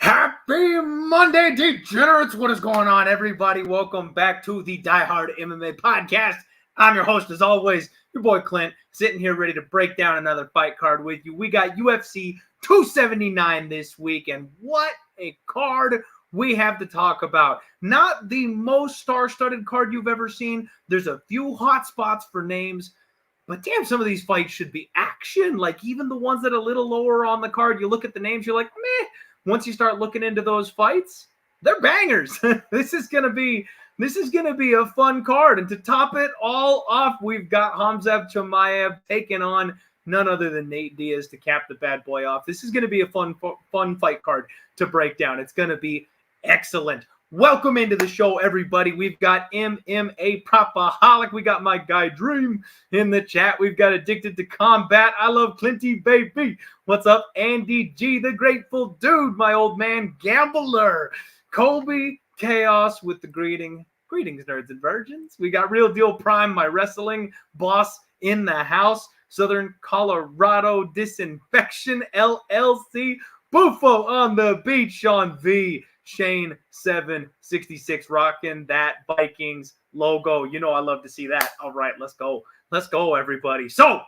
Happy Monday, degenerates! What is going on, everybody? Welcome back to the Die Hard MMA podcast. I'm your host, as always, your boy Clint, sitting here ready to break down another fight card with you. We got UFC 279 this week, and what a card we have to talk about. Not the most star-studded card you've ever seen. There's a few hot spots for names, but damn, some of these fights should be action. Like, even the ones that are a little lower on the card, you look at the names, you're like, meh. Once you start looking into those fights, they're bangers. This is gonna be a fun card. And to top it all off, we've got Khamzat Chimaev taking on none other than Nate Diaz to cap the bad boy off. This is gonna be a fun fight card to break down. It's gonna be excellent. Welcome into the show, everybody. We've got MMA Propaholic. We got my guy Dream in the chat. We've got Addicted to Combat. I love Clinty, baby. What's up, Andy G, the Grateful Dude, my old man Gambler. Colby Chaos with the greetings, nerds and virgins. We got Real Deal Prime, my wrestling boss in the house. Southern Colorado Disinfection LLC. Bufo on the beach, Sean V. Shane 766 rocking that Vikings logo. You know I love to see that. All right, let's go. Let's go, everybody. So,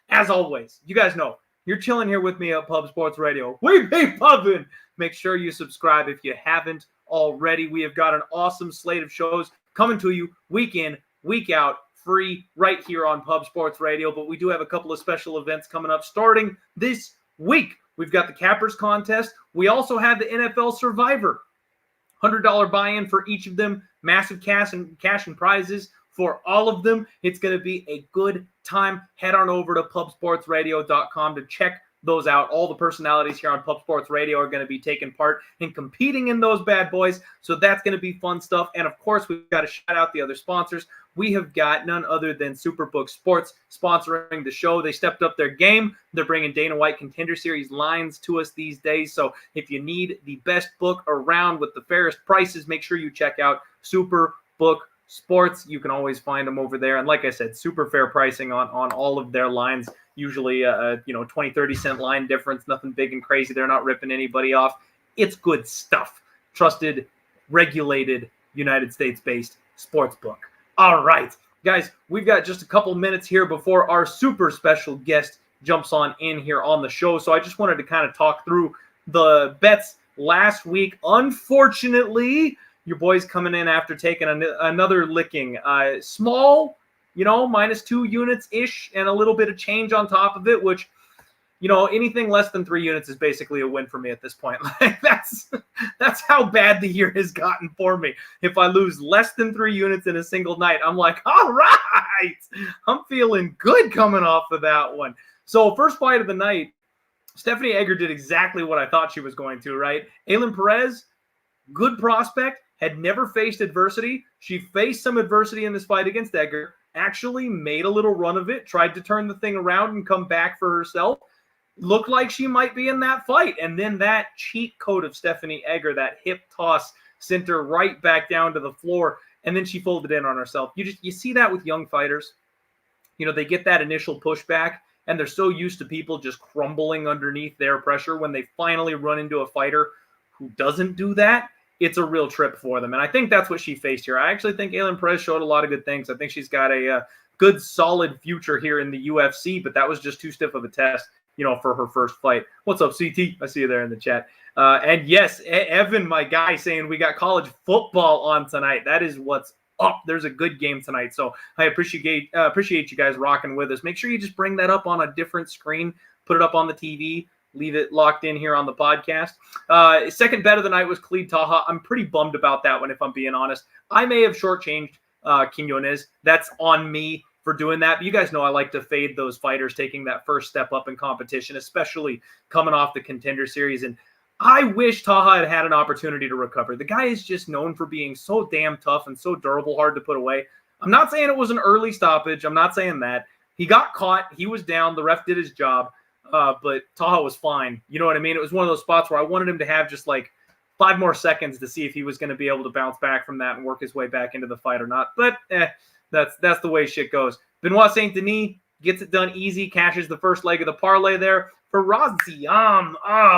as always, you guys know, you're chilling here with me at Pub Sports Radio. We be pubbing. Make sure you subscribe if you haven't already. We have got an awesome slate of shows coming to you week in, week out, free right here on Pub Sports Radio. But we do have a couple of special events coming up starting this week. We've got the Cappers contest. We also have the NFL Survivor. $100 buy-in for each of them. Massive cash and prizes for all of them. It's going to be a good time. Head on over to pubsportsradio.com to check those out. All the personalities here on Pub Sports Radio are going to be taking part and competing in those bad boys. So that's going to be fun stuff. And of course, we've got to shout out the other sponsors. We have got none other than Superbook Sports sponsoring the show. They stepped up their game. They're bringing Dana White Contender Series lines to us these days. So if you need the best book around with the fairest prices, make sure you check out Superbook Sports. You can always find them over there. And like I said, super fair pricing on all of their lines. Usually, 20, 30 cent line difference. Nothing big and crazy. They're not ripping anybody off. It's good stuff. Trusted, regulated, United States-based sports book. All right, guys, we've got just a couple minutes here before our super special guest jumps on in here on the show. So I just wanted to kind of talk through the bets last week. Unfortunately, your boy's coming in after taking another licking. Small, -2 units-ish and a little bit of change on top of it, which, anything less than 3 units is basically a win for me at this point. Like that's how bad the year has gotten for me. If I lose less than 3 units in a single night, I'm like, all right, I'm feeling good coming off of that one. So first fight of the night, Stephanie Egger did exactly what I thought she was going to, right? Aylin Perez, good prospect, had never faced adversity. She faced some adversity in this fight against Egger, actually made a little run of it, tried to turn the thing around and come back for herself. Looked like she might be in that fight. And then that cheat code of Stephanie Egger, that hip toss, sent her right back down to the floor. And then she folded in on herself. You see that with young fighters. They get that initial pushback, and they're so used to people just crumbling underneath their pressure. When they finally run into a fighter who doesn't do that, it's a real trip for them. And I think that's what she faced here. I actually think Aylin Perez showed a lot of good things. I think she's got a good, solid future here in the UFC, but that was just too stiff of a test, for her first fight. What's up, CT? I see you there in the chat. And yes, Evan, my guy, saying we got college football on tonight. That is what's up. There's a good game tonight. So I appreciate you guys rocking with us. Make sure you just bring that up on a different screen, put it up on the TV, leave it locked in here on the podcast. Second bet of the night was Khalid Taha. I'm pretty bummed about that one, if I'm being honest. I may have shortchanged Quinones. That's on me for doing that. But you guys know I like to fade those fighters taking that first step up in competition, especially coming off the Contender Series. And I wish Taha had had an opportunity to recover. The guy is just known for being so damn tough and so durable, hard to put away. I'm not saying it was an early stoppage. I'm not saying that. He got caught. He was down. The ref did his job. But Taha was fine. You know what I mean? It was one of those spots where I wanted him to have just like 5 more seconds to see if he was going to be able to bounce back from that and work his way back into the fight or not. But that's the way shit goes. Benoit Saint Denis gets it done easy, cashes the first leg of the parlay there. For Raziam,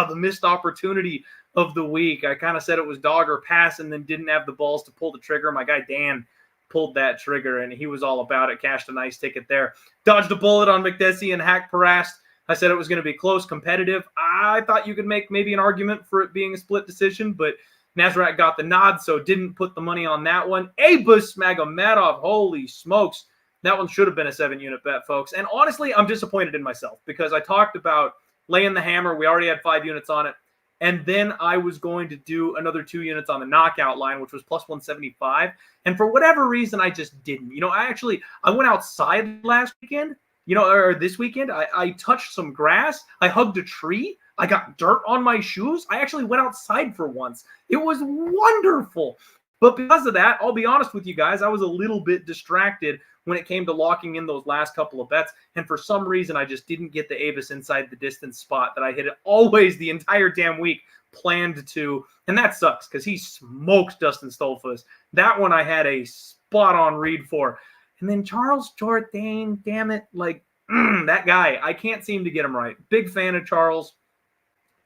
the missed opportunity of the week. I kind of said it was dog or pass and then didn't have the balls to pull the trigger. My guy Dan pulled that trigger, and he was all about it. Cashed a nice ticket there. Dodged a bullet on McDessie and Hack Parast. I said it was going to be close, competitive. I thought you could make maybe an argument for it being a split decision, but Nasrat got the nod, so didn't put the money on that one. Abus Magomedov, holy smokes. That one should have been a 7-unit bet, folks. And honestly, I'm disappointed in myself because I talked about laying the hammer. We already had 5 units on it. And then I was going to do another 2 units on the knockout line, which was plus 175. And for whatever reason, I just didn't. I went outside last weekend, or this weekend. I touched some grass. I hugged a tree. I got dirt on my shoes. I actually went outside for once. It was wonderful. But because of that, I'll be honest with you guys, I was a little bit distracted when it came to locking in those last couple of bets. And for some reason, I just didn't get the Abus inside the distance spot that I hit it always the entire damn week planned to. And that sucks because he smokes Dustin Stolfus. That one I had a spot-on read for. And then Charles Jourdain, damn it, that guy, I can't seem to get him right. Big fan of Charles.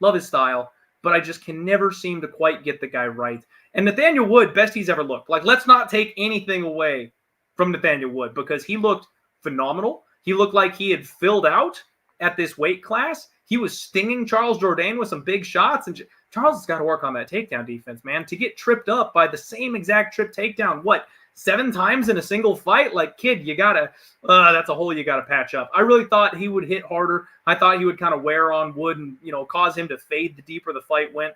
Love his style. But I just can never seem to quite get the guy right. And Nathaniel Wood, best he's ever looked. Let's not take anything away from Nathaniel Wood because he looked phenomenal. He looked like he had filled out at this weight class. He was stinging Charles Jourdain with some big shots. And Charles has got to work on that takedown defense, man. To get tripped up by the same exact trip takedown, 7 times in a single fight? Kid, you got to that's a hole you got to patch up. I really thought he would hit harder. I thought he would kind of wear on Wood and, cause him to fade the deeper the fight went.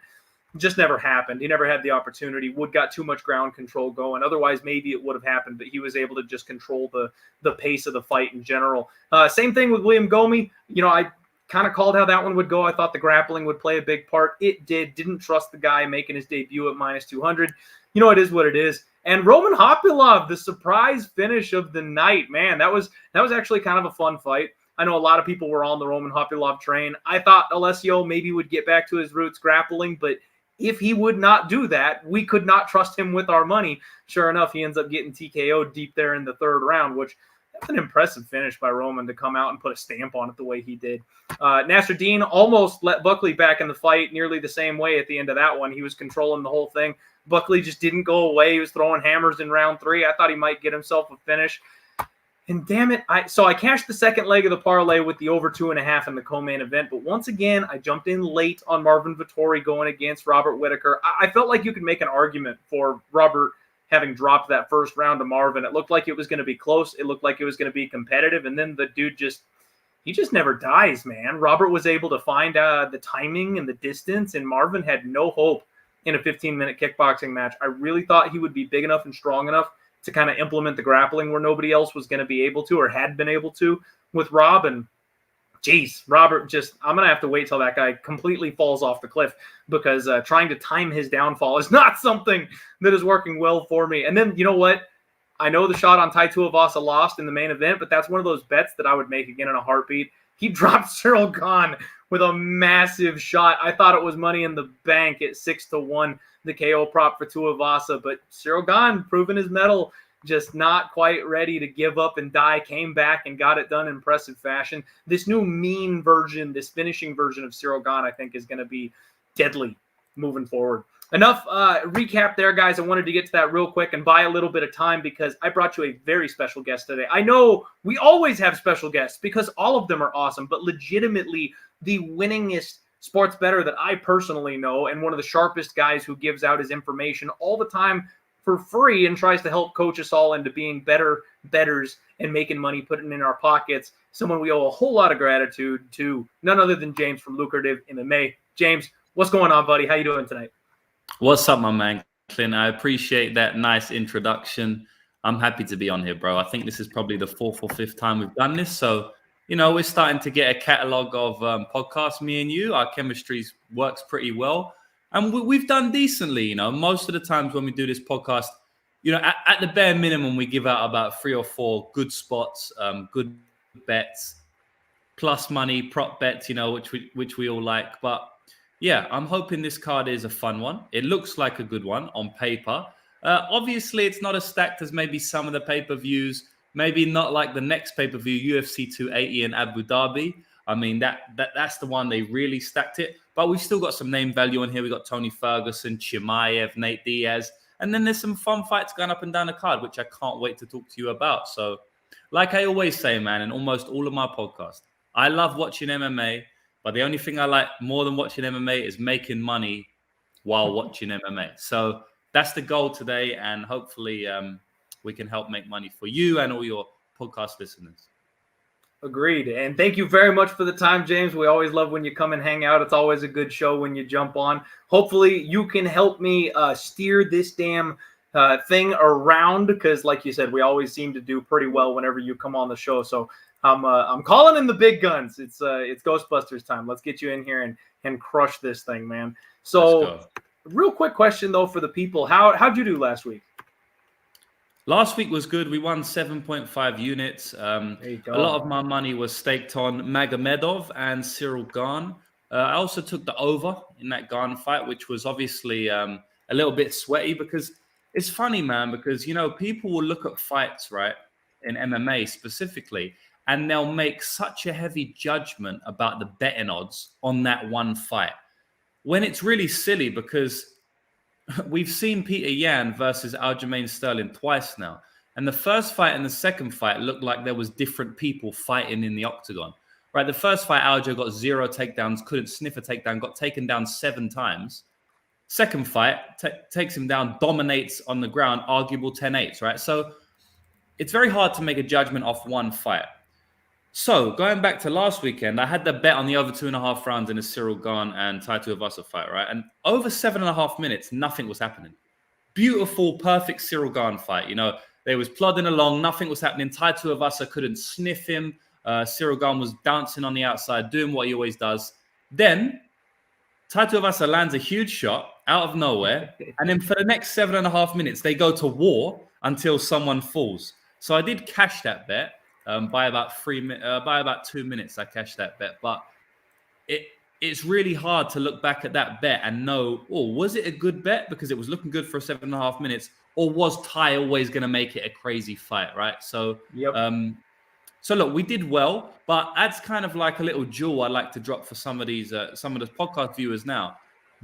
Just never happened. He never had the opportunity. Wood got too much ground control going. Otherwise, maybe it would have happened, but he was able to just control the pace of the fight in general. Same thing with William Gomi. I kind of called how that one would go. I thought the grappling would play a big part. It did. Didn't trust the guy making his debut at minus 200. It is what it is. And Roman Hopilov, the surprise finish of the night. Man, that was actually kind of a fun fight. I know a lot of people were on the Roman Hopilov train. I thought Alessio maybe would get back to his roots grappling, but if he would not do that, we could not trust him with our money. Sure enough, he ends up getting TKO'd deep there in the 3rd round, which that's an impressive finish by Roman to come out and put a stamp on it the way he did. Nasruddin almost let Buckley back in the fight nearly the same way at the end of that one. He was controlling the whole thing. Buckley just didn't go away. He was throwing hammers in round 3. I thought he might get himself a finish. And damn it, I cashed the second leg of the parlay with the over 2.5 in the co-main event. But once again, I jumped in late on Marvin Vettori going against Robert Whittaker. I felt like you could make an argument for Robert having dropped that first round to Marvin. It looked like it was going to be close. It looked like it was going to be competitive. And then the dude just never dies, man. Robert was able to find the timing and the distance, and Marvin had no hope in a 15-minute kickboxing match. I really thought he would be big enough and strong enough to kind of implement the grappling where nobody else was going to be able to or had been able to with Rob. And geez, Robert I'm going to have to wait till that guy completely falls off the cliff because trying to time his downfall is not something that is working well for me. And then, you know what? I know the shot on Tai Tuivasa lost in the main event, but that's one of those bets that I would make again in a heartbeat. He dropped Cyril Gahn with a massive shot. I thought it was money in the bank at 6-1, the KO prop for Tuivasa, but Cyril Gahn proving his mettle, just not quite ready to give up and die, came back and got it done in impressive fashion. This new mean version, this finishing version of Cyril Gahn, I think is going to be deadly moving forward. Enough recap there, guys. I wanted to get to that real quick and buy a little bit of time because I brought you a very special guest today. I know we always have special guests because all of them are awesome, but legitimately the winningest sports bettor that I personally know and one of the sharpest guys who gives out his information all the time for free and tries to help coach us all into being better bettors and making money, putting it in our pockets. Someone we owe a whole lot of gratitude to, none other than James from Lucrative MMA. James, what's going on, buddy? How you doing tonight? What's up, my man, Clint? I appreciate that nice introduction. I'm happy to be on here, bro. I think this is probably the 4th or 5th time we've done this. So, we're starting to get a catalog of podcasts, me and you. Our chemistry works pretty well. And we've done decently, Most of the times when we do this podcast, at the bare minimum, we give out about 3 or 4 good spots, good bets, plus money, prop bets, which we all like. But yeah, I'm hoping this card is a fun one. It looks like a good one on paper. Obviously, it's not as stacked as maybe some of the pay-per-views. Maybe not like the next pay-per-view, UFC 280 in Abu Dhabi. I mean, that's the one they really stacked it. But we've still got some name value on here. We've got Tony Ferguson, Chimaev, Nate Diaz. And then there's some fun fights going up and down the card, which I can't wait to talk to you about. So, like I always say, man, in almost all of my podcasts, I love watching MMA. But the only thing I like more than watching MMA is making money while watching MMA. So that's the goal today. And hopefully we can help make money for you and all your podcast listeners. Agreed. And thank you very much for the time, James. We always love when you come and hang out. It's always a good show when you jump on. Hopefully you can help me steer this damn thing around because, like you said, we always seem to do pretty well whenever you come on the show. So I'm calling in the big guns. It's Ghostbusters time. Let's get you in here and crush this thing, man. So, real quick question though for the people: how'd you do last week? Last week was good. We won 7.5 units. A lot of my money was staked on Magomedov and Cyril Gane. I also took the over in that Gane fight, which was obviously a little bit sweaty because it's funny, man, because, people will look at fights, right, in MMA specifically, and they'll make such a heavy judgment about the betting odds on that one fight when it's really silly because we've seen Peter Yan versus Aljamain Sterling twice now. And the first fight and the second fight looked like there was different people fighting in the octagon. Right, the first fight, Aljo got 0 takedowns, couldn't sniff a takedown, got taken down 7 times. Second fight, takes him down, dominates on the ground, arguable 10-8s, right? So it's very hard to make a judgment off one fight. So going back to last weekend, I had the bet on the over 2.5 rounds in a Cyril Gane and Tai Tuivasa fight, right? And over 7.5 minutes, nothing was happening. Beautiful, perfect Cyril Gane fight. They was plodding along, nothing was happening. Tai Tuivasa couldn't sniff him. Cyril Gane was dancing on the outside, doing what he always does. Then Tai Tuivasa lands a huge shot out of nowhere. And then for the next 7.5 minutes, they go to war until someone falls. So I did cash that bet. By about 2 minutes, I cashed that bet. But it's really hard to look back at that bet and know, was it a good bet because it was looking good for 7.5 minutes, or was Tai always going to make it a crazy fight, right? So, so look, we did well, but that's kind of like a little jewel I'd like to drop for some of the podcast viewers now.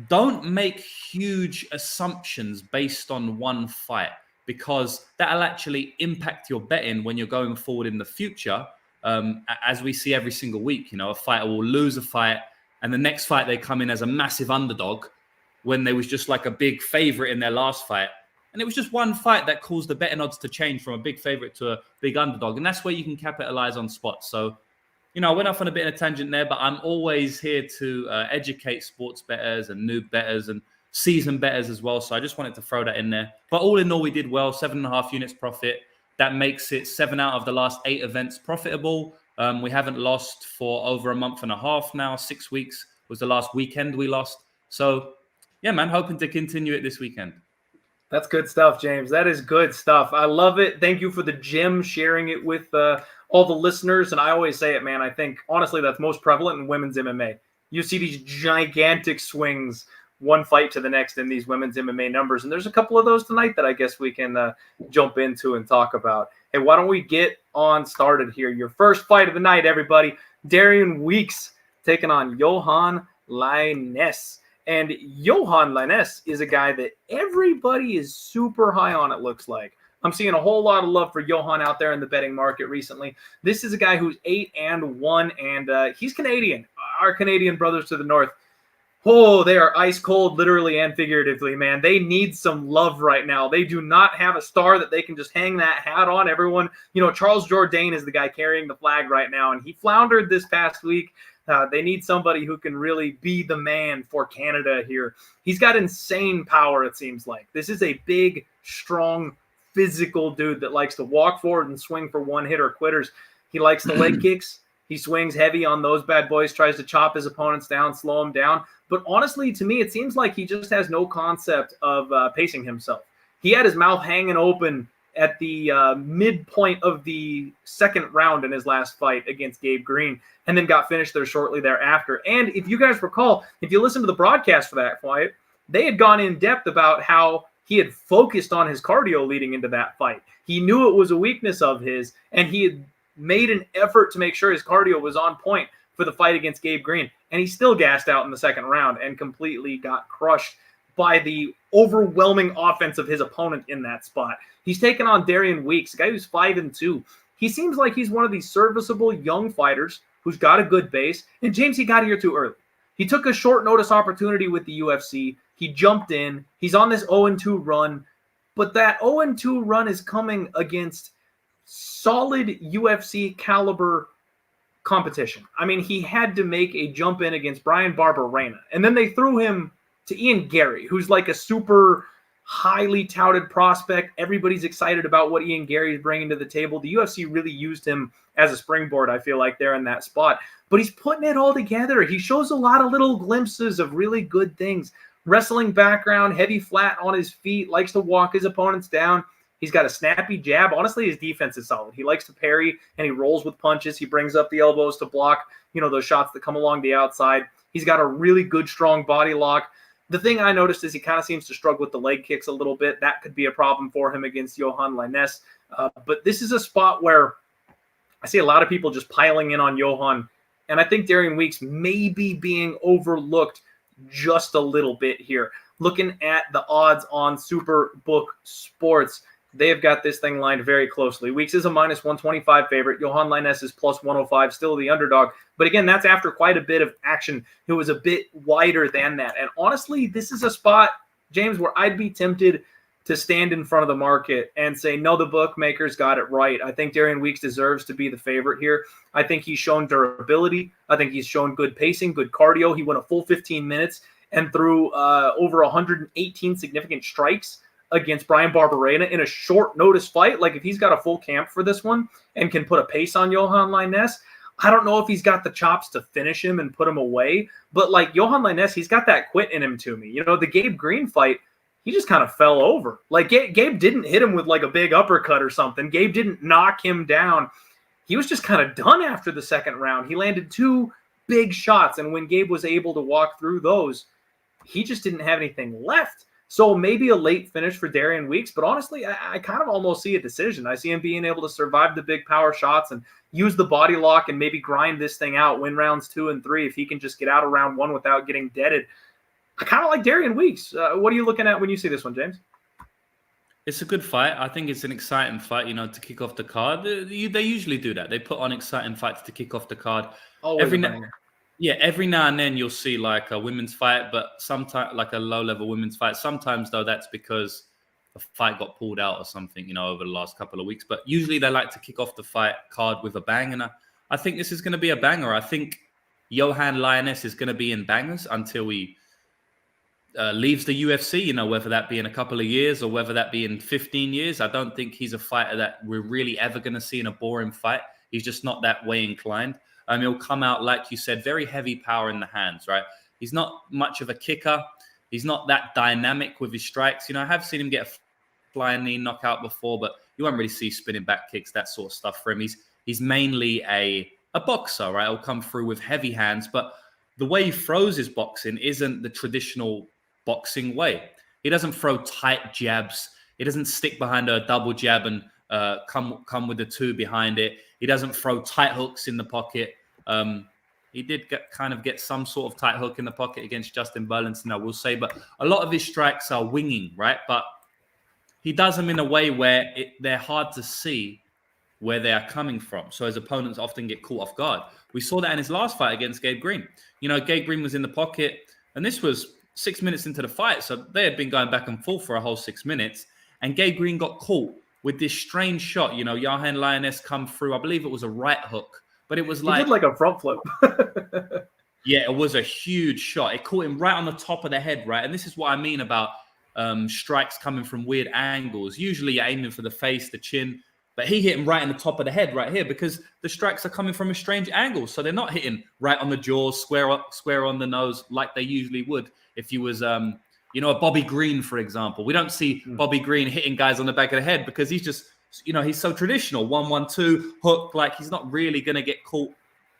Don't make huge assumptions based on one fight, because that'll actually impact your betting when you're going forward in the future. As we see every single week, a fighter will lose a fight and the next fight they come in as a massive underdog when they was just like a big favorite in their last fight. And it was just one fight that caused the betting odds to change from a big favorite to a big underdog. And that's where you can capitalize on spots. So, I went off on a bit of a tangent there, but I'm always here to educate sports bettors and noob bettors and season bettors as well. So I just wanted to throw that in there. But all in all, we did well, 7.5 units profit. That makes it 7 out of the last 8 events profitable. We haven't lost for over a month and a half now. 6 weeks was the last weekend we lost. So yeah, man, hoping to continue it this weekend. That's good stuff, James. That is good stuff. I love it. Thank you for the gym, sharing it with all the listeners. And I always say it, man, I think honestly that's most prevalent in women's MMA. You see these gigantic swings one fight to the next in these women's MMA numbers. And there's a couple of those tonight that I guess we can jump into and talk about. Hey, why don't we get on started here? Your first fight of the night, everybody. Darian Weeks taking on Yohan Lainesse. And Yohan Lainesse is a guy that everybody is super high on, it looks like. I'm seeing a whole lot of love for Yohan out there in the betting market recently. This is a guy who's 8-1, and he's Canadian. Our Canadian brothers to the north. Oh, they are ice cold, literally and figuratively, man. They need some love right now. They do not have a star that they can just hang that hat on. Everyone, Charles Jourdain is the guy carrying the flag right now, and he floundered this past week. They need somebody who can really be the man for Canada here. He's got insane power, it seems like. This is a big, strong, physical dude that likes to walk forward and swing for one-hitter quitters. He likes the leg kicks. He swings heavy on those bad boys, tries to chop his opponents down, slow them down. But honestly, to me, it seems like he just has no concept of pacing himself. He had his mouth hanging open at the midpoint of the second round in his last fight against Gabe Green, and then got finished there shortly thereafter. And if you guys recall, if you listen to the broadcast for that fight, they had gone in depth about how he had focused on his cardio leading into that fight. He knew it was a weakness of his, and he had made an effort to make sure his cardio was on point for the fight against Gabe Green. And he still gassed out in the second round and completely got crushed by the overwhelming offense of his opponent in that spot. He's taken on Darian Weeks, a guy who's 5-2. He seems like he's one of these serviceable young fighters who's got a good base. And James, he got here too early. He took a short notice opportunity with the UFC. He jumped in. He's on this 0-2 run. But that 0-2 run is coming against solid UFC caliber competition. I mean, he had to make a jump in against Bryan Barberena. And then they threw him to Ian Gary, who's like a super highly touted prospect. Everybody's excited about what Ian Gary is bringing to the table. The UFC really used him as a springboard, I feel like, there in that spot. But he's putting it all together. He shows a lot of little glimpses of really good things. Wrestling background, heavy flat on his feet, likes to walk his opponents down. He's got a snappy jab. Honestly, his defense is solid. He likes to parry, and he rolls with punches. He brings up the elbows to block, those shots that come along the outside. He's got a really good, strong body lock. The thing I noticed is he kind of seems to struggle with the leg kicks a little bit. That could be a problem for him against Yohan Lainesse. But this is a spot where I see a lot of people just piling in on Yohan, and I think Darian Weeks may be being overlooked just a little bit here. Looking at the odds on Superbook Sports, they have got this thing lined very closely. Weeks is a -125 favorite. Yohan Lainesse is +105, still the underdog. But again, that's after quite a bit of action. It was a bit wider than that. And honestly, this is a spot, James, where I'd be tempted to stand in front of the market and say, no, the bookmakers got it right. I think Darian Weeks deserves to be the favorite here. I think he's shown durability. I think he's shown good pacing, good cardio. He went a full 15 minutes and threw over 118 significant strikes against Bryan Barberena in a short notice fight. Like, if he's got a full camp for this one and can put a pace on Yohan Lainesse, I don't know if he's got the chops to finish him and put him away. But like Yohan Lainesse, he's got that quit in him to me. The Gabe Green fight, he just kind of fell over. Like, Gabe didn't hit him with like a big uppercut or something. Gabe didn't knock him down. He was just kind of done after the second round. He landed 2 big shots, and when Gabe was able to walk through those, he just didn't have anything left. So maybe a late finish for Darian Weeks, but honestly, I kind of almost see a decision. I see him being able to survive the big power shots and use the body lock and maybe grind this thing out, win rounds 2 and 3 if he can just get out of round 1 without getting deaded. I kind of like Darian Weeks. What are you looking at when you see this one, James? It's a good fight. I think it's an exciting fight, to kick off the card. They usually do that. They put on exciting fights to kick off the card. Every now and then you'll see like a women's fight, but sometimes like a low-level women's fight. Sometimes, though, that's because a fight got pulled out or something, over the last couple of weeks. But usually they like to kick off the fight card with a bang, and I think this is going to be a banger. I think Yohan Lainesse is going to be in bangers until he leaves the UFC, whether that be in a couple of years or whether that be in 15 years. I don't think he's a fighter that we're really ever going to see in a boring fight. He's just not that way inclined. He'll come out, like you said, very heavy power in the hands, right? He's not much of a kicker. He's not that dynamic with his strikes. I have seen him get a flying knee knockout before, but you won't really see spinning back kicks, that sort of stuff for him. He's mainly a boxer, right? He'll come through with heavy hands, but the way he throws his boxing isn't the traditional boxing way. He doesn't throw tight jabs. He doesn't stick behind a double jab and come with the 2 behind it. He doesn't throw tight hooks in the pocket. He did get some sort of tight hook in the pocket against Justin Burlinson, I will say, but a lot of his strikes are winging, right? But he does them in a way where they're hard to see where they are coming from. So his opponents often get caught off guard. We saw that in his last fight against Gabe Green. Gabe Green was in the pocket, and this was 6 minutes into the fight. So they had been going back and forth for a whole 6 minutes, and Gabe Green got caught with this strange shot. Yohan Lainesse come through. I believe it was a right hook, but it was like... He did like a front flip. Yeah, it was a huge shot. It caught him right on the top of the head, right? And this is what I mean about strikes coming from weird angles. Usually you're aiming for the face, the chin, but he hit him right in the top of the head right here because the strikes are coming from a strange angle. So they're not hitting right on the jaws, square on the nose like they usually would if you was, a Bobby Green, for example. We don't see Bobby Green hitting guys on the back of the head because he's just, he's so traditional. 1-1-2, hook, like he's not really going to get caught.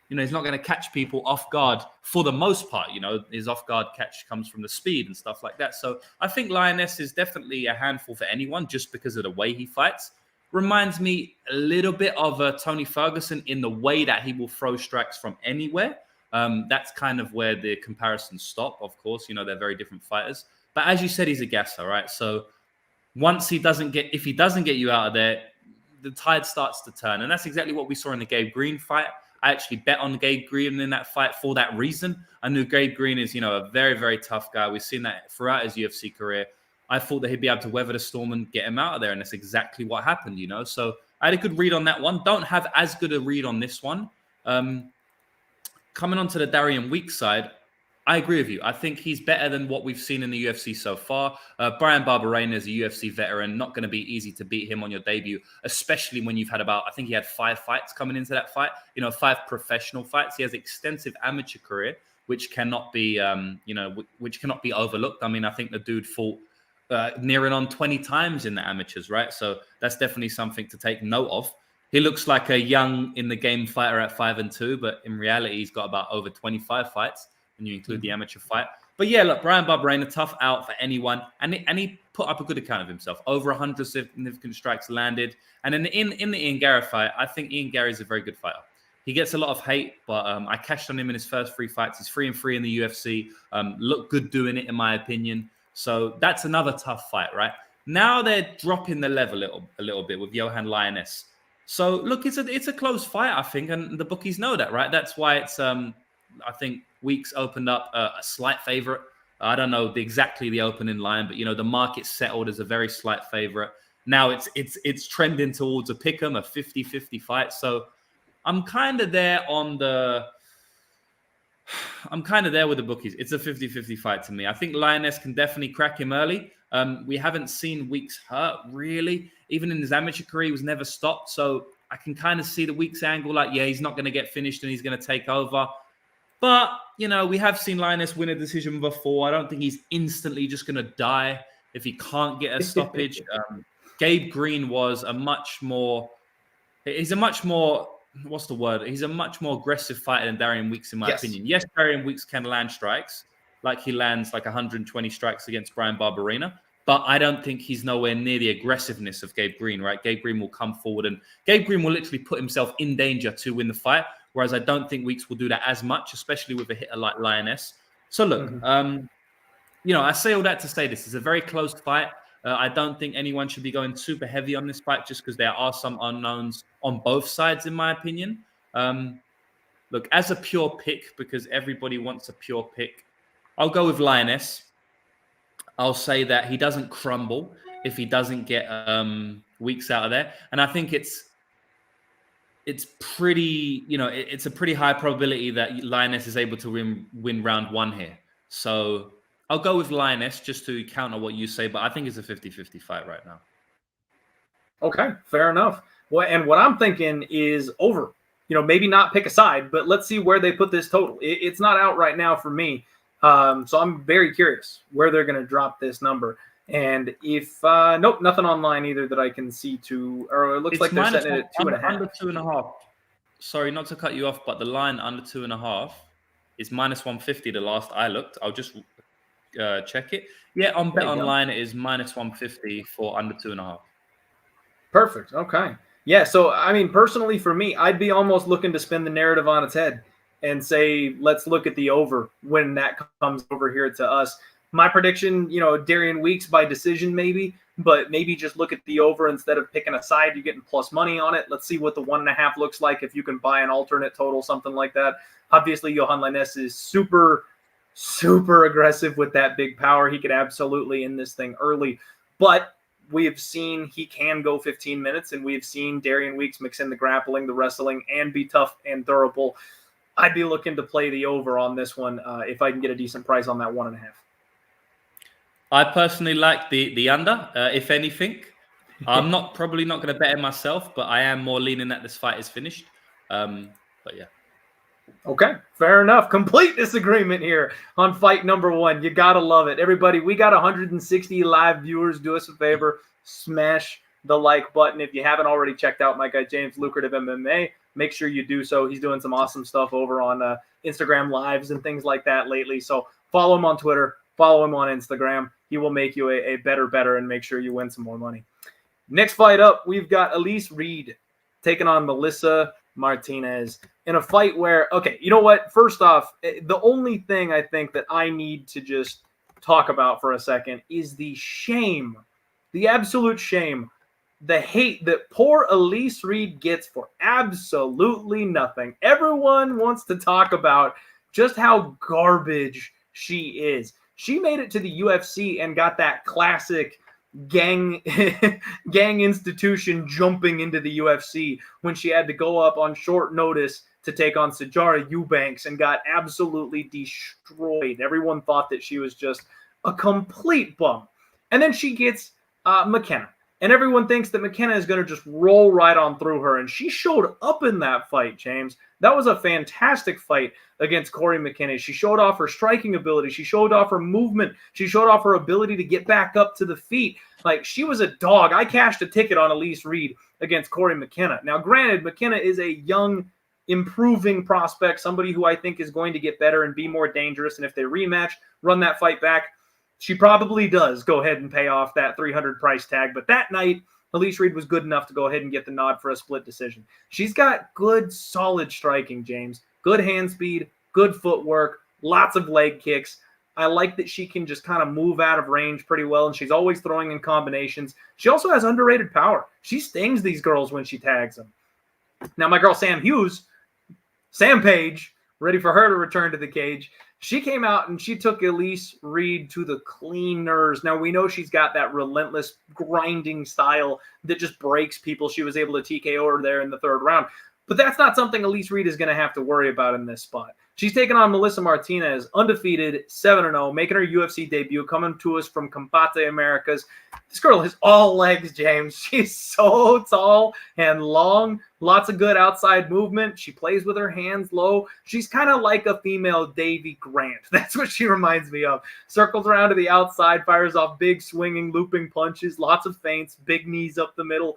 He's not going to catch people off guard for the most part. His off guard catch comes from the speed and stuff like that. So I think Lainesse is definitely a handful for anyone just because of the way he fights. Reminds me a little bit of Tony Ferguson in the way that he will throw strikes from anywhere. That's kind of where the comparisons stop. Of course, they're very different fighters. But as you said, he's a gasser, right? So if he doesn't get you out of there, the tide starts to turn. And that's exactly what we saw in the Gabe Green fight. I actually bet on Gabe Green in that fight for that reason. I knew Gabe Green is, a very, very tough guy. We've seen that throughout his UFC career. I thought that he'd be able to weather the storm and get him out of there. And that's exactly what happened, So I had a good read on that one. Don't have as good a read on this one. Coming on to the Darian Weeks side, I agree with you. I think he's better than what we've seen in the UFC so far. Brian Barberena is a UFC veteran. Not going to be easy to beat him on your debut, especially when you've had I think he had 5 fights coming into that fight, 5 professional fights. He has extensive amateur career, which cannot be, which cannot be overlooked. I mean, I think the dude fought nearing on 20 times in the amateurs, right? So that's definitely something to take note of. He looks like a young in the game fighter at 5-2, but in reality, he's got about over 25 fights when you include the amateur fight. But yeah, look, Brian Barberena, tough out for anyone. And he put up a good account of himself. Over 100 significant strikes landed. And in the Ian Gary fight, I think Ian Gary is a very good fighter. He gets a lot of hate, but I cashed on him in his first 3 fights. He's 3-3 in the UFC. Looked good doing it, in my opinion. So that's another tough fight, right? Now they're dropping the level a little bit with Yohan Lainesse. So look, it's a close fight, I think, and the bookies know that, right? That's why it's I think Weeks opened up a slight favorite. I don't know exactly the opening line, but the market settled as a very slight favorite. Now it's trending towards a pick'em, a 50-50 fight. So I'm kind of there with the bookies. It's a 50-50 fight to me. I think Lainesse can definitely crack him early. We haven't seen Weeks hurt, really. Even in his amateur career, he was never stopped. So I can kind of see the Weeks angle. Like, yeah, he's not going to get finished and he's going to take over. But, we have seen Lainesse win a decision before. I don't think he's instantly just going to die if he can't get a stoppage. Gabe Green was he's a much more aggressive fighter than Darian Weeks, in my opinion. Yes, Darian Weeks can land strikes, like he lands like 120 strikes against Brian Barberena. But I don't think he's nowhere near the aggressiveness of Gabe Green, right? Gabe Green will come forward and Gabe Green will literally put himself in danger to win the fight. Whereas I don't think Weeks will do that as much, especially with a hitter like Lainesse. So look, I say all that to say this is a very close fight. I don't think anyone should be going super heavy on this fight just because there are some unknowns on both sides, in my opinion. Look, as a pure pick, because everybody wants a pure pick, I'll go with Lainesse. I'll say that he doesn't crumble if he doesn't get Weeks out of there. And I think it's pretty, it's a pretty high probability that Lainesse is able to win round 1 here. So I'll go with Lainesse just to counter what you say, but I think it's a 50-50 fight right now. Okay, fair enough. Well, and what I'm thinking is over. Maybe not pick a side, but let's see where they put this total. It's not out right now for me. So I'm very curious where they're going to drop this number. And if, nope, nothing online either that I can see or it looks like they're setting it at 2.5. Under 2.5. Sorry, not to cut you off, but the line under 2.5 is -150 the last I looked. I'll just check it. Yeah, on Bet Online it is -150 for under 2.5. Perfect. Okay. Yeah. So, I mean, personally for me, I'd be almost looking to spin the narrative on its head and say, let's look at the over when that comes over here to us. My prediction, Darian Weeks by decision maybe, but maybe just look at the over instead of picking a side. You're getting plus money on it. Let's see what the 1.5 looks like if you can buy an alternate total, something like that. Obviously, Yohan Lainesse is super, super aggressive with that big power. He could absolutely end this thing early. But we have seen he can go 15 minutes, and we have seen Darian Weeks mix in the grappling, the wrestling, and be tough and durable. I'd be looking to play the over on this one if I can get a decent price on that 1.5. I personally like the under, if anything. I'm probably not going to bet it myself, but I am more leaning that this fight is finished. But yeah. Okay, fair enough. Complete disagreement here on fight number 1. You got to love it. Everybody, we got 160 live viewers. Do us a favor, smash the like button. If you haven't already checked out my guy James Lucrative MMA, make sure you do so. He's doing some awesome stuff over on Instagram lives and things like that lately. So follow him on Twitter, follow him on Instagram. He will make you a better and make sure you win some more money. Next fight up, we've got Elise Reed taking on Melissa Martinez in a fight where, okay, you know what? First off, the only thing I think that I need to just talk about for a second is the shame, the absolute shame, the hate that poor Elise Reed gets for absolutely nothing. Everyone wants to talk about just how garbage she is. She made it to the UFC and got that classic gang institution jumping into the UFC when she had to go up on short notice to take on Sijara Eubanks and got absolutely destroyed. Everyone thought that she was just a complete bum. And then she gets McKenna. And everyone thinks that McKenna is going to just roll right on through her. And she showed up in that fight, James. That was a fantastic fight against Corey McKinney. She showed off her striking ability. She showed off her movement. She showed off her ability to get back up to the feet. Like, she was a dog. I cashed a ticket on Elise Reed against Corey McKenna. Now, granted, McKenna is a young, improving prospect, somebody who I think is going to get better and be more dangerous. And if they rematch, run that fight back, she probably does go ahead and pay off that $300 price tag. But that night, Elise Reed was good enough to go ahead and get the nod for a split decision. She's got good, solid striking, James. Good hand speed, good footwork, lots of leg kicks. I like that she can just kind of move out of range pretty well, and she's always throwing in combinations. She also has underrated power. She stings these girls when she tags them. Now, my girl Sam Page, ready for her to return to the cage. She came out and she took Elise Reed to the cleaners. Now, we know she's got that relentless grinding style that just breaks people. She was able to TKO her there in the 3rd round. But that's not something Elise Reed is going to have to worry about in this spot. She's taking on Melissa Martinez, undefeated, 7-0, making her UFC debut, coming to us from Combate Americas. This girl is all legs, James. She's so tall and long. Lots of good outside movement. She plays with her hands low. She's kind of like a female Davy Grant. That's what she reminds me of. Circles around to the outside, fires off big swinging, looping punches, lots of feints, big knees up the middle.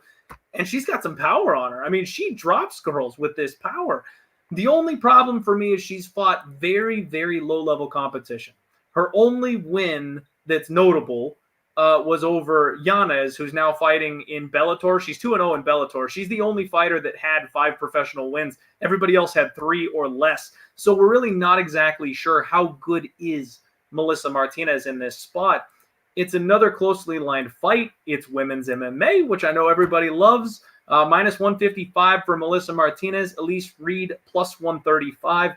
And she's got some power on her. I mean, she drops girls with this power. The only problem for me is she's fought very, very low-level competition. Her only win that's notable was over Yanez, who's now fighting in Bellator. She's 2-0 in Bellator. She's the only fighter that had 5 professional wins. Everybody else had 3 or less. So we're really not exactly sure how good is Melissa Martinez in this spot. It's another closely lined fight. It's women's MMA, which I know everybody loves. Minus 155 for Melissa Martinez, Elise Reed plus 135.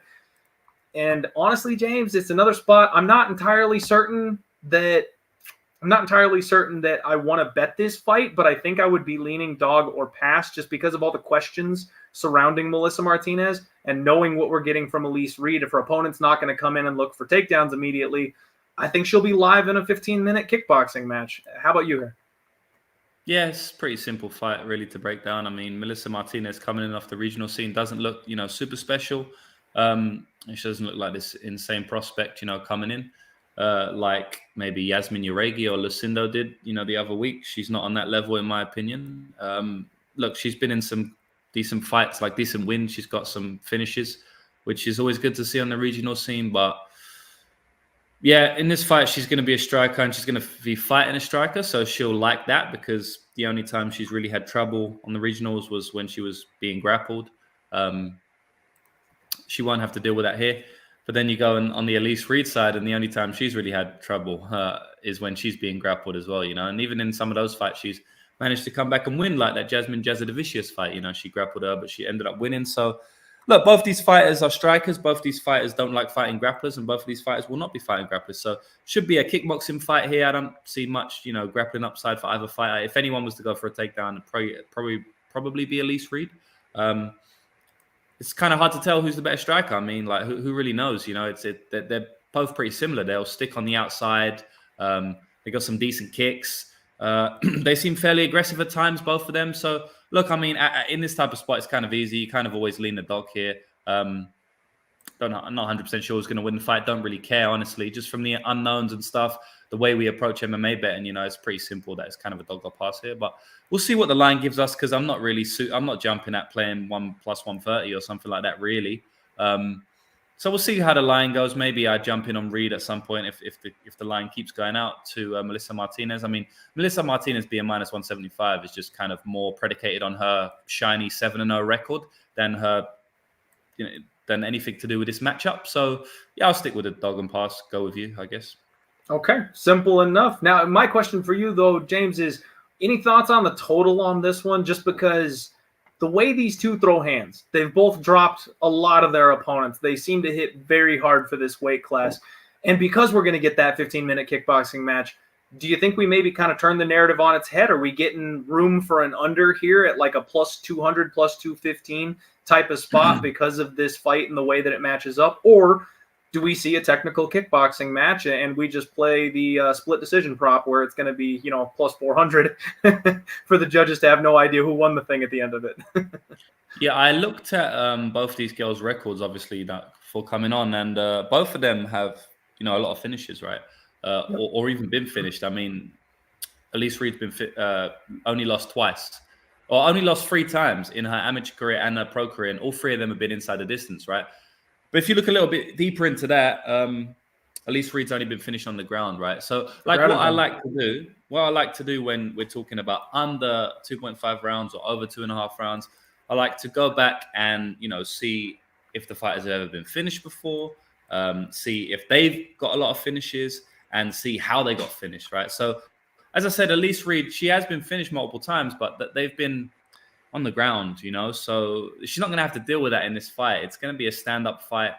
And honestly, James, it's another spot. I'm not entirely certain that I want to bet this fight, but I think I would be leaning dog or pass just because of all the questions surrounding Melissa Martinez and knowing what we're getting from Elise Reed. If her opponent's not going to come in and look for takedowns immediately, I think she'll be live in a 15-minute kickboxing match. How about you here? Yeah, it's a pretty simple fight, really, to break down. I mean, Melissa Martinez coming in off the regional scene doesn't look, super special. She doesn't look like this insane prospect, coming in like maybe Yasmin Uregi or Lucindo did, the other week. She's not on that level, in my opinion. Look, she's been in some decent fights, like decent wins. She's got some finishes, which is always good to see on the regional scene. But yeah, in this fight, she's going to be a striker and she's going to be fighting a striker. So she'll like that because the only time she's really had trouble on the regionals was when she was being grappled. She won't have to deal with that here. But then you go on the Elise Reed side, and the only time she's really had trouble is when she's being grappled as well, And even in some of those fights, she's managed to come back and win, like that Jasmine Jazadavicius fight. She grappled her, but she ended up winning. So look, both these fighters are strikers. Both these fighters don't like fighting grapplers, and both of these fighters will not be fighting grapplers. So should be a kickboxing fight here. I don't see much, grappling upside for either fighter. If anyone was to go for a takedown, it'd probably be Elise Reed. It's kind of hard to tell who's the better striker. I mean, like who really knows? They're both pretty similar. They'll stick on the outside. They're They got some decent kicks. They seem fairly aggressive at times, both of them. So, look, I mean, in this type of spot, it's kind of easy. You kind of always lean the dog here. I'm not 100% sure who's going to win the fight. Don't really care, honestly. Just from the unknowns and stuff, the way we approach MMA betting, it's pretty simple that it's kind of a dog or pass here. But we'll see what the line gives us because I'm not jumping at playing 1 + 130 or something like that, really. So we'll see how the line goes. Maybe I jump in on Reed at some point if the line keeps going out to Melissa Martinez. I mean, Melissa Martinez being -175 is just kind of more predicated on her shiny 7-0 record than her, than anything to do with this matchup. So yeah, I'll stick with the dog and pass. Go with you, I guess. Okay, simple enough. Now, my question for you though, James, is any thoughts on the total on this one? Just because the way these two throw hands, they've both dropped a lot of their opponents. They seem to hit very hard for this weight class. And because we're going to get that 15-minute kickboxing match, do you think we maybe kind of turn the narrative on its head? Are we getting room for an under here at like a +200, +215 type of spot because of this fight and the way that it matches up? Or do we see a technical kickboxing match and we just play the split decision prop where it's going to be, +400 for the judges to have no idea who won the thing at the end of it? Yeah, I looked at both these girls' records, obviously, before coming on, and both of them have, a lot of finishes, right? Or even been finished. I mean, Elise Reed's been only lost twice, or only lost 3 times in her amateur career and her pro career, and all 3 of them have been inside the distance, right? But if you look a little bit deeper into that, Elise Reed's only been finished on the ground, right? So, what I like to do when we're talking about under 2.5 rounds or over 2.5 rounds, I like to go back and see if the fighters have ever been finished before, see if they've got a lot of finishes, and see how they got finished, right? So, as I said, Elise Reed, she has been finished multiple times, but they've been on the ground, so she's not going to have to deal with that in this fight. It's going to be a stand-up fight.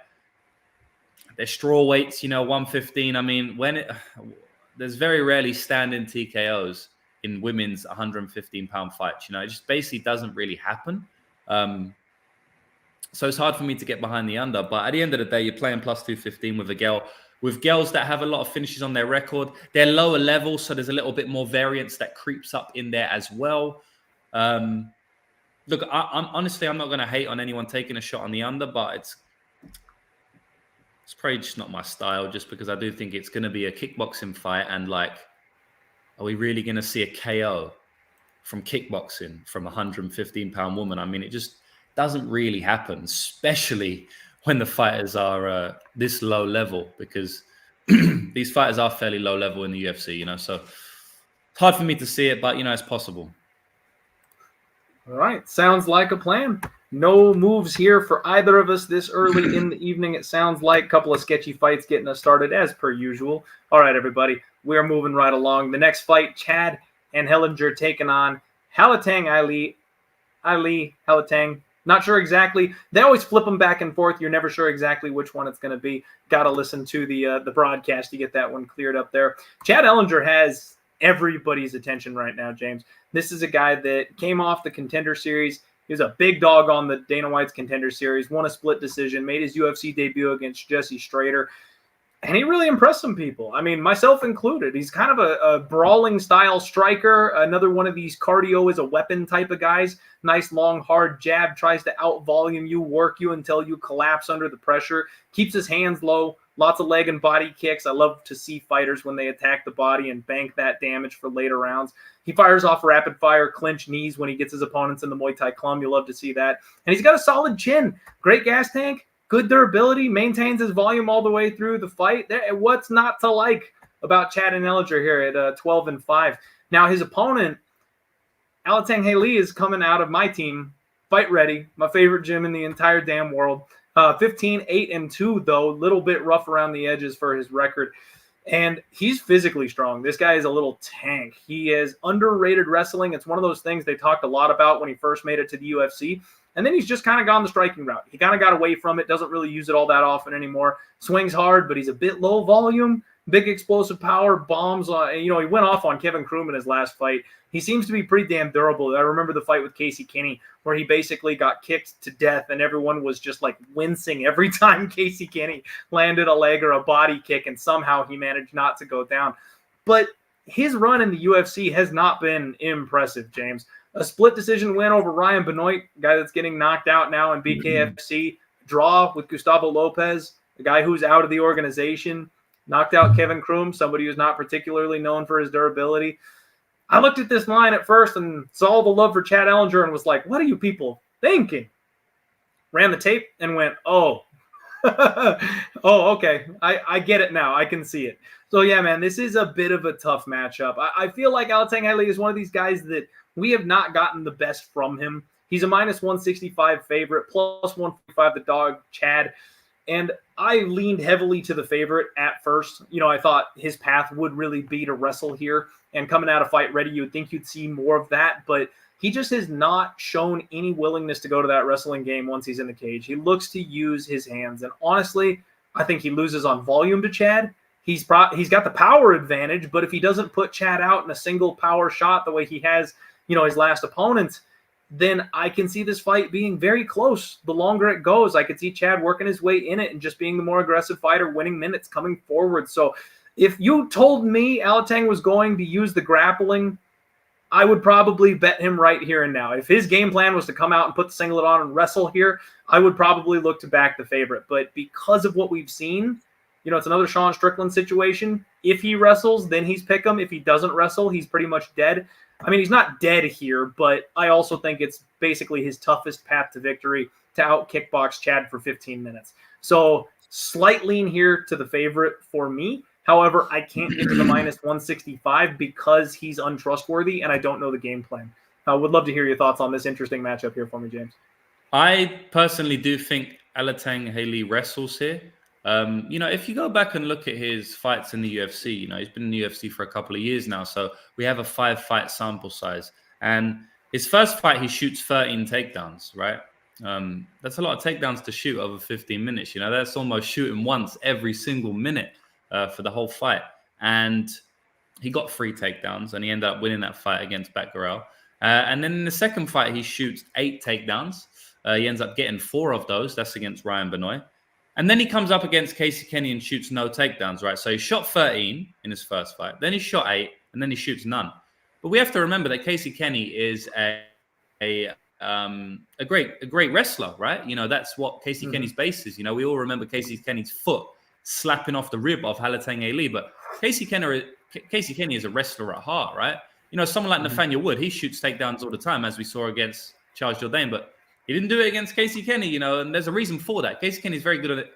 They're straw weights, 115. I mean, there's very rarely stand-in TKOs in women's 115-pound fights. It just basically doesn't really happen. So it's hard for me to get behind the under. But at the end of the day, you're playing +215 with girls that have a lot of finishes on their record. They're lower level, so there's a little bit more variance that creeps up in there as well. Look, I'm not going to hate on anyone taking a shot on the under, but it's probably just not my style, just because I do think it's going to be a kickboxing fight. And are we really going to see a KO from kickboxing from a 115-pound woman? I mean, it just doesn't really happen, especially when the fighters are this low level, because these fighters are fairly low level in the UFC, so it's hard for me to see it, but, it's possible. All right. Sounds like a plan. No moves here for either of us this early in the evening. It sounds like a couple of sketchy fights getting us started as per usual. All right, everybody. We're moving right along. The next fight, Chad Anheliger taking on Alateng Heili, Alateng. Not sure exactly. They always flip them back and forth. You're never sure exactly which one it's going to be. Got to listen to the broadcast to get that one cleared up there. Chad Anheliger has everybody's attention right now, James. This is a guy that came off the Contender Series. He was a big dog on the Dana White's Contender Series, won a split decision, made his UFC debut against Jesse Strader, and he really impressed some people. I mean, myself included. He's kind of a brawling style striker, another one of these cardio is a weapon type of guys. Nice, long, hard jab, tries to out-volume you, work you until you collapse under the pressure, keeps his hands low, lots of leg and body kicks. I love to see fighters when they attack the body and bank that damage for later rounds. He fires off rapid-fire clinch knees when he gets his opponents in the Muay Thai club. You love to see that. And he's got a solid chin. Great gas tank, good durability, maintains his volume all the way through the fight. What's not to like about Chad Anheliger here at 12-5? Now, his opponent, Alateng Heili, is coming out of my team, Fight Ready, my favorite gym in the entire damn world. 15-8-2, though, a little bit rough around the edges for his record. And he's physically strong. This guy is a little tank. He is underrated wrestling. It's one of those things they talked a lot about when he first made it to the UFC. And then he's just kind of gone the striking route. He kind of got away from it, doesn't really use it all that often anymore. Swings hard, but he's a bit low volume. Big explosive power, bombs. He went off on Kevin Croom in his last fight. He seems to be pretty damn durable. I remember the fight with Casey Kinney where he basically got kicked to death and everyone was just like wincing every time Casey Kinney landed a leg or a body kick, and somehow he managed not to go down. But his run in the UFC has not been impressive, James. A split decision win over Ryan Benoit, guy that's getting knocked out now in BKFC. Draw with Gustavo Lopez, the guy who's out of the organization. Knocked out Kevin Kroom, somebody who's not particularly known for his durability. I looked at this line at first and saw the love for Chad Ellinger and was like, what are you people thinking? Ran the tape and went, oh, okay. I get it now. I can see it. So, yeah, man, this is a bit of a tough matchup. I feel like Alateng Heili is one of these guys that we have not gotten the best from him. He's a minus 165 favorite, plus 145 the dog, Chad. And I leaned heavily to the favorite at first. I thought his path would really be to wrestle here. And coming out of fight ready, you would think you'd see more of that. But he just has not shown any willingness to go to that wrestling game once he's in the cage. He looks to use his hands. And honestly, I think he loses on volume to Chad. He's got the power advantage, but if he doesn't put Chad out in a single power shot the way he has, his last opponents, then I can see this fight being very close. The longer it goes, I could see Chad working his way in it and just being the more aggressive fighter, winning minutes, coming forward. So if you told me Alateng was going to use the grappling, I would probably bet him right here and now. If his game plan was to come out and put the singlet on and wrestle here, I would probably look to back the favorite. But because of what we've seen, it's another Sean Strickland situation. If he wrestles, then he's pick him. If he doesn't wrestle, he's pretty much dead. I mean, he's not dead here, but I also think it's basically his toughest path to victory to out kickbox Chad for 15 minutes. So slight lean here to the favorite for me. However, I can't get to the minus 165 because he's untrustworthy and I don't know the game plan. I would love to hear your thoughts on this interesting matchup here for me, James. I personally do think Alateng Heili wrestles here. If you go back and look at his fights in the UFC, he's been in the UFC for a couple of years now. So we have a 5-fight sample size. And his first fight, he shoots 13 takedowns, right? That's a lot of takedowns to shoot over 15 minutes. That's almost shooting once every single minute for the whole fight. And he got 3 takedowns and he ended up winning that fight against Batgarel. And then in the second fight, he shoots 8 takedowns. He ends up getting 4 of those. That's against Ryan Benoit. And then he comes up against Casey Kenny and shoots no takedowns, right? So he shot 13 in his first fight. Then he shot 8, and then he shoots none. But we have to remember that Casey Kenny is a great wrestler, right? That's what Casey Kenny's base is. We all remember Casey Kenny's foot slapping off the rib of Alateng Heili. But Casey Kenny is a wrestler at heart, right? Someone like Nathaniel Wood, he shoots takedowns all the time, as we saw against Charles Jourdain. But he didn't do it against Casey Kenny, and there's a reason for that. Casey Kenny is very good at it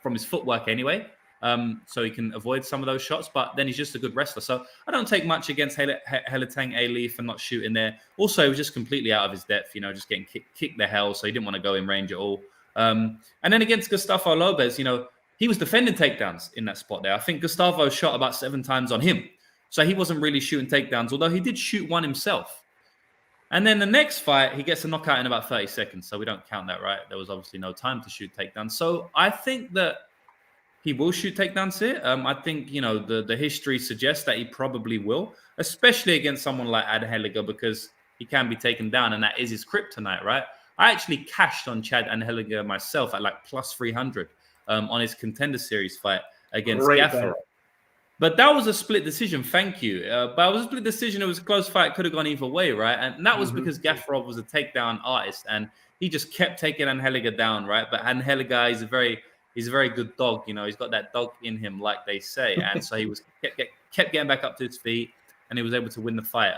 from his footwork anyway, so he can avoid some of those shots, but then he's just a good wrestler. So I don't take much against Alateng Heili for not shooting there. Also, he was just completely out of his depth, just getting kicked the hell, so he didn't want to go in range at all. And then against Gustavo Lopez, he was defending takedowns in that spot there. I think Gustavo shot about 7 times on him, so he wasn't really shooting takedowns, although he did shoot one himself. And then the next fight, he gets a knockout in about 30 seconds. So we don't count that, right? There was obviously no time to shoot takedowns. So I think that he will shoot takedowns here. I think, the history suggests that he probably will, especially against someone like Anheliger, because he can be taken down, and that is his kryptonite, right? I actually cashed on Chad Anheliger myself at like plus 300 on his Contender Series fight against Gaffer. But that was a split decision, thank you. But it was a split decision. It was a close fight. Could have gone either way, right? And that was because Gaffarov was a takedown artist, and he just kept taking Anheliger down, right? But Anheliger is he's a very good dog. He's got that dog in him, like they say. And so he kept getting back up to his feet, and he was able to win the fight.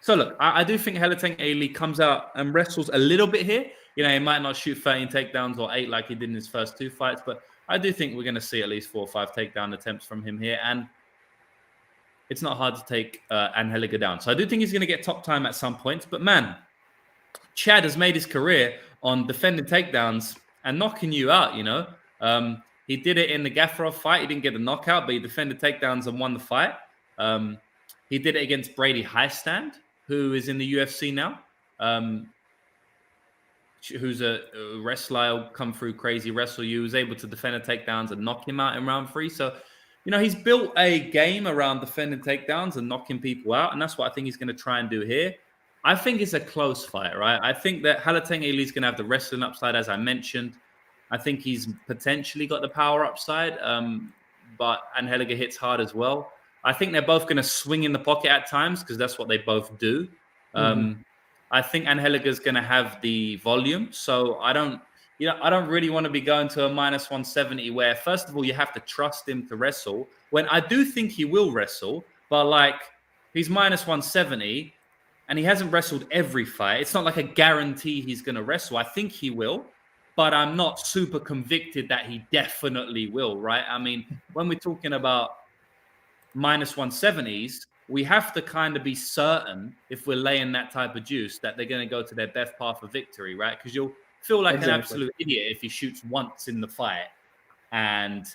So look, I do think Alateng Heili comes out and wrestles a little bit here. He might not shoot 13 takedowns or 8 like he did in his first 2 fights, but I do think we're going to see at least 4 or 5 takedown attempts from him here. And it's not hard to take Anheliger down. So I do think he's going to get top time at some points. But man, Chad has made his career on defending takedowns and knocking you out, He did it in the Gaffarov fight. He didn't get the knockout, but he defended takedowns and won the fight. He did it against Brady Highstand, who is in the UFC now. Who's a wrestler, will come through crazy, wrestle you, was able to defend the takedowns and knock him out in round 3. So, he's built a game around defending takedowns and knocking people out, and that's what I think he's going to try and do here. I think it's a close fight, right? I think that Alateng Heili is going to have the wrestling upside, as I mentioned. I think he's potentially got the power upside, but Anheliger hits hard as well. I think they're both going to swing in the pocket at times because that's what they both do. I think Anheliger's going to have the volume. So I don't really want to be going to a -170 where, first of all, you have to trust him to wrestle. When I do think he will wrestle, but like he's -170 and he hasn't wrestled every fight. It's not like a guarantee he's going to wrestle. I think he will, but I'm not super convicted that he definitely will, right? I mean, when we're talking about -170s, we have to kind of be certain if we're laying that type of juice that they're going to go to their best path of victory, right? Because you'll feel like an absolute idiot if he shoots once in the fight and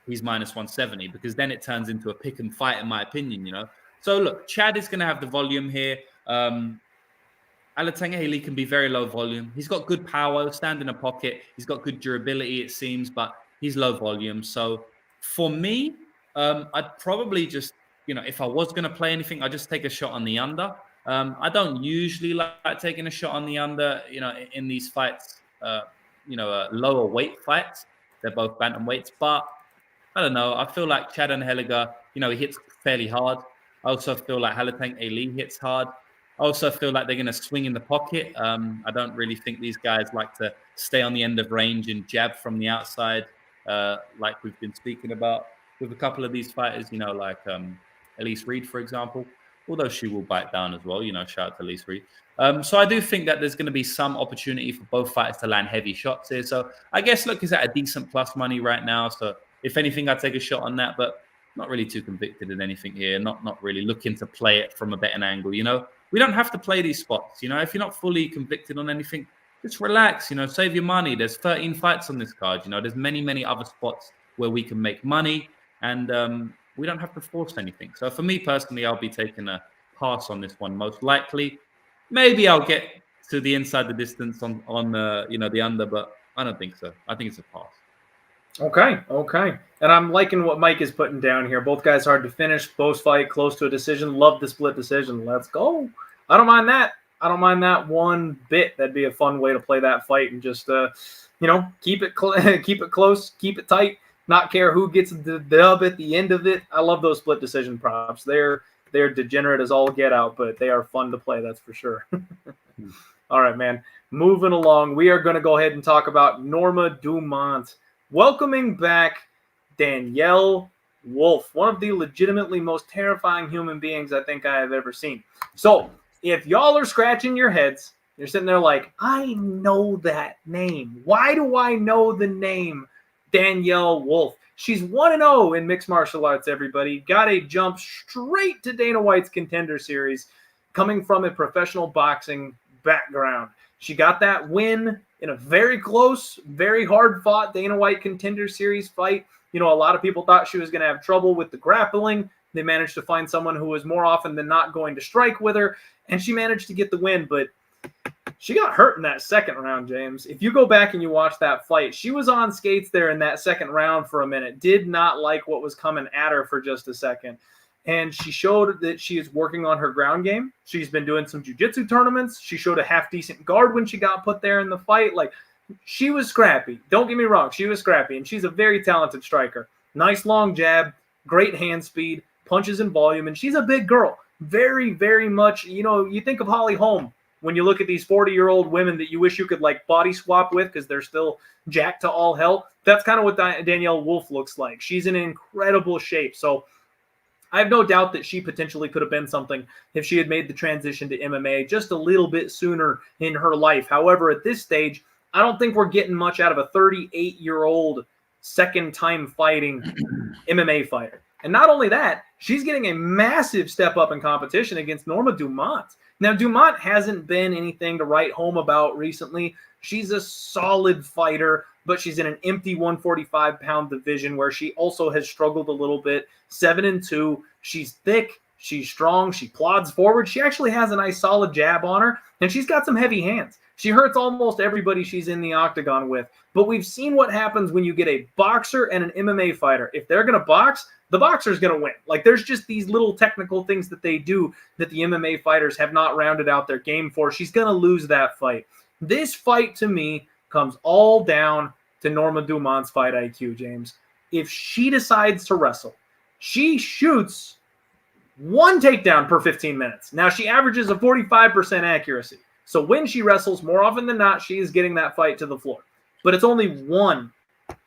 he's -170, because then it turns into a pick and fight, in my opinion, you know? So look, Chad is going to have the volume here. Alateng Heili can be very low volume. He's got good power, stand in a pocket. He's got good durability, it seems, but he's low volume. So for me, I'd probably just, if I was going to play anything, I'd just take a shot on the under. I don't usually like taking a shot on the under, in these fights, lower weight fights. They're both bantamweights, but I don't know. I feel like Chad Anheliger, he hits fairly hard. I also feel like Alateng Heili hits hard. I also feel like they're going to swing in the pocket. I don't really think these guys like to stay on the end of range and jab from the outside, like we've been speaking about with a couple of these fighters, like Elise Reed, for example, although she will bite down as well, shout out to Elise Reed. So I do think that there's going to be some opportunity for both fighters to land heavy shots here. So I guess, look, it's at a decent plus money right now. So if anything, I'd take a shot on that, but not really too convicted in anything here. Not really looking to play it from a betting angle, We don't have to play these spots, If you're not fully convicted on anything, just relax, save your money. There's 13 fights on this card, There's many, many other spots where we can make money, and we don't have to force anything. So for me personally, I'll be taking a pass on this one, most likely. Maybe I'll get to the inside the distance on the under, but I don't think so. I think it's a pass. Okay. And I'm liking what Mike is putting down here. Both guys hard to finish. Both fight close to a decision. Love the split decision. Let's go. I don't mind that one bit. That'd be a fun way to play that fight and just, keep it close, keep it tight, not care who gets the dub at the end of it. I love those split decision props. They're degenerate as all get out, but they are fun to play. That's for sure. All right, man. Moving along, we are going to go ahead and talk about Norma Dumont. Welcoming back Danyelle Wolf, one of the legitimately most terrifying human beings I think I have ever seen. So if y'all are scratching your heads, you're sitting there like, I know that name. Why do I know the name Danyelle Wolf? She's 1-0 in mixed martial arts, everybody. Got a jump straight to Dana White's Contender Series, coming from a professional boxing background. She got that win in a very close, very hard-fought Dana White Contender Series fight. A lot of people thought she was going to have trouble with the grappling. They managed to find someone who was more often than not going to strike with her, and she managed to get the win. But she got hurt in that second round, James. If you go back and you watch that fight, she was on skates there in that second round for a minute. Did not like what was coming at her for just a second. And she showed that she is working on her ground game. She's been doing some jiu-jitsu tournaments. She showed a half-decent guard when she got put there in the fight. Like, she was scrappy. Don't get me wrong. She was scrappy, and she's a very talented striker. Nice long jab, great hand speed, punches in volume, and she's a big girl. Very, very much, you think of Holly Holm when you look at these 40-year-old women that you wish you could, like, body swap with because they're still jacked to all hell. That's kind of what Danyelle Wolf looks like. She's in incredible shape. So I have no doubt that she potentially could have been something if she had made the transition to MMA just a little bit sooner in her life. However, at this stage, I don't think we're getting much out of a 38-year-old second-time fighting MMA fighter. And not only that, she's getting a massive step up in competition against Norma Dumont. Now, Dumont hasn't been anything to write home about recently. She's a solid fighter, but she's in an empty 145-pound division where she also has struggled a little bit. 7-2. She's thick. She's strong. She plods forward. She actually has a nice solid jab on her, and she's got some heavy hands. She hurts almost everybody she's in the octagon with. But we've seen what happens when you get a boxer and an MMA fighter. If they're going to box, the boxer's going to win. Like, there's just these little technical things that they do that the MMA fighters have not rounded out their game for. She's going to lose that fight. This fight, to me, comes all down to Norma Dumont's fight IQ, James. If she decides to wrestle, She shoots 1 takedown per 15 minutes. Now, she averages a 45% accuracy. So when she wrestles, more often than not, she is getting that fight to the floor. But it's only 1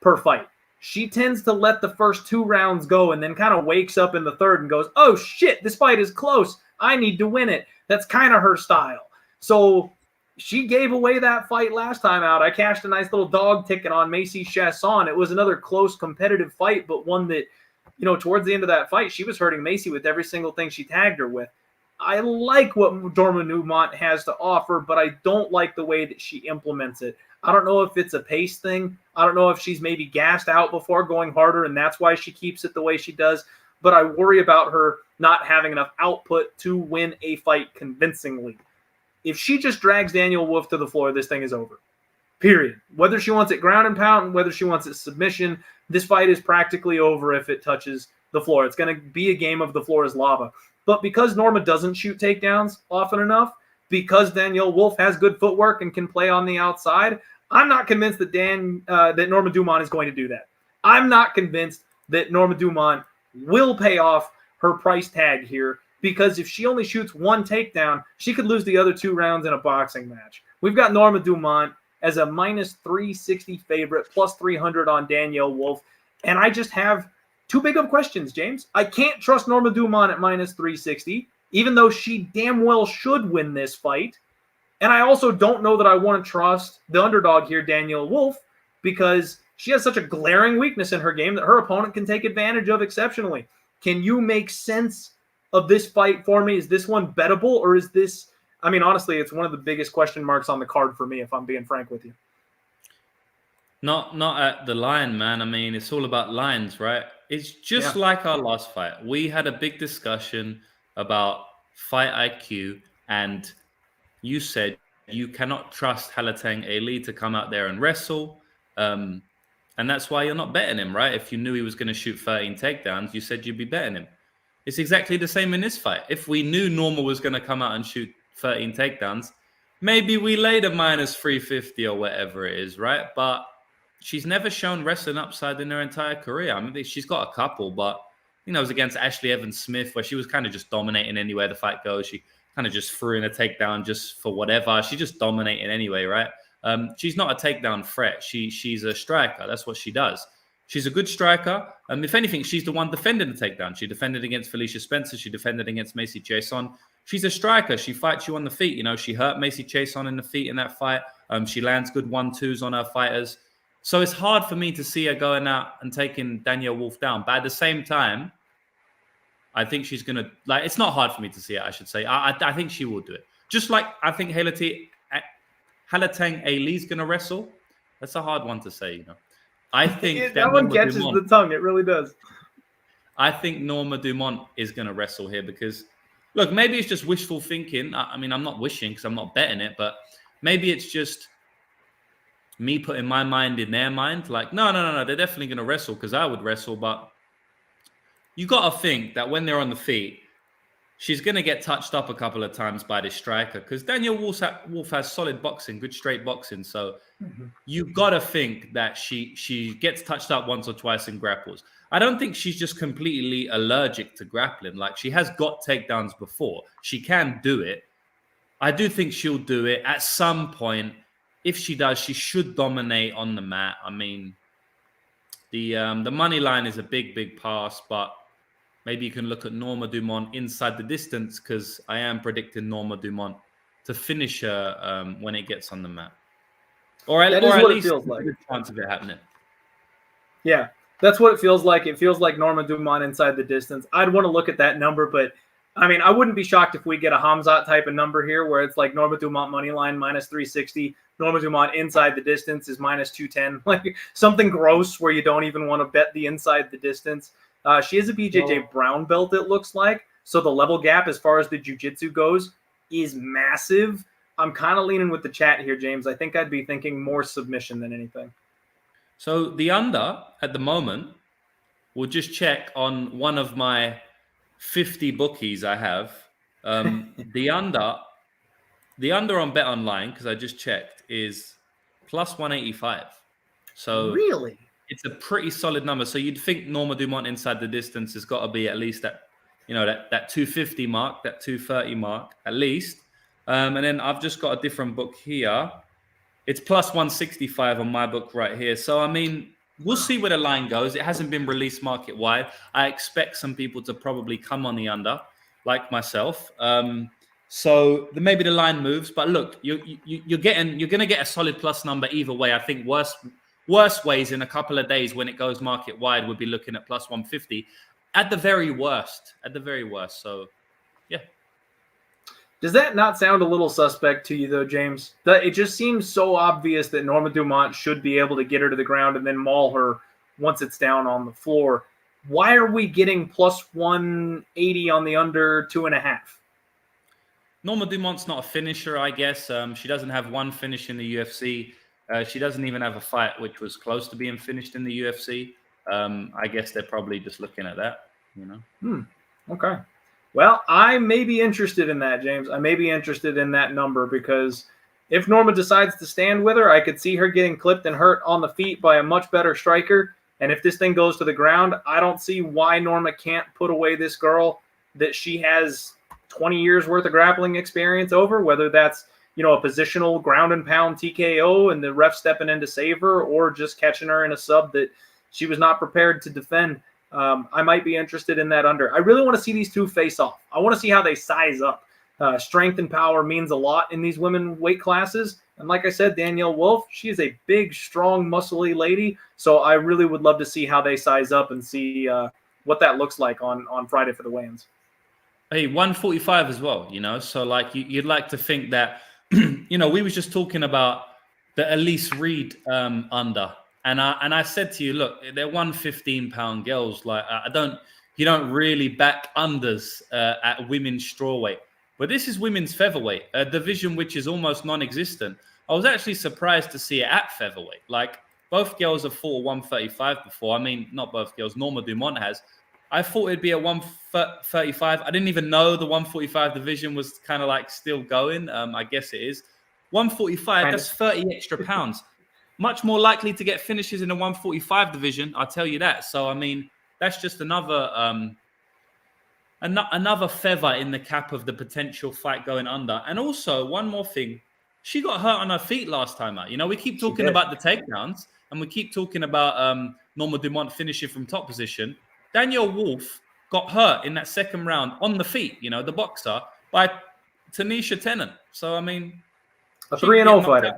per fight. She tends to let the first 2 rounds go and then kind of wakes up in the third and goes, oh, shit, this fight is close. I need to win it. That's kind of her style. So she gave away that fight last time out. I cashed a nice little dog ticket on Macy Chiasson. It was another close competitive fight, but one that, towards the end of that fight, she was hurting Macy with every single thing she tagged her with. I like what Norma Dumont has to offer, but I don't like the way that she implements it. I don't know if it's a pace thing. I don't know if she's maybe gassed out before going harder, and that's why she keeps it the way she does. But I worry about her not having enough output to win a fight convincingly. If she just drags Danyelle Wolf to the floor, this thing is over. Period. Whether she wants it ground and pound, whether she wants it submission, this fight is practically over if it touches the floor. It's going to be a game of the floor is lava. But because Norma doesn't shoot takedowns often enough, because Danyelle Wolf has good footwork and can play on the outside, I'm not convinced that that Norma Dumont is going to do that. I'm not convinced that Norma Dumont will pay off her price tag here, because if she only shoots 1 takedown, she could lose the other 2 rounds in a boxing match. We've got Norma Dumont as a minus 360 favorite, plus 300 on Danyelle Wolf, and I just have too big of questions, James. I can't trust Norma Dumont at minus 360, even though she damn well should win this fight. And I also don't know that I want to trust the underdog here, Danyelle Wolf, because she has such a glaring weakness in her game that her opponent can take advantage of exceptionally. Can you make sense of this fight for me? Is this one bettable, or is this, honestly, it's one of the biggest question marks on the card for me, if I'm being frank with you. Not at the line, man. It's all about lines, right? It's just like our last fight. We had a big discussion about fight IQ, and you said you cannot trust Alateng Heili to come out there and wrestle. And that's why you're not betting him, right? If you knew he was going to shoot 13 takedowns, you said you'd be betting him. It's exactly the same in this fight. If we knew Norma was going to come out and shoot 13 takedowns, maybe we laid a minus 350 or whatever it is, right? But she's never shown wrestling upside in her entire career. She's got a couple, but, it was against Ashley Evans-Smith, where she was kind of just dominating anywhere the fight goes. She kind of just threw in a takedown just for whatever. She just dominated anyway, right? She's not a takedown threat. She's a striker. That's what she does. She's a good striker. If anything, she's the one defending the takedown. She defended against Felicia Spencer. She defended against Macy Chiasson. She's a striker. She fights you on the feet. She hurt Macy Chiasson in the feet in that fight. She lands good 1-2s on her fighters. So it's hard for me to see her going out and taking Danyelle Wolf down. But at the same time, I think she's going to, it's not hard for me to see it, I should say. I think she will do it. Just like I think Alateng Heili's going to wrestle. That's a hard one to say, I think that one catches the tongue. It really does. I think Norma Dumont is going to wrestle here because, look, maybe it's just wishful thinking. I'm not wishing because I'm not betting it, but maybe it's just me putting my mind in their mind. Like, no, they're definitely going to wrestle because I would wrestle. But you got to think that when they're on the feet, she's going to get touched up a couple of times by this striker because Danyelle Wolf has solid boxing, good straight boxing. So you've got to think that she gets touched up once or twice in grapples. I don't think she's just completely allergic to grappling. Like, she has got takedowns before. She can do it. I do think she'll do it at some point. If she does, she should dominate on the mat. The money line is a big pass, but maybe you can look at Norma Dumont inside the distance because I am predicting Norma Dumont to finish her when it gets on the mat. Or at least feels like. A good chance of it happening. Yeah, that's what it feels like. It feels like Norma Dumont inside the distance. I'd want to look at that number, but I wouldn't be shocked if we get a Hamzat type of number here where it's like Norma Dumont money line minus 360. Norma Dumont inside the distance is minus 210. Like something gross where you don't even want to bet the inside the distance. She is a BJJ brown belt, it looks like. So the level gap as far as the jiu-jitsu goes is massive. I'm kind of leaning with the chat here, James. I think I'd be thinking more submission than anything. So the under at the moment, we'll just check on one of my 50 bookies I have. The under on BetOnline, because I just checked, is plus 185. So really? It's a pretty solid number. So you'd think Norma Dumont inside the distance has got to be at least that 250 mark, that 230 mark at least. And then I've just got a different book here. It's plus 165 on my book right here. So, I mean, we'll see where the line goes. It hasn't been released market wide. I expect some people to probably come on the under, like myself. So maybe the line moves. But look, you're going to get a solid plus number either way. I think worst ways in a couple of days when it goes market wide would be looking at plus 150 at the very worst. So, yeah. Does that not sound a little suspect to you, though, James? It just seems so obvious that Norma Dumont should be able to get her to the ground and then maul her once it's down on the floor. Why are we getting plus 180 on the under 2.5? Norma Dumont's not a finisher, I guess. She doesn't have one finish in the UFC. She doesn't even have a fight which was close to being finished in the UFC. I guess they're probably just looking at that, Okay. Well, I may be interested in that, James. I may be interested in that number because if Norma decides to stand with her, I could see her getting clipped and hurt on the feet by a much better striker. And if this thing goes to the ground, I don't see why Norma can't put away this girl that she has 20 years worth of grappling experience over, whether that's, a positional ground and pound TKO and the ref stepping in to save her, or just catching her in a sub that she was not prepared to defend. I might be interested in that under. I really want to see these two face off. I want to see how they size up. Strength and power means a lot in these women weight classes. And like I said, Danyelle Wolf, she is a big, strong, muscly lady. So I really would love to see how they size up and see what that looks like on Friday for the weigh-ins. Hey, 145 as well, So like you'd like to think that, we was just talking about the Elise Reed under. And I said to you, look, they're 115-pound girls. Like you don't really back unders at women's strawweight, but this is women's featherweight, a division which is almost non-existent. I was actually surprised to see it at featherweight. Like both girls have fought 135 before. I mean, not both girls. Norma Dumont has. I thought it'd be at 135. I didn't even know the 145 division was kind of like still going. I guess it is. 145. That's 30 extra pounds. Much more likely to get finishes in the 145 division, I'll tell you that. So, I mean, that's just another feather in the cap of the potential fight going under. And also, one more thing. She got hurt on her feet last time out. We keep talking about the takedowns, and we keep talking about Norma Dumont finishing from top position. Danyelle Wolf got hurt in that second round on the feet, the boxer, by Tanisha Tennant. So, I mean... A 3-0 fighter.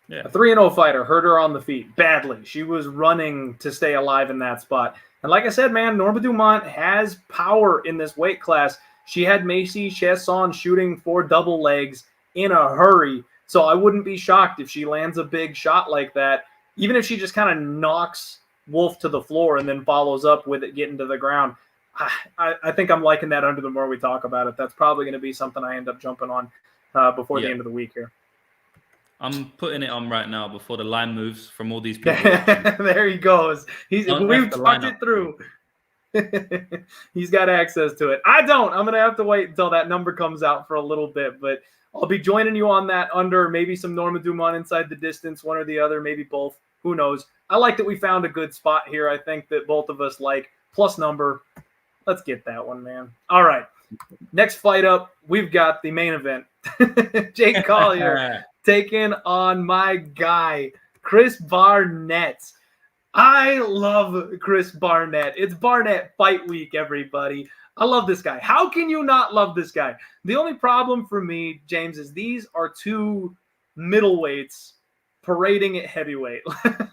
Yeah. A 3-0 fighter hurt her on the feet badly. She was running to stay alive in that spot. And like I said, man, Norma Dumont has power in this weight class. She had Macy, Chiasson shooting for double legs in a hurry. So I wouldn't be shocked if she lands a big shot like that, even if she just kind of knocks Wolf to the floor and then follows up with it getting to the ground. I think I'm liking that under the more we talk about it. That's probably going to be something I end up jumping on before the end of the week here. I'm putting it on right now before the line moves from all these people. There he goes. We've talked it through. He's got access to it. I don't. I'm going to have to wait until that number comes out for a little bit, but I'll be joining you on that under, maybe some Norma Dumont inside the distance, one or the other, maybe both. Who knows? I like that we found a good spot here. I think that both of us like plus number. Let's get that one, man. All right. Next fight up, we've got the main event. Jake Collier taking on my guy, Chris Barnett. I love Chris Barnett. It's Barnett Fight Week, everybody. I love this guy. How can you not love this guy? The only problem for me, James, is these are two middleweights parading at heavyweight.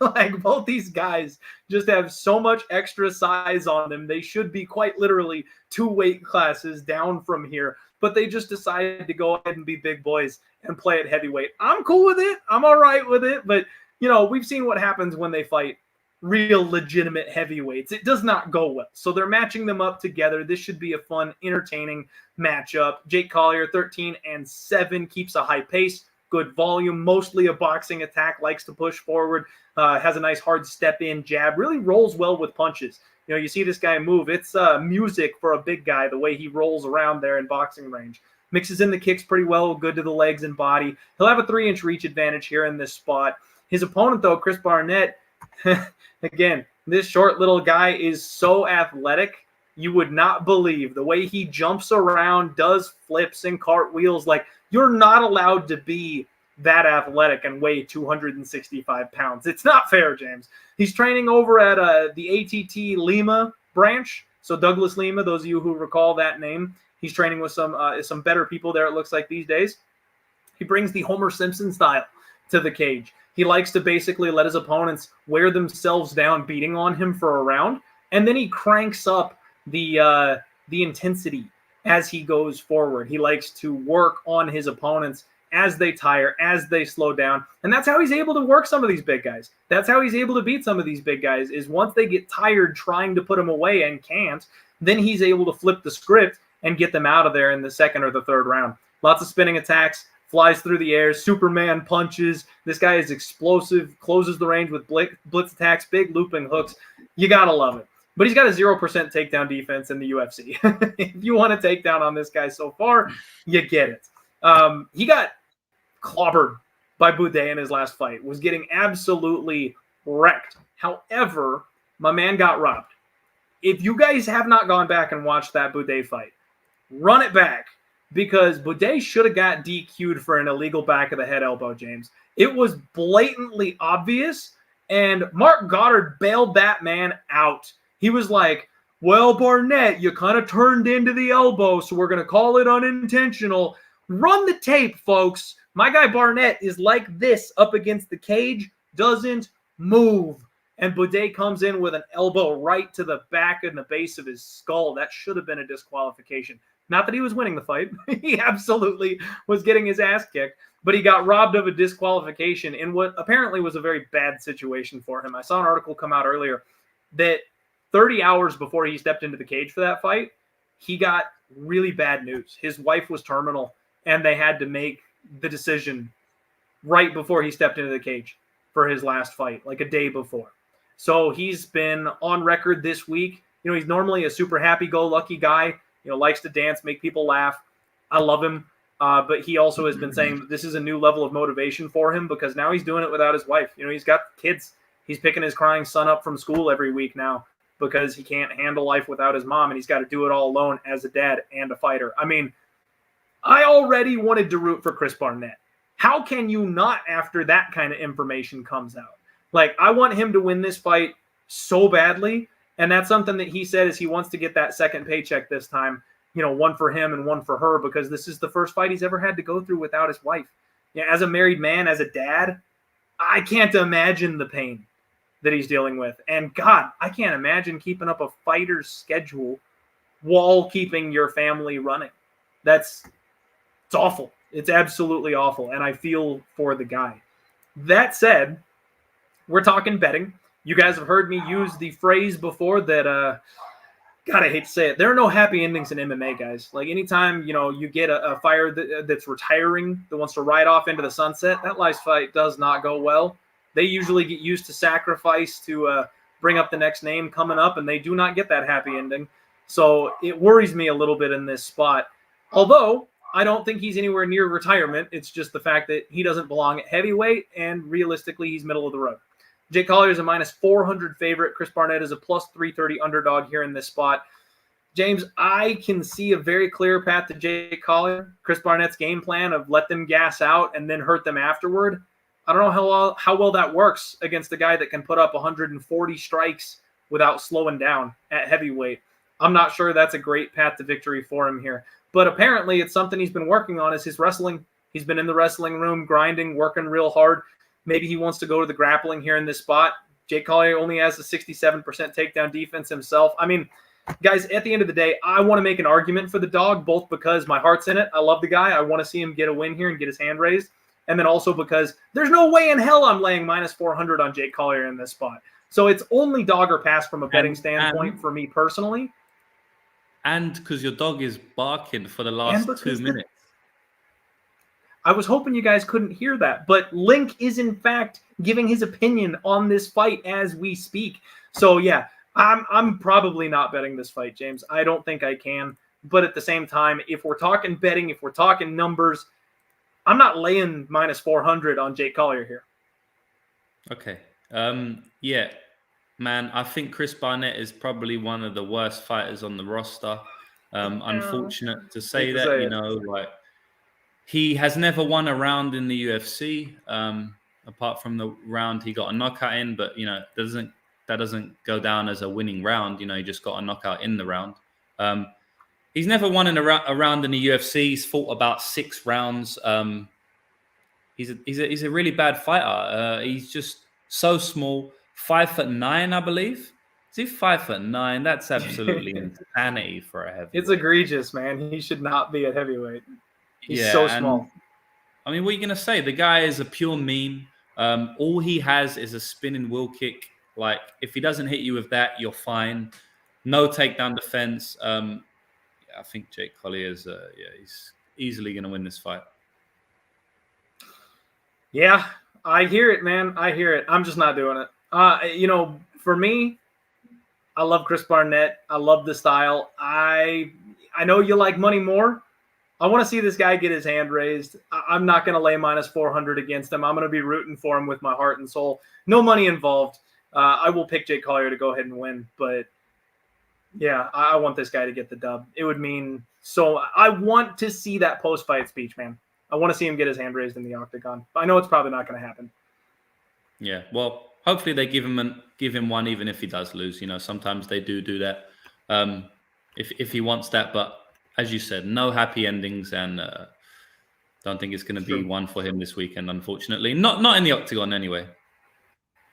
Like both these guys just have so much extra size on them. They should be quite literally two weight classes down from here, but they just decided to go ahead and be big boys and play at heavyweight. I'm cool with it. I'm all right with it. But, we've seen what happens when they fight real legitimate heavyweights. It does not go well. So they're matching them up together. This should be a fun, entertaining matchup. Jake Collier, 13-7, keeps a high pace. Good volume, mostly a boxing attack, likes to push forward, has a nice hard step-in jab, really rolls well with punches. You see this guy move. It's music for a big guy, the way he rolls around there in boxing range. Mixes in the kicks pretty well, good to the legs and body. He'll have a 3-inch reach advantage here in this spot. His opponent, though, Chris Barnett, again, this short little guy is so athletic. You would not believe the way he jumps around, does flips and cartwheels. Like, you're not allowed to be that athletic and weigh 265 pounds. It's not fair, James. He's training over at the ATT Lima branch. So Douglas Lima, those of you who recall that name, he's training with some better people there, it looks like, these days. He brings the Homer Simpson style to the cage. He likes to basically let his opponents wear themselves down, beating on him for a round, and then he cranks up the intensity as he goes forward. He likes to work on his opponents as they tire, as they slow down, and that's how he's able to work some of these big guys. That's how he's able to beat some of these big guys, is once they get tired trying to put him away and can't, then he's able to flip the script and get them out of there in the second or the third round. Lots of spinning attacks, flies through the air, Superman punches. This guy is explosive, closes the range with blitz attacks, big looping hooks. You got to love it. But he's got a 0% takedown defense in the UFC. If you want a takedown on this guy so far, you get it. He got clobbered by Boudet in his last fight, was getting absolutely wrecked. However, my man got robbed. If you guys have not gone back and watched that Boudet fight, run it back. Because Boudet should have got DQ'd for an illegal back of the head elbow, James. It was blatantly obvious, and Mark Goddard bailed that man out. He was like, well, Barnett, you kind of turned into the elbow, so we're going to call it unintentional. Run the tape, folks. My guy Barnett is like this up against the cage, doesn't move. And Boudet comes in with an elbow right to the back and the base of his skull. That should have been a disqualification. Not that he was winning the fight. He absolutely was getting his ass kicked, but he got robbed of a disqualification in what apparently was a very bad situation for him. I saw an article come out earlier that 30 hours before he stepped into the cage for that fight, he got really bad news. His wife was terminal, and they had to make the decision right before he stepped into the cage for his last fight, like a day before. So he's been on record this week. You know, he's normally a super happy-go-lucky guy. You know, likes to dance, make people laugh. I love him. But he also has been saying this is a new level of motivation for him because now he's doing it without his wife. You know, he's got kids. He's picking his crying son up from school every week now because he can't handle life without his mom, and he's got to do it all alone as a dad and a fighter. I mean, I already wanted to root for Chris Barnett. How can you not after that kind of information comes out? Like, I want him to win this fight so badly. And that's something that he said is he wants to get that second paycheck this time, you know, one for him and one for her, because this is the first fight he's ever had to go through without his wife. Yeah, as a married man, as a dad, I can't imagine the pain that he's dealing with. And God, I can't imagine keeping up a fighter's schedule while keeping your family running. It's awful. It's absolutely awful. And I feel for the guy. That said, we're talking betting. You guys have heard me use the phrase before that, God, I hate to say it. There are no happy endings in MMA, guys. Like, anytime, you know, you get a fighter that's retiring, that wants to ride off into the sunset, that last fight does not go well. They usually get used to sacrifice to bring up the next name coming up, and they do not get that happy ending. So it worries me a little bit in this spot. Although, I don't think he's anywhere near retirement. It's just the fact that he doesn't belong at heavyweight, and realistically, he's middle of the road. Jake Collier is a minus 400 favorite. Chris Barnett is a plus 330 underdog here in this spot. James, I can see a very clear path to Jake Collier. Chris Barnett's game plan of let them gas out and then hurt them afterward. I don't know how well that works against a guy that can put up 140 strikes without slowing down at heavyweight. I'm not sure that's a great path to victory for him here. But apparently it's something he's been working on is his wrestling. He's been in the wrestling room, grinding, working real hard. Maybe he wants to go to the grappling here in this spot. Jake Collier only has a 67% takedown defense himself. I mean, guys, at the end of the day, I want to make an argument for the dog, both because my heart's in it. I love the guy. I want to see him get a win here and get his hand raised. And then also because there's no way in hell I'm laying minus 400 on Jake Collier in this spot. So it's only dog or pass from a betting standpoint for me personally. And because your dog is barking for the last 2 minutes. I was hoping you guys couldn't hear that, but Link is in fact giving his opinion on this fight as we speak. So yeah, I'm probably not betting this fight, James. I don't think I can. But at the same time, if we're talking betting, if we're talking numbers, I'm not laying minus 400 on Jake Collier here. Okay. Yeah, man, I think Chris Barnett is probably one of the worst fighters on the roster. Unfortunate to say that, like he has never won a round in the UFC, apart from the round he got a knockout in, but that doesn't go down as a winning round. He just got a knockout in the round. He's never won in a round in the UFC. He's fought about 6 rounds. He's a really bad fighter. He's just so small, 5'9", I believe. Is he 5'9"? That's absolutely insanity for a heavyweight. It's egregious, man. He should not be a heavyweight. He's so small. I mean, what are you gonna say? The guy is a pure meme. All he has is a spinning wheel kick. Like, if he doesn't hit you with that, you're fine. No takedown defense. I think Jake Collier is, he's easily gonna win this fight. Yeah, I hear it, man. I hear it. I'm just not doing it. For me, I love Chris Barnett. I love the style. I know you like money more. I want to see this guy get his hand raised. I'm not going to lay minus 400 against him. I'm going to be rooting for him with my heart and soul. No money involved. I will pick Jake Collier to go ahead and win. But, yeah, I want this guy to get the dub. It would mean so. I want to see that post-fight speech, man. I want to see him get his hand raised in the octagon. I know it's probably not going to happen. Yeah, well, hopefully they give him one, even if he does lose. Sometimes they do that if he wants that. But as you said, no happy endings, and don't think it's going to be one for him this weekend. Unfortunately, not in the octagon anyway.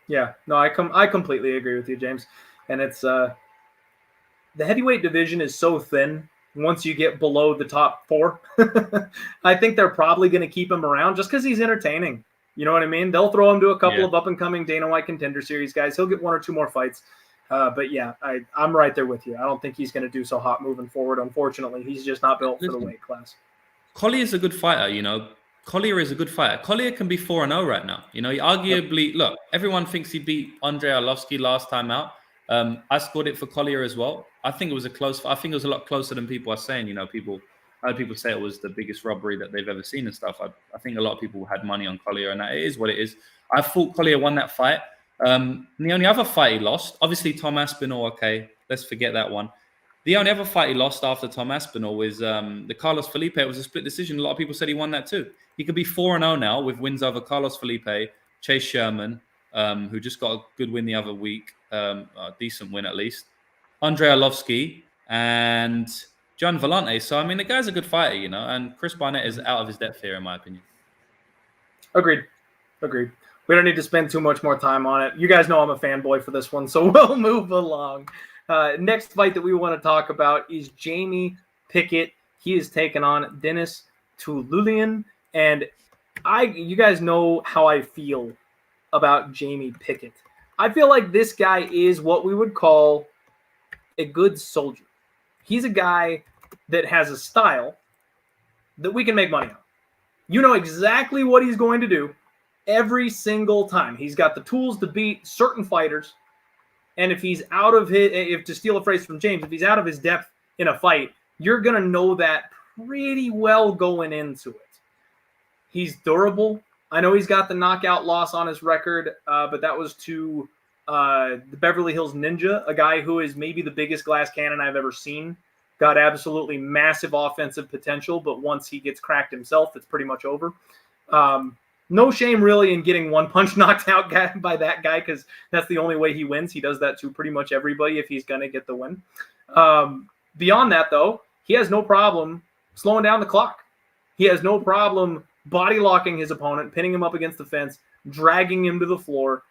Yeah, no, I completely agree with you, James. And it's the heavyweight division is so thin. Once you get below the top 4, I think they're probably going to keep him around just because he's entertaining. You know what I mean? They'll throw him to a couple of up-and-coming Dana White Contender Series guys. He'll get 1 or 2 more fights. But, yeah, I'm right there with you. I don't think he's going to do so hot moving forward, unfortunately. He's just not built for the weight class. Collier is a good fighter, Collier is a good fighter. Collier can be 4-0 right now. Arguably, look, everyone thinks he beat Andrei Arlovski last time out. I scored it for Collier as well. I think it was I think it was a lot closer than people are saying. I heard people say it was the biggest robbery that they've ever seen and stuff. I think a lot of people had money on Collier, and that it is what it is. I thought Collier won that fight. And the only other fight he lost, obviously Tom Aspinall. Okay, let's forget that one. The only other fight he lost after Tom Aspinall was the Carlos Felipe. It was a split decision. A lot of people said he won that too. He could be 4-0 now with wins over Carlos Felipe, Chase Sherman, who just got a good win the other week, a decent win at least, Andrei Arlovski, and John Vellante. So, I mean, the guy's a good fighter, and Chris Barnett is out of his depth here, in my opinion. Agreed. We don't need to spend too much more time on it. You guys know I'm a fanboy for this one, so we'll move along. Next fight that we want to talk about is Jamie Pickett. He is taking on Denis Tiuliulin, and you guys know how I feel about Jamie Pickett. I feel like this guy is what we would call a good soldier. He's a guy that has a style that we can make money on. You know exactly what he's going to do every single time. He's got the tools to beat certain fighters. And if he's out of to steal a phrase from James, if he's out of his depth in a fight, you're going to know that pretty well going into it. He's durable. I know he's got the knockout loss on his record, but that was to the Beverly Hills Ninja, a guy who is maybe the biggest glass cannon I've ever seen. Got absolutely massive offensive potential, but once he gets cracked himself, it's pretty much over. No shame really in getting one punch knocked out by that guy, because that's the only way he wins. He does that to pretty much everybody if he's going to get the win. Beyond that, though, he has no problem slowing down the clock. He has no problem body locking his opponent, pinning him up against the fence, dragging him to the floor,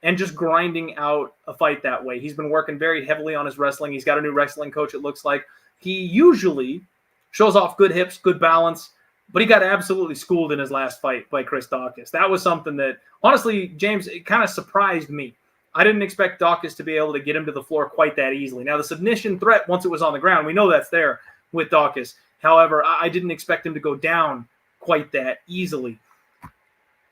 and just grinding out a fight that way. He's been working very heavily on his wrestling. He's got a new wrestling coach, it looks like. He usually shows off good hips, good balance, but he got absolutely schooled in his last fight by Chris Daukaus. That was something that, honestly, James, it kind of surprised me. I didn't expect Daukaus to be able to get him to the floor quite that easily. Now, the submission threat, once it was on the ground, we know that's there with Daukaus. However, I didn't expect him to go down quite that easily.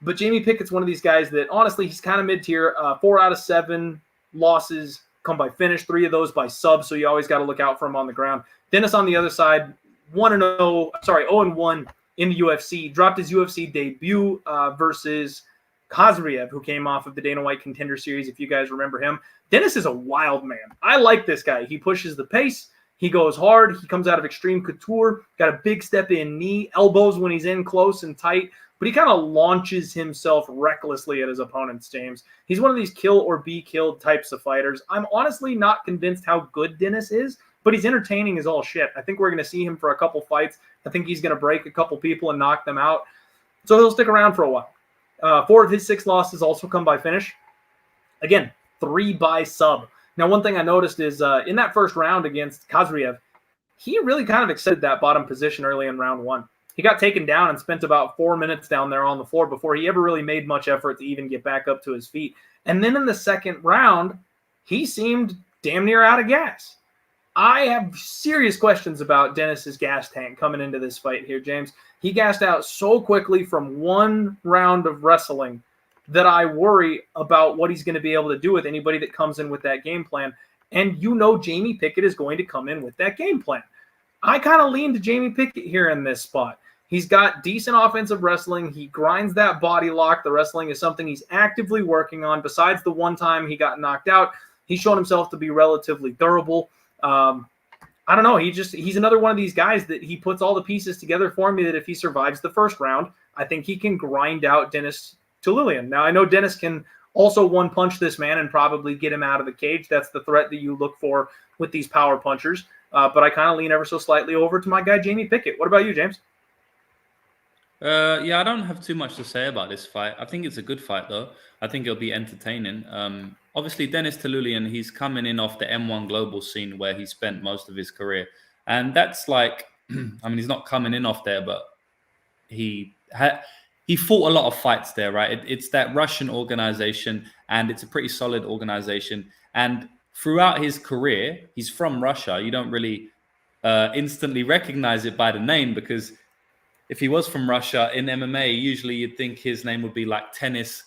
But Jamie Pickett's one of these guys that, honestly, he's kind of mid-tier. 4 out of 7 losses come by finish, 3 of those by sub, so you always got to look out for him on the ground. Denis on the other side, 0-1 in the UFC. Dropped his UFC debut versus Khazriev, who came off of the Dana White Contender Series, if you guys remember him. Denis is a wild man. I like this guy. He pushes the pace. He goes hard. He comes out of extreme couture. Got a big step in knee, elbows when he's in close and tight. But he kind of launches himself recklessly at his opponents, James. He's one of these kill or be killed types of fighters. I'm honestly not convinced how good Denis is, but he's entertaining as all shit. I think we're going to see him for a couple fights. I think he's going to break a couple people and knock them out. So he'll stick around for a while. 4 of his 6 losses also come by finish. Again, 3 by sub. Now, one thing I noticed is in that first round against Khazriev, he really kind of accepted that bottom position early in round 1. He got taken down and spent about 4 minutes down there on the floor before he ever really made much effort to even get back up to his feet. And then in the second round, he seemed damn near out of gas. I have serious questions about Denis's gas tank coming into this fight here, James. He gassed out so quickly from 1 round of wrestling that I worry about what he's going to be able to do with anybody that comes in with that game plan. And you know Jamie Pickett is going to come in with that game plan. I kind of lean to Jamie Pickett here in this spot. He's got decent offensive wrestling. He grinds that body lock. The wrestling is something he's actively working on. Besides the one time he got knocked out, he's shown himself to be relatively durable. I don't know. He's another one of these guys that he puts all the pieces together for me that if he survives the first round, I think he can grind out Denis Tiuliulin. Now, I know Denis can also one-punch this man and probably get him out of the cage. That's the threat that you look for with these power punchers. But I kind of lean ever so slightly over to my guy, Jamie Pickett. What about you, James? Yeah, I don't have too much to say about this fight. I think it's a good fight, though. I think it'll be entertaining. Obviously, Denis Tiuliulin, he's coming in off the M1 global scene where he spent most of his career. And that's like, I mean, he's not coming in off there, but he fought a lot of fights there, right? It's that Russian organization, and it's a pretty solid organization. And throughout his career, he's from Russia. You don't really instantly recognize it by the name, because if he was from Russia in MMA, usually you'd think his name would be like Denis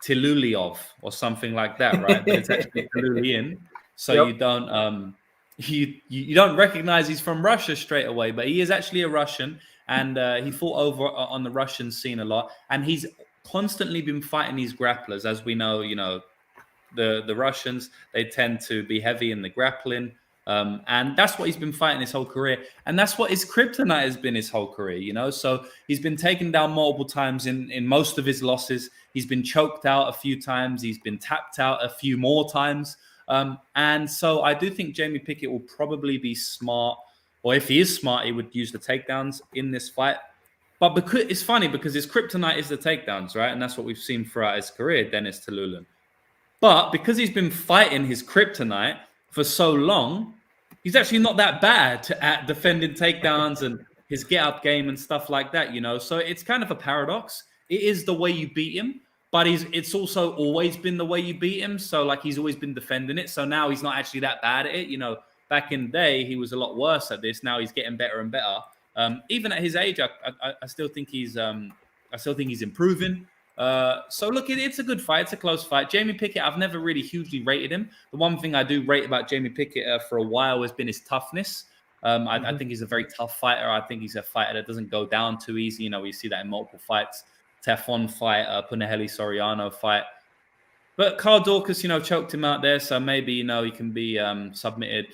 Tiuliulin or something like that, right? But it's actually Tiuliulin, so you don't you don't recognize he's from Russia straight away. But he is actually a Russian, and he fought over on the Russian scene a lot, and he's constantly been fighting these grapplers. As we know, the Russians, they tend to be heavy in the grappling. And that's what he's been fighting his whole career. And that's what his kryptonite has been his whole career, So he's been taken down multiple times in most of his losses. He's been choked out a few times. He's been tapped out a few more times. And so I do think Jamie Pickett will probably be smart, or if he is smart, he would use the takedowns in this fight. But because it's funny, because his kryptonite is the takedowns, right? And that's what we've seen throughout his career, Denis Tiuliulin. But because he's been fighting his kryptonite for so long, he's actually not that bad at defending takedowns and his get-up game and stuff like that, So it's kind of a paradox. It is the way you beat him, but it's also always been the way you beat him. So, like, he's always been defending it. So now he's not actually that bad at it. Back in the day, he was a lot worse at this. Now he's getting better and better. Even at his age, I still think he's improving. So look, it's a good fight. It's a close fight. Jamie Pickett, I've never really hugely rated him. The one thing I do rate about Jamie Pickett for a while has been his toughness. I think he's a very tough fighter. I think he's a fighter that doesn't go down too easy. We see that in multiple fights. Teflon fight, Punahele Soriano fight. But Carl Dorcas, choked him out there. So maybe, he can be submitted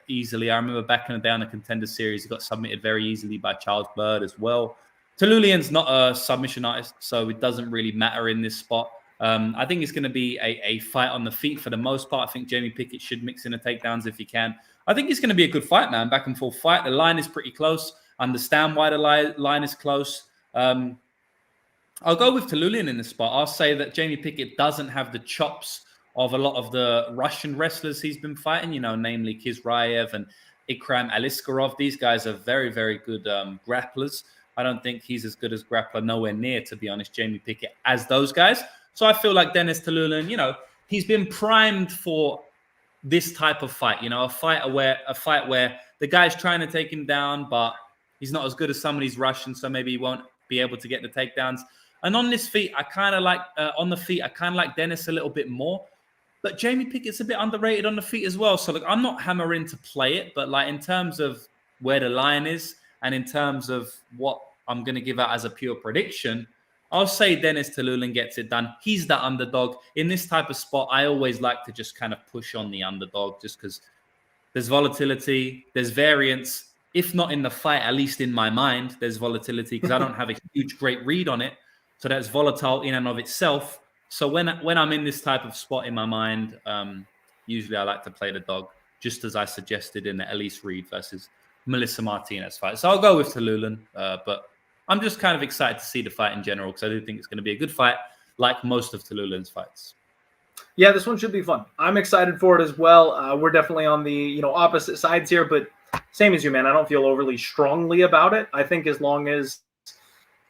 easily. I remember back in the day on the Contender Series, he got submitted very easily by Charles Bird as well. Tiuliulin's not a submission artist, so it doesn't really matter in this spot. I think it's going to be a fight on the feet for the most part. I think Jamie Pickett should mix in the takedowns if he can. I think it's going to be a good fight, man. Back and forth fight. The line is pretty close. Understand why the line is close. I'll go with Tiuliulin in this spot. I'll say that Jamie Pickett doesn't have the chops of a lot of the Russian wrestlers he's been fighting, namely Kizraev and Ikram Aliskerov. These guys are very, very good grapplers. I don't think he's as good as grappler, nowhere near, to be honest, Jamie Pickett, as those guys. So I feel like Denis Tiuliulin, he's been primed for this type of fight, a fight where the guy's trying to take him down, but he's not as good as some of these Russians, so maybe he won't be able to get the takedowns. And on this feet, I kind of like Denis a little bit more. But Jamie Pickett's a bit underrated on the feet as well. So look, I'm not hammering to play it, but like in terms of where the line is and in terms of what I'm going to give out as a pure prediction, I'll say Denis Tiuliulin gets it done. He's the underdog. In this type of spot, I always like to just kind of push on the underdog just because there's volatility, there's variance. If not in the fight, at least in my mind, there's volatility because I don't have a huge, great read on it. So that's volatile in and of itself. So when I'm in this type of spot in my mind, usually I like to play the dog, just as I suggested in the Elise Reed versus Melissa Martinez fight. So I'll go with Tiuliulin, but I'm just kind of excited to see the fight in general because I do think it's going to be a good fight, like most of Tiuliulin's fights. Yeah, this one should be fun. I'm excited for it as well. We're definitely on the opposite sides here, but same as you, man. I don't feel overly strongly about it. I think as long as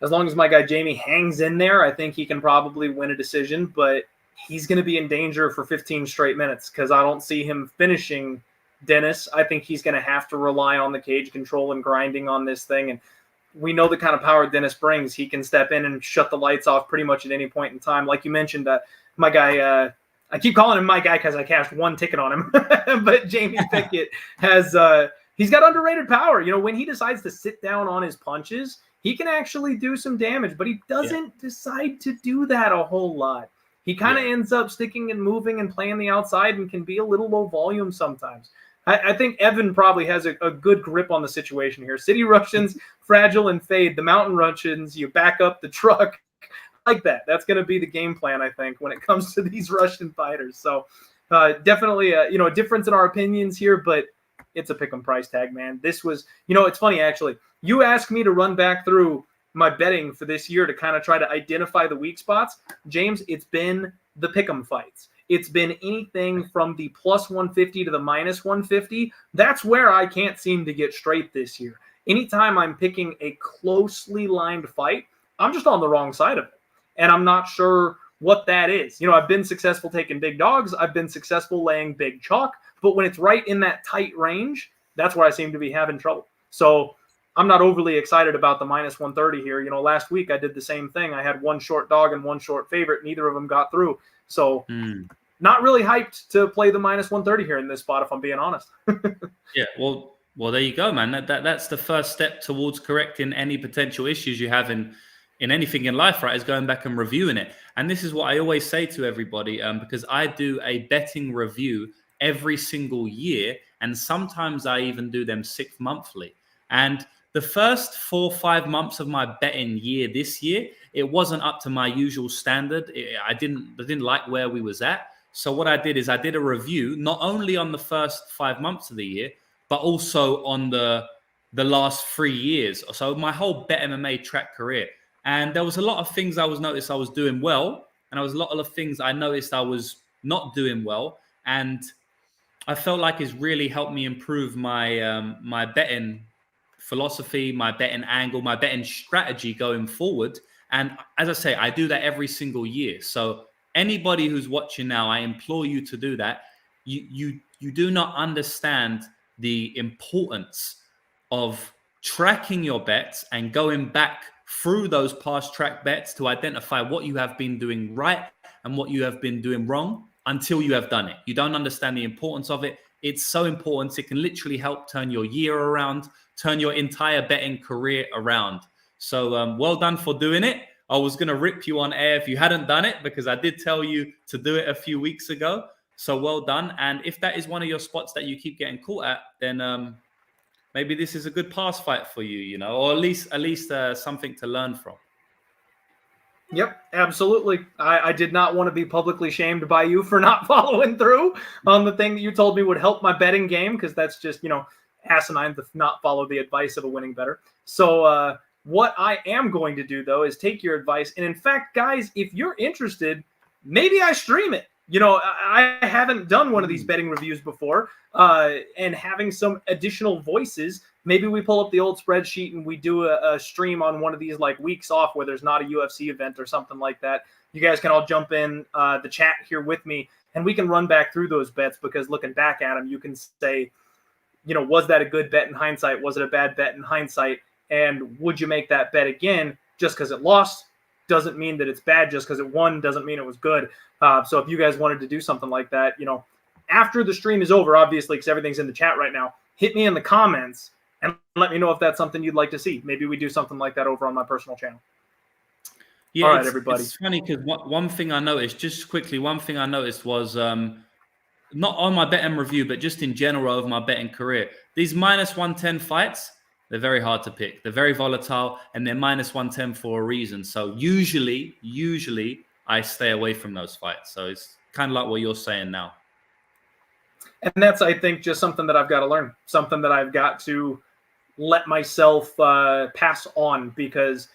my guy Jamie hangs in there, I think he can probably win a decision, but he's going to be in danger for 15 straight minutes because I don't see him finishing Denis. I think he's going to have to rely on the cage control and grinding on this thing, and we know the kind of power Denis brings. He can step in and shut the lights off pretty much at any point in time. Like you mentioned, my guy, I keep calling him my guy because I cashed one ticket on him, but Jamie Pickett has he's got underrated power. When he decides to sit down on his punches, he can actually do some damage, but he doesn't decide to do that a whole lot. He kind of ends up sticking and moving and playing the outside and can be a little low volume sometimes. I think Evan probably has a good grip on the situation here. City Russians, fragile and fade. The mountain Russians, you back up the truck like that. That's going to be the game plan, I think, when it comes to these Russian fighters. So definitely, a difference in our opinions here, but it's a pick'em price tag, man. This was, it's funny, actually. You asked me to run back through my betting for this year to kind of try to identify the weak spots. James, it's been the pick'em fights. It's been anything from the plus 150 to the minus 150. That's where I can't seem to get straight this year. Anytime I'm picking a closely lined fight, I'm just on the wrong side of it. And I'm not sure what that is. I've been successful taking big dogs. I've been successful laying big chalk. But when it's right in that tight range, that's where I seem to be having trouble. So I'm not overly excited about the minus 130 here. Last week I did the same thing. I had one short dog and one short favorite. Neither of them got through. So not really hyped to play the minus 130 here in this spot, if I'm being honest. Yeah, well, there you go, man. That's the first step towards correcting any potential issues you have in anything in life, right? Is going back and reviewing it. And this is what I always say to everybody, because I do a betting review every single year, and sometimes I even do them 6 monthly. And the first 4 or 5 months of my betting year this year, it wasn't up to my usual standard. I didn't like where we was at. So what I did is I did a review, not only on the first 5 months of the year, but also on the last 3 years. So my whole Bet MMA track career. And there was a lot of things I noticed I was doing well. And there was a lot of things I noticed I was not doing well. And I felt like it's really helped me improve my my betting philosophy, my betting angle, my betting strategy going forward. And as I say, I do that every single year. So anybody who's watching now, I implore you to do that. You do not understand the importance of tracking your bets and going back through those past track bets to identify what you have been doing right and what you have been doing wrong until you have done it. You don't understand the importance of it. It's so important. It can literally help turn your year around, turn your entire betting career around. So well done for doing it. I was going to rip you on air if you hadn't done it, because I did tell you to do it a few weeks ago. So well done. And if that is one of your spots that you keep getting caught at, then maybe this is a good pass fight for you, or at least something to learn from. Yep, absolutely. I did not want to be publicly shamed by you for not following through on the thing that you told me would help my betting game, because that's just, asinine to not follow the advice of a winning bettor. So what I am going to do, though, is take your advice. And in fact, guys, if you're interested, maybe I stream it. I haven't done one of these betting reviews before, and having some additional voices, maybe we pull up the old spreadsheet and we do a stream on one of these like weeks off where there's not a UFC event or something like that. You guys can all jump in the chat here with me, and we can run back through those bets, because looking back at them, you can say, was that a good bet in hindsight? Was it a bad bet in hindsight? And would you make that bet again? Just because it lost doesn't mean that it's bad. Just because it won doesn't mean it was good. So if you guys wanted to do something like that, after the stream is over, obviously, because everything's in the chat right now, hit me in the comments and let me know if that's something you'd like to see. Maybe we do something like that over on my personal channel. Yeah, All right, everybody. It's funny because one thing I noticed, just quickly, was not on my betting review, but just in general over my betting career. These minus 110 fights, they're very hard to pick. They're very volatile, and they're minus 110 for a reason. So usually I stay away from those fights. So it's kind of like what you're saying now. And that's, I think, just something that I've got to learn, something that I've got to let myself pass on, because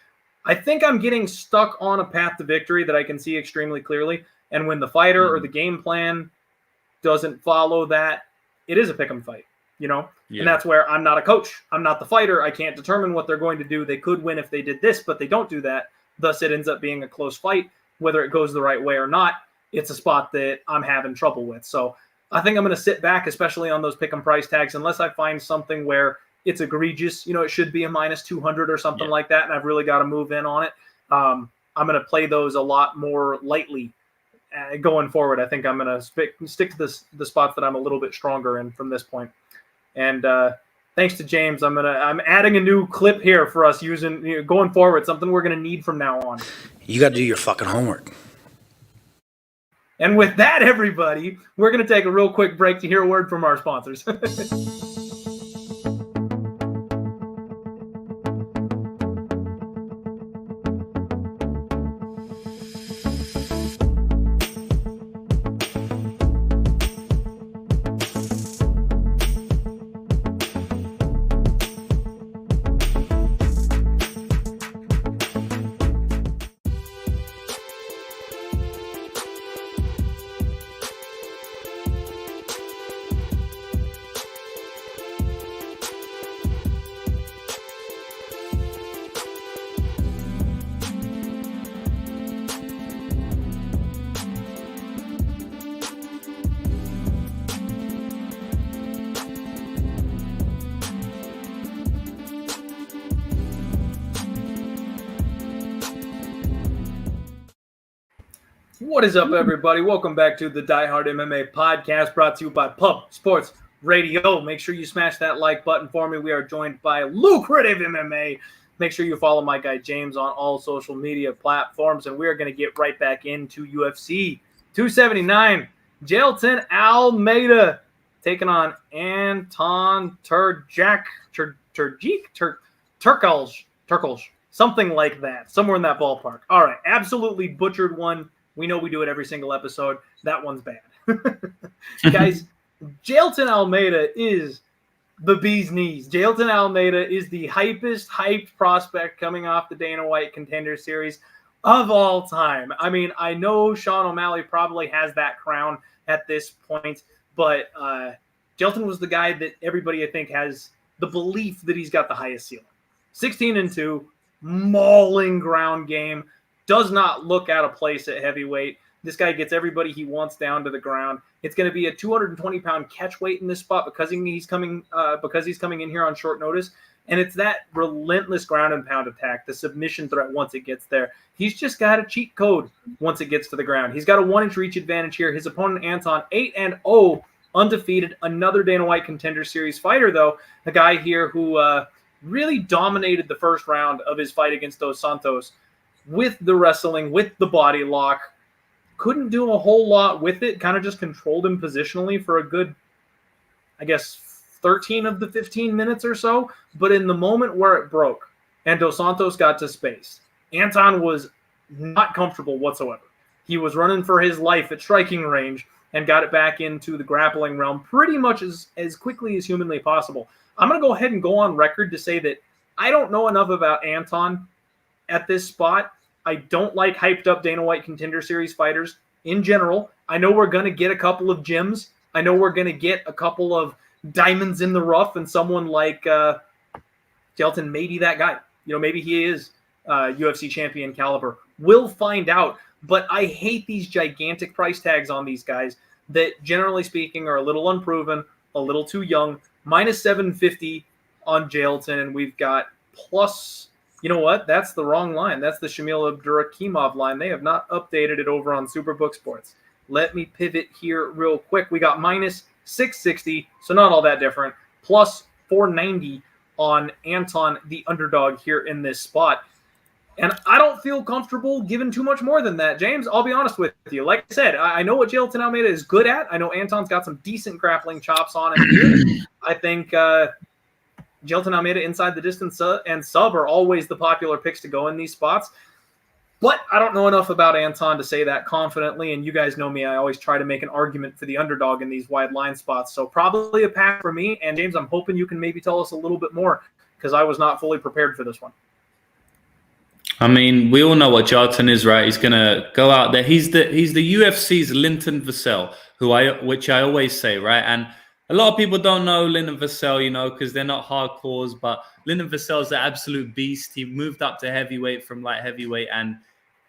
I think I'm getting stuck on a path to victory that I can see extremely clearly. And when the fighter or the game plan doesn't follow that, it is a pick 'em fight, Yeah. And that's where I'm not a coach. I'm not the fighter. I can't determine what they're going to do. They could win if they did this, but they don't do that. Thus, it ends up being a close fight. Whether it goes the right way or not, it's a spot that I'm having trouble with. So I think I'm going to sit back, especially on those pick 'em price tags, unless I find something where it's egregious. It should be a minus 200 or something like that, and I've really got to move in on it. I'm going to play those a lot more lightly going forward. I think I'm going to stick to the spots that I'm a little bit stronger in from this point. And thanks to James, I'm adding a new clip here for us using going forward, something we're going to need from now on. You got to do your fucking homework. And with that, everybody, we're going to take a real quick break to hear a word from our sponsors. What is up, everybody? Welcome back to the Die Hard MMA podcast, brought to you by Pub Sports Radio. Make sure you smash that like button for me. We are joined by Lucrative MMA. Make sure you follow my guy James on all social media platforms, and we are going to get right back into UFC 279. Jailton Almeida taking on Anton Turkalj, something like that, somewhere in that ballpark. All right, absolutely butchered one. We know we do it every single episode. That one's bad. Guys, Jailton Almeida is the bee's knees. Jailton Almeida is the hyped prospect coming off the Dana White Contender Series of all time. I mean, I know Sean O'Malley probably has that crown at this point, but Jailton was the guy that everybody, I think, has the belief that he's got the highest ceiling. 16-2, mauling ground game. Does not look out of place at heavyweight. This guy gets everybody he wants down to the ground. It's going to be a 220-pound catch weight in this spot because he's coming in here on short notice. And it's that relentless ground and pound attack, the submission threat once it gets there. He's just got a cheat code once it gets to the ground. He's got a 1-inch reach advantage here. His opponent, Anton, 8-0, undefeated. Another Dana White Contender Series fighter, though. A guy here who really dominated the first round of his fight against Dos Santos with the wrestling, with the body lock. Couldn't do a whole lot with it. Kind of just controlled him positionally for a good, 13 of the 15 minutes or so. But in the moment where it broke and Dos Santos got to space, Anton was not comfortable whatsoever. He was running for his life at striking range and got it back into the grappling realm pretty much as quickly as humanly possible. I'm going to go ahead and go on record to say that I don't know enough about Anton at this spot. I don't like hyped up Dana White Contender Series fighters in general. I know we're going to get a couple of gems. I know we're going to get a couple of diamonds in the rough, and someone like Jailton may be that guy. Maybe he is UFC champion caliber. We'll find out. But I hate these gigantic price tags on these guys that, generally speaking, are a little unproven, a little too young. Minus 750 on Jailton, and we've got plus... You know what? That's the wrong line. That's the Shamil Abdurakhimov line. They have not updated it over on Superbook Sports. Let me pivot here real quick. We got minus 660, so not all that different. Plus 490 on Anton, the underdog here in this spot. And I don't feel comfortable giving too much more than that, James. I'll be honest with you. Like I said, I know what Jailton Almeida is good at. I know Anton's got some decent grappling chops on him here. I think Jailton Almeida inside the distance and sub are always the popular picks to go in these spots. But I don't know enough about Anton to say that confidently, and you guys know me. I always try to make an argument for the underdog in these wide line spots. So probably a pass for me. And, James, I'm hoping you can maybe tell us a little bit more because I was not fully prepared for this one. I mean, we all know what Jailton is, right? He's going to go out there. He's the UFC's Linton Vassell, which I always say, right? And a lot of people don't know Linton Vassell, you know, because they're not hardcores. But Linton Vassell is an absolute beast. He moved up to heavyweight from light heavyweight, and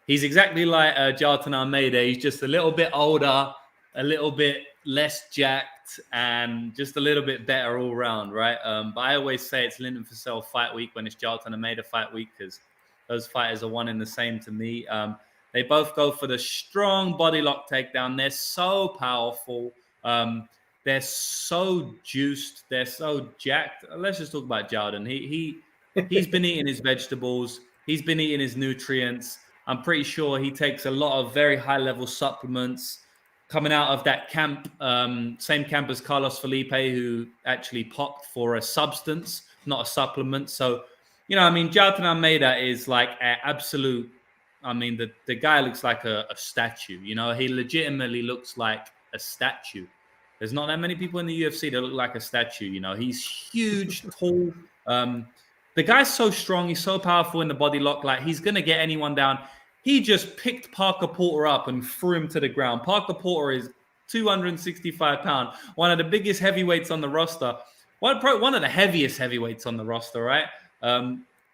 he's exactly like Jailton Almeida. He's just a little bit older, a little bit less jacked, and just a little bit better all around, right? But I always say it's Linton Vassell fight week when it's Jailton Almeida fight week because those fighters are one and the same to me. They both go for the strong body lock takedown. They're so powerful. They're so juiced. They're so jacked. Let's just talk about Jailton. He's been eating his vegetables. He's been eating his nutrients. I'm pretty sure he takes a lot of very high-level supplements coming out of that camp, same camp as Carlos Felipe, who actually popped for a substance, not a supplement. So, you know, I mean, Jailton Almeida is like an absolute, I mean, the guy looks like a statue, you know, he legitimately looks like a statue. There's not that many people in the UFC that look like a statue, you know, he's huge, tall. The guy's so strong, he's so powerful in the body lock, like he's going to get anyone down. He just picked Parker Porter up and threw him to the ground. Parker Porter is 265 pounds, one of the biggest heavyweights on the roster. One of the heaviest heavyweights on the roster, right?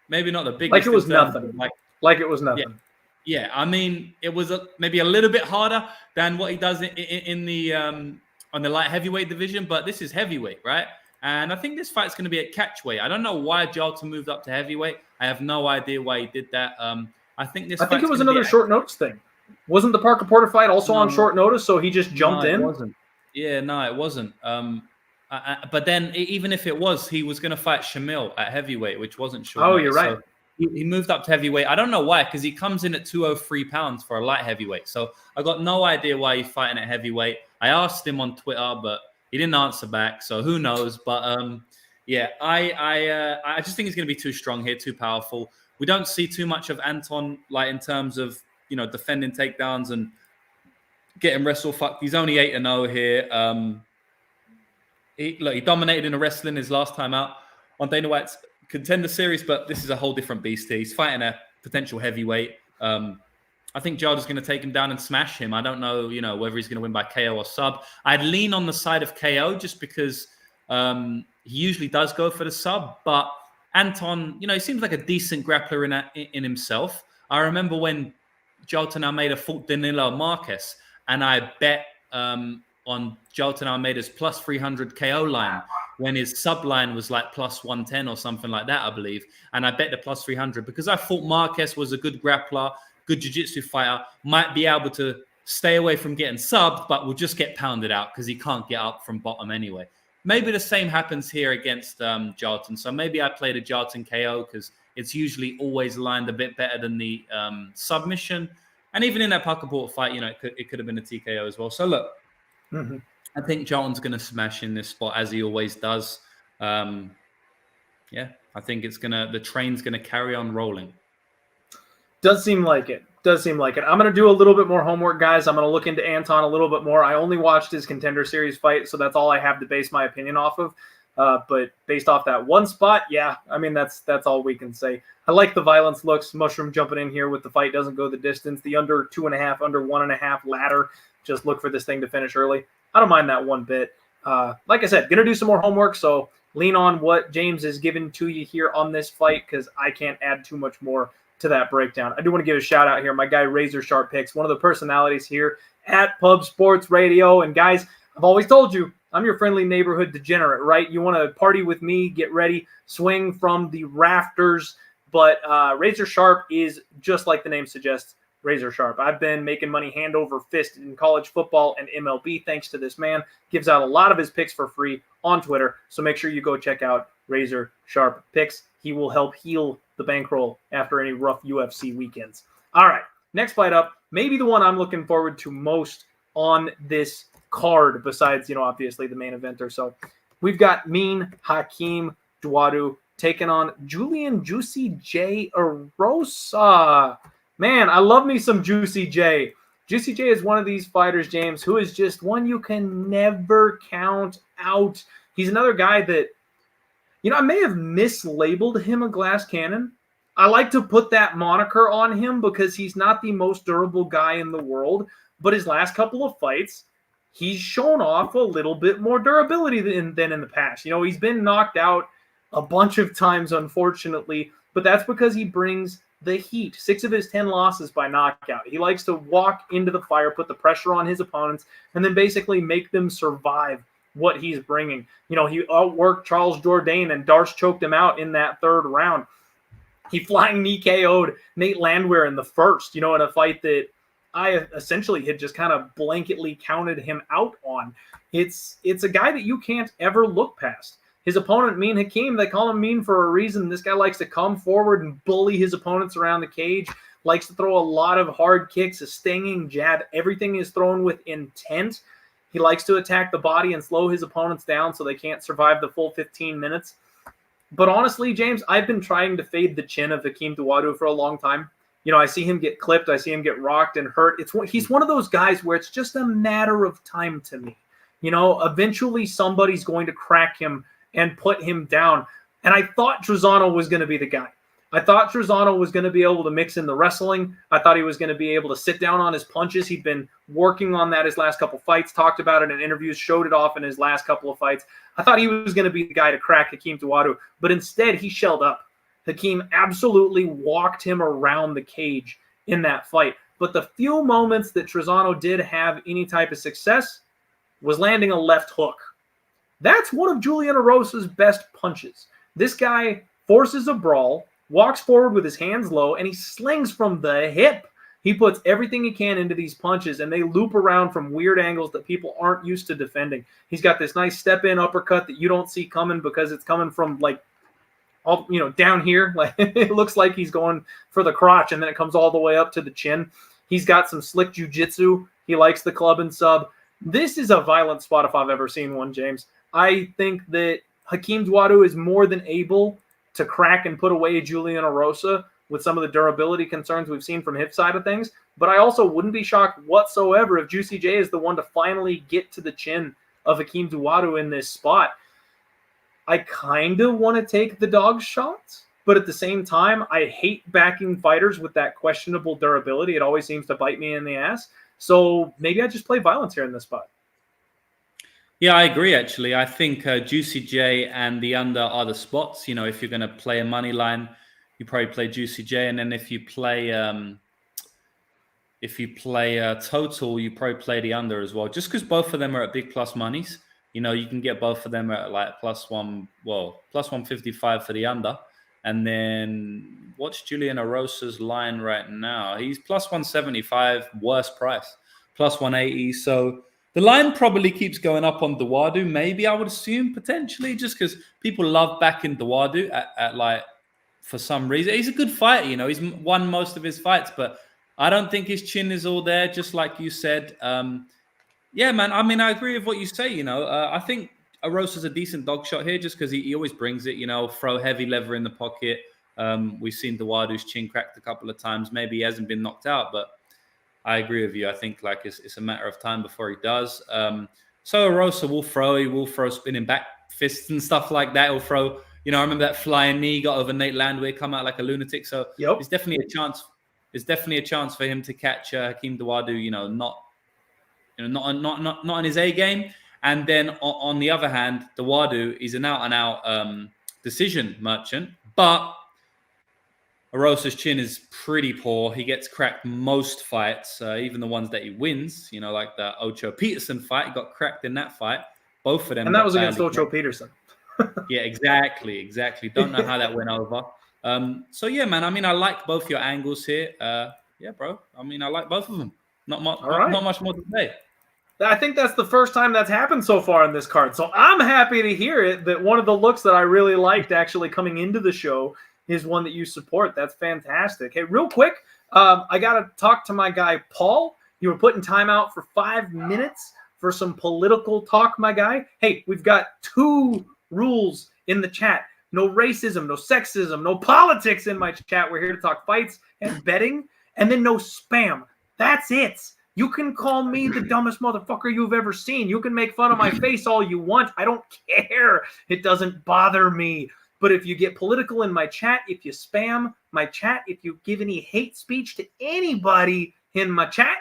Maybe not the biggest. Like it was nothing. Like it was nothing. Yeah. I mean, it was maybe a little bit harder than what he does in the on the light heavyweight division, but this is heavyweight, right? And I think this fight's going to be at catchweight. I don't know why Jailton moved up to heavyweight. I have no idea why he did that. I think it was another short notice thing. Wasn't the Parker Porter fight also on short notice? So he just jumped in. It wasn't. Yeah, no, it wasn't. But then, even if it was, he was going to fight Shamil at heavyweight, which wasn't short. Oh, you're right. So he moved up to heavyweight. I don't know why, because he comes in at 203 pounds for a light heavyweight. So I got no idea why he's fighting at heavyweight. I asked him on Twitter, but he didn't answer back. So who knows? But yeah, I just think he's going to be too strong here, too powerful. We don't see too much of Anton, like in terms of, you know, defending takedowns and getting wrestle fucked. He's only 8-0 here. He dominated in the wrestling his last time out on Dana White's Contender Series, but this is a whole different beast here. He's fighting a potential heavyweight. I think Jailton's going to take him down and smash him. I don't know, you know, whether he's going to win by KO or sub. I'd lean on the side of KO just because he usually does go for the sub, but Anton, you know, he seems like a decent grappler in himself. I remember when Jailton Almeida fought Danilo Marquez, and I bet on Jailton Almeida's plus 300 KO line when his sub line was like plus 110 or something like that, I believe. And I bet the plus 300 because I thought Marquez was a good grappler, good jiu-jitsu fighter, might be able to stay away from getting subbed, but will just get pounded out because he can't get up from bottom anyway. Maybe the same happens here against Jailton. So maybe I played a Jailton KO because it's usually always lined a bit better than the submission. And even in that Parker Porter fight, you know, it could have been a TKO as well. So look, I think Jailton's going to smash in this spot as he always does. Yeah, I think the train's going to carry on rolling. Does seem like it. I'm going to do a little bit more homework, guys. I'm going to look into Anton a little bit more. I only watched his Contender Series fight, so that's all I have to base my opinion off of. But based off that one spot, yeah, I mean, that's all we can say. I like the violence looks. Mushroom jumping in here with the fight doesn't go the distance. The under 2.5, under 1.5 ladder. Just look for this thing to finish early. I don't mind that one bit. Like I said, going to do some more homework, so lean on what James has given to you here on this fight because I can't add too much more to that breakdown. I do want to give a shout out here. My guy Razor Sharp Picks, one of the personalities here at Pub Sports Radio. And guys, I've always told you, I'm your friendly neighborhood degenerate, right? You want to party with me, get ready, swing from the rafters. But Razor Sharp is just like the name suggests, razor sharp. I've been making money hand over fist in college football and MLB thanks to this man. Gives out a lot of his picks for free on Twitter, so make sure you go check out Razor Sharp Picks. He will help heal the bankroll after any rough UFC weekends. All right, next fight up, maybe the one I'm looking forward to most on this card, besides, obviously the main event or so. We've got Hakeem Dawodu taking on Julian Juicy J Erosa. Man, I love me some Juicy J. Juicy J is one of these fighters, James, who is just one you can never count out. He's another guy that, I may have mislabeled him a glass cannon. I like to put that moniker on him because he's not the most durable guy in the world, but his last couple of fights, he's shown off a little bit more durability than in the past. He's been knocked out a bunch of times, unfortunately, but that's because he brings the heat. 6 of his 10 losses by knockout. He likes to walk into the fire, put the pressure on his opponents, and then basically make them survive what he's bringing. He outworked Charles Jourdain, and Darce choked him out in that 3rd round. He flying knee KO'd Nate Landwehr in the 1st, in a fight that I essentially had just kind of blanketly counted him out on. It's a guy that you can't ever look past. His opponent, Hakeem, they call him mean for a reason. This guy likes to come forward and bully his opponents around the cage, likes to throw a lot of hard kicks, a stinging jab. Everything is thrown with intent. He likes to attack the body and slow his opponents down so they can't survive the full 15 minutes. But honestly, James, I've been trying to fade the chin of Hakeem Dawodu for a long time. I see him get clipped. I see him get rocked and hurt. He's one of those guys where it's just a matter of time to me. Eventually somebody's going to crack him and put him down. And I thought Trizano was going to be the guy. I thought Trizano was going to be able to mix in the wrestling. I thought he was going to be able to sit down on his punches. He'd been working on that his last couple fights, talked about it in interviews, showed it off in his last couple of fights. I thought he was going to be the guy to crack Hakeem Dawodu, but instead he shelled up. Hakeem absolutely walked him around the cage in that fight. But the few moments that Trizano did have any type of success was landing a left hook. That's one of Julian Erosa's best punches. This guy forces a brawl, walks forward with his hands low, and he slings from the hip. He puts everything he can into these punches, and they loop around from weird angles that people aren't used to defending. He's got this nice step-in uppercut that you don't see coming because it's coming from, down here. Like it looks like he's going for the crotch, and then it comes all the way up to the chin. He's got some slick jiu-jitsu. He likes the club and sub. This is a violent spot if I've ever seen one, James. I think that Hakeem Dawodu is more than able to crack and put away Julian Erosa with some of the durability concerns we've seen from his side of things. But I also wouldn't be shocked whatsoever if Juicy J is the one to finally get to the chin of Hakeem Dawodu in this spot. I kind of want to take the dog shots, but at the same time, I hate backing fighters with that questionable durability. It always seems to bite me in the ass. So maybe I just play violence here in this spot. Yeah, I agree, actually. I think Juicy J and the under are the spots. If you're going to play a money line, you probably play Juicy J. And then if you play total, you probably play the under as well. Just because both of them are at big plus monies. You can get both of them at like plus 155 for the under. And then what's Julian Erosa's line right now? He's plus 175, worst price, plus 180. So the line probably keeps going up on Dawodu, maybe I would assume, potentially, just because people love backing Dawodu at for some reason. He's a good fighter, he's won most of his fights, but I don't think his chin is all there, just like you said. Yeah, man, I mean, I agree with what you say, I think Erosa's a decent dog shot here just because he always brings it, throw heavy lever in the pocket. We've seen Dawodu's chin cracked a couple of times. Maybe he hasn't been knocked out, but I agree with you. I think it's a matter of time before he does. So Erosa will throw spinning back fists and stuff like that. He'll throw, I remember that flying knee got over Nate Landwehr, come out like a lunatic. So It's definitely a chance. It's definitely a chance for him to catch Hakeem Dawodu, not on his A game. And then on the other hand, Dawodu is an out and out decision merchant, but Erosa's chin is pretty poor. He gets cracked most fights, even the ones that he wins, like the Ocho Peterson fight. He got cracked in that fight. Both of them. And that was against Ocho Peterson. Yeah, exactly. Don't know how that went over. So, yeah, man, I mean, I like both your angles here. yeah, bro. I mean, I like both of them. Not much more to say. I think that's the first time that's happened so far in this card. So I'm happy to hear it that one of the looks that I really liked actually coming into the show is one that you support. That's fantastic. Hey, real quick, I got to talk to my guy, Paul. You were putting time out for 5 minutes for some political talk, my guy. Hey, we've got 2 rules in the chat. No racism, no sexism, no politics in my chat. We're here to talk fights and betting, and then no spam. That's it. You can call me the dumbest motherfucker you've ever seen. You can make fun of my face all you want. I don't care. It doesn't bother me. But if you get political in my chat, if you spam my chat, if you give any hate speech to anybody in my chat,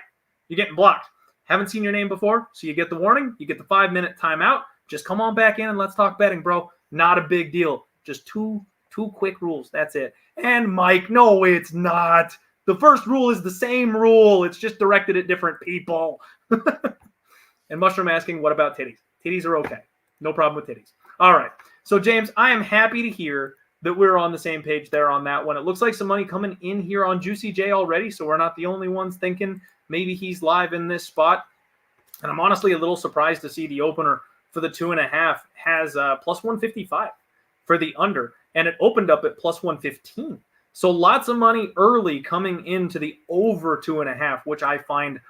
you're getting blocked. Haven't seen your name before, so you get the warning. You get the 5-minute timeout. Just come on back in and let's talk betting, bro. Not a big deal. Just two quick rules. That's it. And Mike, no, it's not. The first rule is the same rule. It's just directed at different people. And Mushroom asking, what about titties? Titties are okay. No problem with titties. All right. So, James, I am happy to hear that we're on the same page there on that one. It looks like some money coming in here on Juicy J already, so we're not the only ones thinking maybe he's live in this spot. And I'm honestly a little surprised to see the opener for the 2.5 has plus 155 for the under, and it opened up at plus 115. So lots of money early coming into the over 2.5, which I find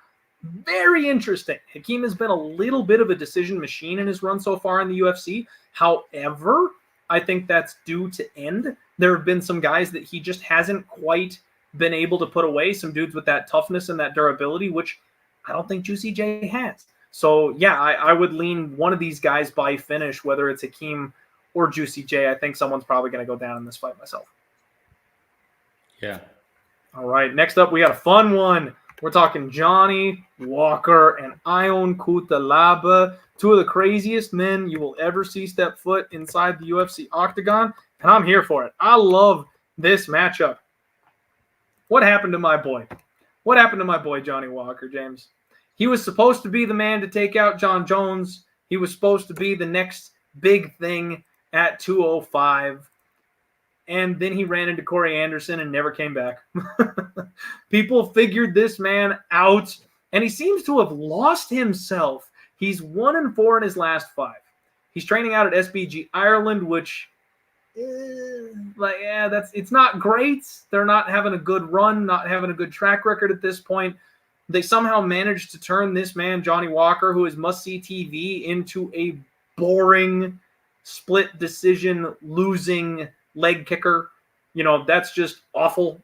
very interesting. Hakeem has been a little bit of a decision machine in his run so far in the UFC. However, I think that's due to end. There have been some guys that he just hasn't quite been able to put away, some dudes with that toughness and that durability, which I don't think Juicy J has. So, yeah, I would lean one of these guys by finish, whether it's Hakeem or Juicy J. I think someone's probably going to go down in this fight myself. Yeah. All right, next up, we got a fun one. We're talking Johnny Walker and Ion Cutelaba, 2 of the craziest men you will ever see step foot inside the UFC octagon, and I'm here for it. I love this matchup. What happened to my boy? What happened to my boy Johnny Walker, James? He was supposed to be the man to take out John Jones. He was supposed to be the next big thing at 205. And then he ran into Corey Anderson and never came back. People figured this man out, and he seems to have lost himself. He's 1-4 in his last 5. He's training out at SBG Ireland, which, it's not great. They're not having a good run, not having a good track record at this point. They somehow managed to turn this man, Johnny Walker, who is must-see TV, into a boring, split decision, losing leg kicker. You know, that's just awful,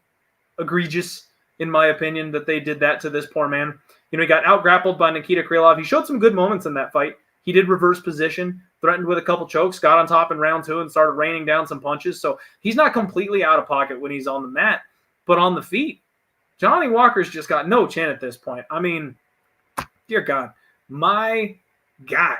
egregious, in my opinion, that they did that to this poor man. You know, he got out-grappled by Nikita Krylov. He showed some good moments in that fight. He did reverse position, threatened with a couple chokes, got on top in round 2 and started raining down some punches. So he's not completely out of pocket when he's on the mat. But on the feet, Johnny Walker's just got no chin at this point. I mean, dear God, my guy,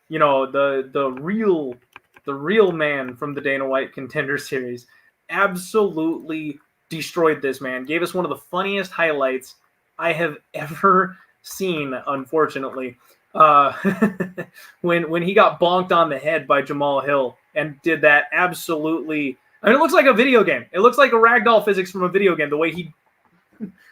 you know, the real man from the Dana White Contender Series, absolutely destroyed this man. Gave us one of the funniest highlights I have ever seen, unfortunately. When he got bonked on the head by Jamal Hill and did that absolutely. I mean, it looks like a video game. It looks like a ragdoll physics from a video game, the way he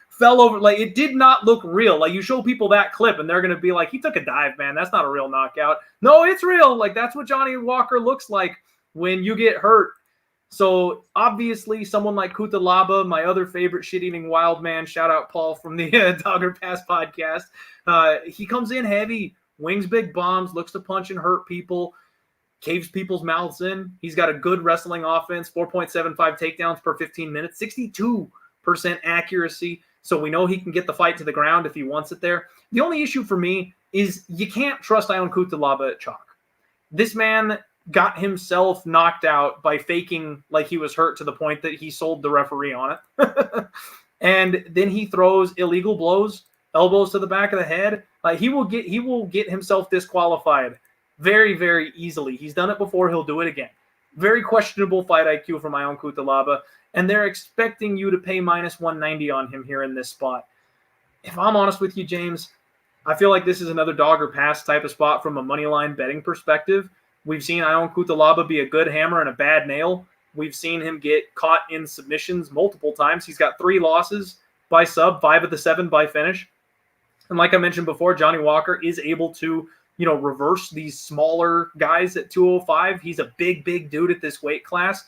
fell over. Like, it did not look real. Like, you show people that clip and they're going to be like, he took a dive, man. That's not a real knockout. No, it's real. Like, that's what Johnny Walker looks like when you get hurt. So, obviously, someone like Cutelaba, my other favorite shit-eating wild man, shout out Paul from the Dogger Pass podcast, he comes in heavy, wings big bombs, looks to punch and hurt people, caves people's mouths in. He's got a good wrestling offense, 4.75 takedowns per 15 minutes, 62% accuracy. So we know he can get the fight to the ground if he wants it there. The only issue for me is you can't trust Ion Cutelaba at chalk. This man got himself knocked out by faking like he was hurt to the point that he sold the referee on it. And then he throws illegal blows, elbows to the back of the head. He will get himself disqualified very, very easily. He's done it before. He'll do it again. Very questionable fight IQ from Ion Cutelaba. And they're expecting you to pay minus 190 on him here in this spot. If I'm honest with you, James, I feel like this is another dog or pass type of spot from a money line betting perspective. We've seen Ion Cutelaba be a good hammer and a bad nail. We've seen him get caught in submissions multiple times. He's got 3 losses by sub, 5 of the 7 by finish. And like I mentioned before, Johnny Walker is able to, reverse these smaller guys at 205. He's a big, big dude at this weight class.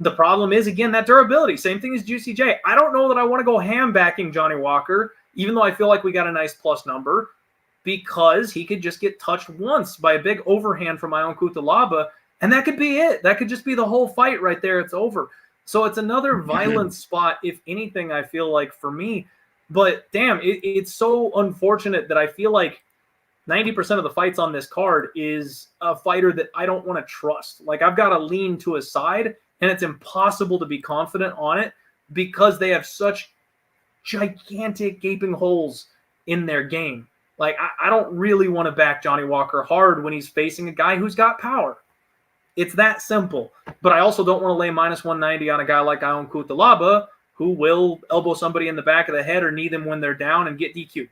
The problem is, again, that durability. Same thing as Juicy J. I don't know that I want to go ham backing Johnny Walker, even though I feel like we got a nice plus number, because he could just get touched once by a big overhand from my own Cutelaba, and that could be it. That could just be the whole fight right there. It's over. So it's another violent spot, if anything, I feel like, for me. But, damn, it's so unfortunate that I feel like 90% of the fights on this card is a fighter that I don't want to trust. Like, I've got to lean to a side, and it's impossible to be confident on it because they have such gigantic gaping holes in their game. Like, I don't really want to back Johnny Walker hard when he's facing a guy who's got power. It's that simple. But I also don't want to lay minus 190 on a guy like Ion Cutelaba, who will elbow somebody in the back of the head or knee them when they're down and get DQ'd.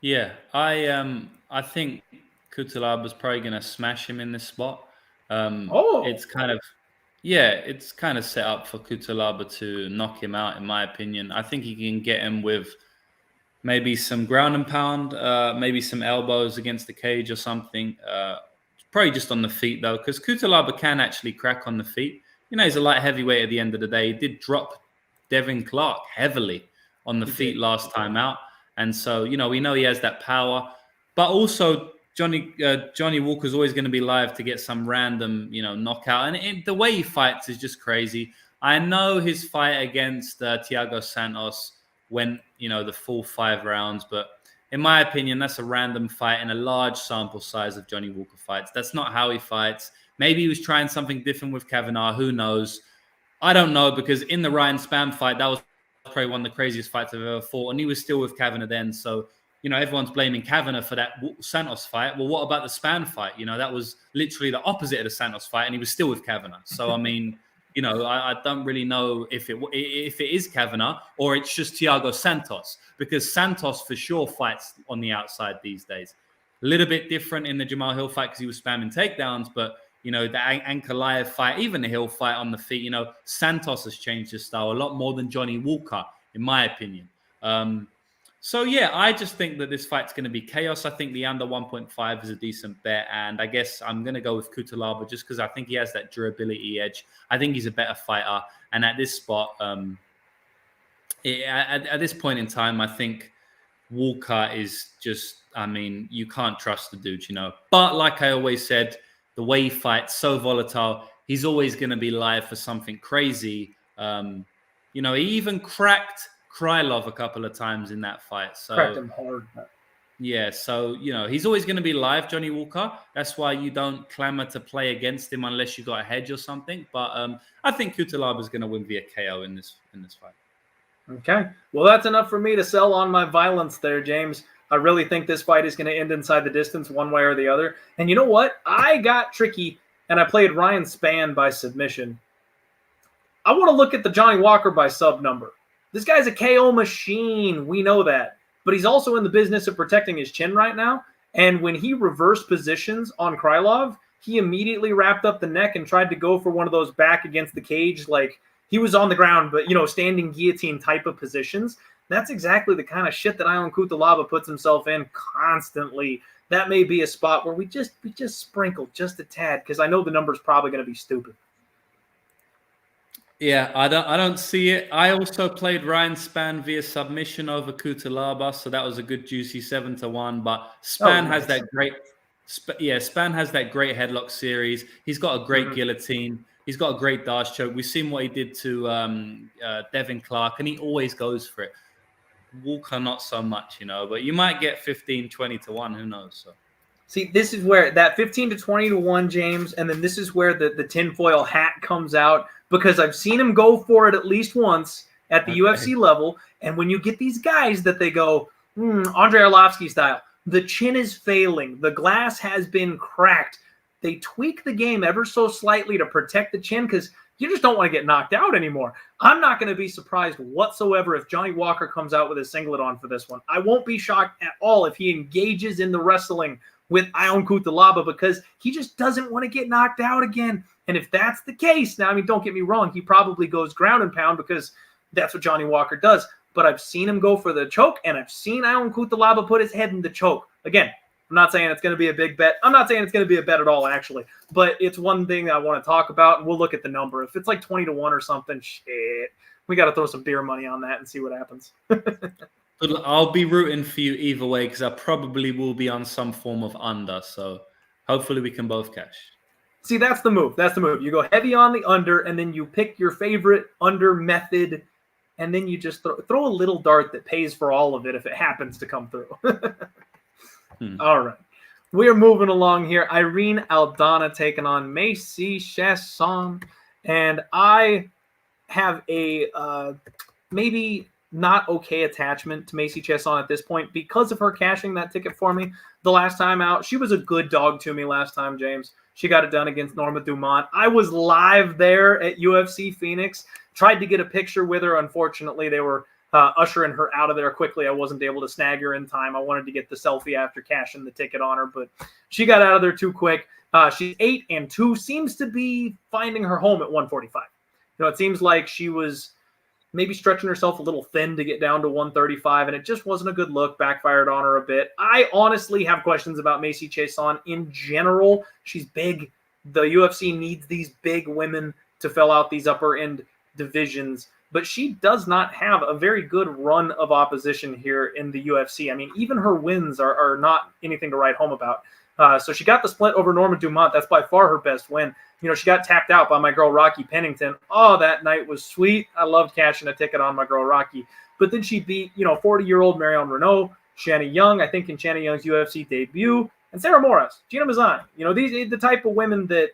Yeah, I think Cutelaba's probably going to smash him in this spot. It's kind of set up for Cutelaba to knock him out, in my opinion. I think he can get him with maybe some ground and pound, maybe some elbows against the cage or something. Probably just on the feet, though, because Cutelaba can actually crack on the feet. He's a light heavyweight at the end of the day. He did drop Devin Clark heavily on the feet last time out. And so, we know he has that power. But also, Johnny Walker's always going to be live to get some random, knockout. And the way he fights is just crazy. I know his fight against Thiago Santos went, the full 5 rounds. But in my opinion, that's a random fight in a large sample size of Johnny Walker fights. That's not how he fights. Maybe he was trying something different with Kavanagh. Who knows? I don't know, because in the Ryan Spann fight, that was probably one of the craziest fights I've ever fought. And he was still with Kavanagh then. So, everyone's blaming Kavanagh for that Santos fight. Well, what about the Spann fight? That was literally the opposite of the Santos fight, and he was still with Kavanagh. So, I mean, I don't really know if it is Kavanagh or it's just Thiago Santos, because Santos for sure fights on the outside these days. A little bit different in the Jamal Hill fight because he was spamming takedowns, but the Ankalaev fight, even the Hill fight on the feet, Santos has changed his style a lot more than Johnny Walker, in my opinion. So, yeah, I just think that this fight's going to be chaos. I think the under 1.5 is a decent bet, and I guess I'm going to go with Cutelaba just because I think he has that durability edge. I think he's a better fighter, and at this spot, at this point in time, I think Walker is just, you can't trust the dude, But like I always said, the way he fights, so volatile, he's always going to be live for something crazy. He even cracked Krylov a couple of times in that fight. So, cracked him hard. Yeah, so, he's always going to be live, Johnny Walker. That's why you don't clamor to play against him unless you got a hedge or something. But I think Cutelaba is going to win via KO in this fight. Okay. Well, that's enough for me to sell on my violence there, James. I really think this fight is going to end inside the distance one way or the other. And you know what? I got tricky, and I played Ryan Spann by submission. I want to look at the Johnny Walker by sub number. This guy's a KO machine. We know that. But he's also in the business of protecting his chin right now. And when he reversed positions on Krylov, he immediately wrapped up the neck and tried to go for one of those back against the cage. Like, he was on the ground, but, standing guillotine type of positions. That's exactly the kind of shit that Ion Cutelaba puts himself in constantly. That may be a spot where we just sprinkle just a tad, because I know the number's probably going to be stupid. Yeah, I don't see it. I also played Ryan Spann via submission over Cutelaba, so that was a good juicy 7-1. But Spann has that great, Spann has that great headlock series. He's got a great guillotine. He's got a great dash choke. We've seen what he did to Devin Clark, and he always goes for it. Walker, not so much, but you might get 15, 20-1. Who knows? So. See, this is where that 15 to 20-1, James, and then this is where the tinfoil hat comes out, because I've seen him go for it at least once at the UFC level. And when you get these guys that they go, Andrei Arlovsky style, the chin is failing, the glass has been cracked. They tweak the game ever so slightly to protect the chin because you just don't want to get knocked out anymore. I'm not going to be surprised whatsoever if Johnny Walker comes out with a singlet on for this one. I won't be shocked at all if he engages in the wrestling with Ion Cutelaba, because he just doesn't want to get knocked out again. And if that's the case, now, don't get me wrong, he probably goes ground and pound because that's what Johnny Walker does. But I've seen him go for the choke, and I've seen Alan Cutelaba put his head in the choke. Again, I'm not saying it's going to be a big bet. I'm not saying it's going to be a bet at all, actually. But it's one thing I want to talk about, and we'll look at the number. If it's like 20 to 1 or something, shit, we got to throw some beer money on that and see what happens. I'll be rooting for you either way because I probably will be on some form of under. So hopefully we can both cash. See, that's the move. That's the move. You go heavy on the under, and then you pick your favorite under method, and then you just throw a little dart that pays for all of it if it happens to come through. All right. We are moving along here. Irene Aldana taking on Macy Chiasson. And I have a maybe not okay attachment to Macy Chiasson at this point because of her cashing that ticket for me the last time out. She was a good dog to me last time, James. She got it done against Norma Dumont. I was live there at UFC Phoenix. Tried to get a picture with her. Unfortunately, they were ushering her out of there quickly. I wasn't able to snag her in time. I wanted to get the selfie after cashing the ticket on her, but she got out of there too quick. She's 8-2, seems to be finding her home at 145. It seems like she was maybe stretching herself a little thin to get down to 135, and it just wasn't a good look. Backfired on her a bit. I honestly have questions about Macy Chiasson in general. She's big. The UFC needs these big women to fill out these upper end divisions, but she does not have a very good run of opposition here in the UFC. I mean, even her wins are not anything to write home about. So she got the split over Norma Dumont. That's by far her best win. She got tapped out by my girl Rocky Pennington. Oh, that night was sweet. I loved cashing a ticket on my girl Rocky. But then she beat, 40-year-old Marion Renault, Shanna Young, I think in Shanna Young's UFC debut, and Sarah Morris, Gina Mazzani. These are the type of women that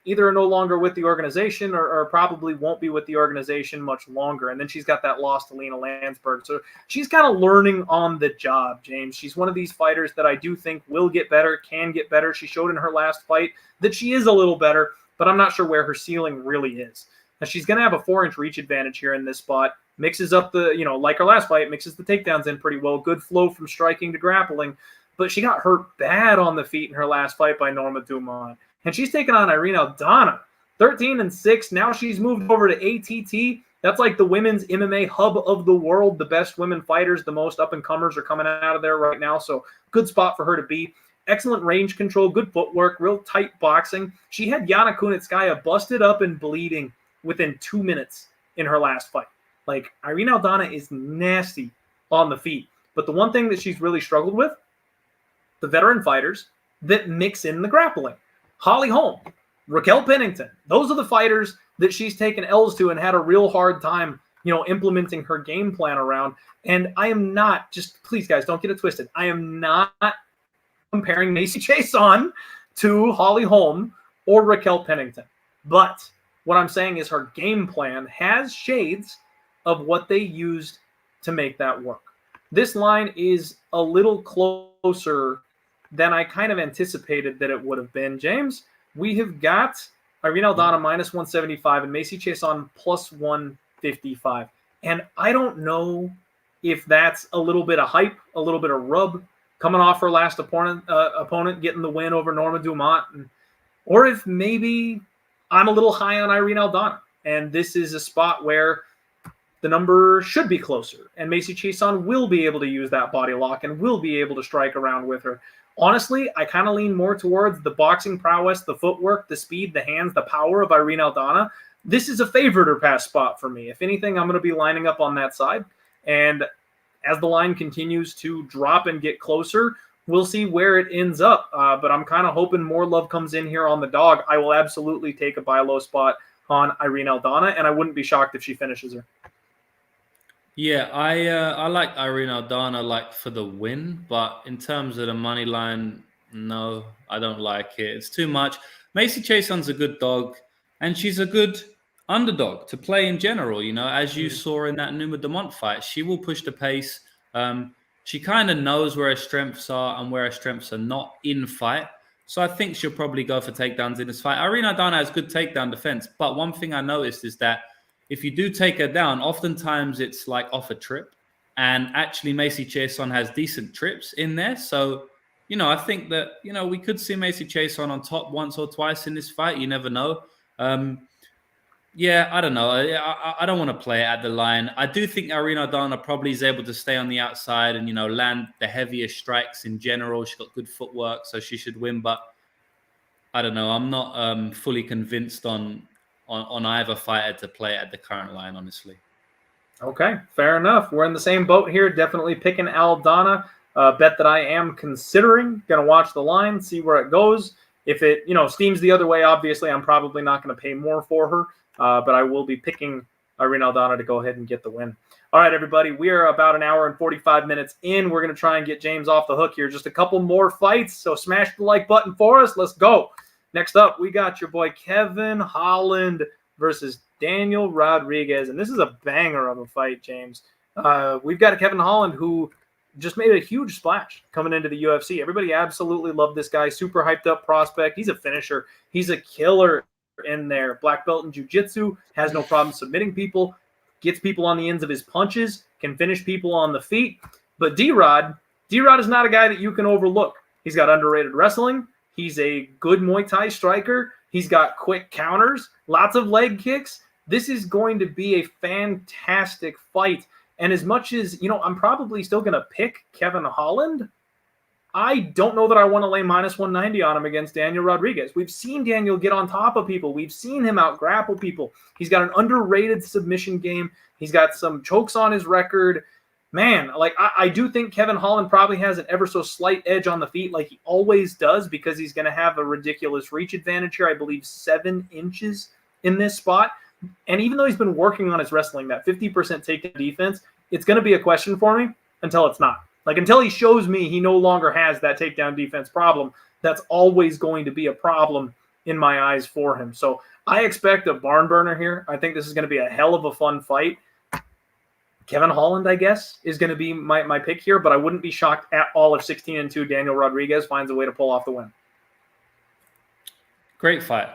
either are no longer with the organization or probably won't be with the organization much longer. And then she's got that loss to Lena Landsberg. So she's kind of learning on the job, James. She's one of these fighters that I do think will get better, can get better. She showed in her last fight that she is a little better, but I'm not sure where her ceiling really is. Now, she's going to have a 4-inch reach advantage here in this spot. Mixes up the, like her last fight, mixes the takedowns in pretty well. Good flow from striking to grappling. But she got hurt bad on the feet in her last fight by Norma Dumont. And she's taking on Irene Aldana, 13-6. Now she's moved over to ATT. That's like the women's MMA hub of the world. The best women fighters, the most up-and-comers are coming out of there right now. So good spot for her to be. Excellent range control, good footwork, real tight boxing. She had Yana Kunitskaya busted up and bleeding within 2 minutes in her last fight. Like, Irene Aldana is nasty on the feet. But the one thing that she's really struggled with, the veteran fighters that mix in the grappling. Holly Holm, Raquel Pennington. Those are the fighters that she's taken L's to and had a real hard time, implementing her game plan around. And I am not, just please guys, don't get it twisted. I am not comparing Macy Chiasson to Holly Holm or Raquel Pennington. But what I'm saying is her game plan has shades of what they used to make that work. This line is a little closer than I kind of anticipated that it would have been. James, we have got Irene Aldana minus 175 and Macy Chiasson plus 155. And I don't know if that's a little bit of hype, a little bit of rub coming off her last opponent getting the win over Norma Dumont, or if maybe I'm a little high on Irene Aldana. And this is a spot where the number should be closer. And Macy Chiasson will be able to use that body lock and will be able to strike around with her. Honestly, I kind of lean more towards the boxing prowess, the footwork, the speed, the hands, the power of Irene Aldana. This is a favorite or pass spot for me. If anything, I'm going to be lining up on that side. And as the line continues to drop and get closer, we'll see where it ends up. But I'm kind of hoping more love comes in here on the dog. I will absolutely take a buy low spot on Irene Aldana, and I wouldn't be shocked if she finishes her. Yeah, I like Irene Aldana for the win, but in terms of the money line, no, I don't like it. It's too much. Macy Chiasson's a good dog, and she's a good underdog to play in general. As you saw in that Norma Dumont fight, she will push the pace. She kind of knows where her strengths are and where her strengths are not in fight. So I think she'll probably go for takedowns in this fight. Irene Aldana has good takedown defense, but one thing I noticed is that if you do take her down, oftentimes it's like off a trip. And actually, Macy Chiasson has decent trips in there. So, I think that, we could see Macy Chiasson on top once or twice in this fight. You never know. Yeah, I don't know. I don't want to play it at the line. I do think Irene Aldana probably is able to stay on the outside and, land the heavier strikes in general. She's got good footwork, so she should win. But I don't know. I'm not fully convinced on either fighter to play at the current line, honestly. Okay, fair enough. We're in the same boat here. Definitely picking Aldana. Bet that I am considering. Going to watch the line, see where it goes. If it, steams the other way, obviously, I'm probably not going to pay more for her. But I will be picking Irene Aldana to go ahead and get the win. All right, everybody. We are about an hour and 45 minutes in. We're going to try and get James off the hook here. Just a couple more fights. So smash the like button for us. Let's go. Next up, we got your boy Kevin Holland versus Daniel Rodriguez. And this is a banger of a fight, James. We've got a Kevin Holland who just made a huge splash coming into the UFC. Everybody absolutely loved this guy. Super hyped up prospect. He's a finisher. He's a killer in there. Black belt in jiu-jitsu. Has no problem submitting people. Gets people on the ends of his punches. Can finish people on the feet. But D-Rod is not a guy that you can overlook. He's got underrated wrestling. He's a good Muay Thai striker. He's got quick counters. Lots of leg kicks. This is going to be a fantastic fight. And as much as, I'm probably still going to pick Kevin Holland, I don't know that I want to lay minus 190 on him against Daniel Rodriguez. We've seen Daniel get on top of people. We've seen him out-grapple people. He's got an underrated submission game. He's got some chokes on his record. Man, I do think Kevin Holland probably has an ever so slight edge on the feet like he always does because he's going to have a ridiculous reach advantage here. I believe 7 inches in this spot. And even though he's been working on his wrestling, that 50% takedown defense, it's going to be a question for me until it's not. Until he shows me he no longer has that takedown defense problem, that's always going to be a problem in my eyes for him. So I expect a barn burner here. I think this is going to be a hell of a fun fight. Kevin Holland, I guess, is going to be my pick here, but I wouldn't be shocked at all if 16-2 Daniel Rodriguez finds a way to pull off the win. Great fight,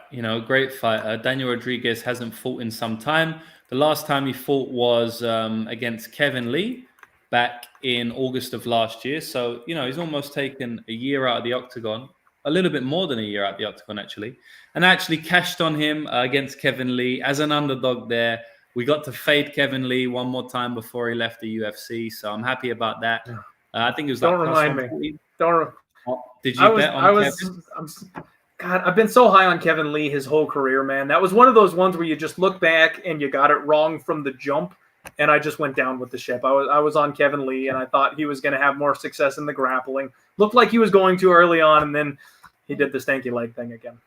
great fight. Daniel Rodriguez hasn't fought in some time. The last time he fought was against Kevin Lee back in August of last year. So, he's almost taken a year out of the octagon, a little bit more than a year out of the octagon, actually. And I actually cashed on him against Kevin Lee as an underdog there. We got to fade Kevin Lee one more time before he left the UFC. So I'm happy about that. I think it was Don't remind me. Did you bet on Kevin? God, I've been so high on Kevin Lee his whole career, man. That was one of those ones where you just look back and you got it wrong from the jump, and I just went down with the ship. I was on Kevin Lee, and I thought he was going to have more success in the grappling. Looked like he was going to early on, and then he did the stanky leg thing again.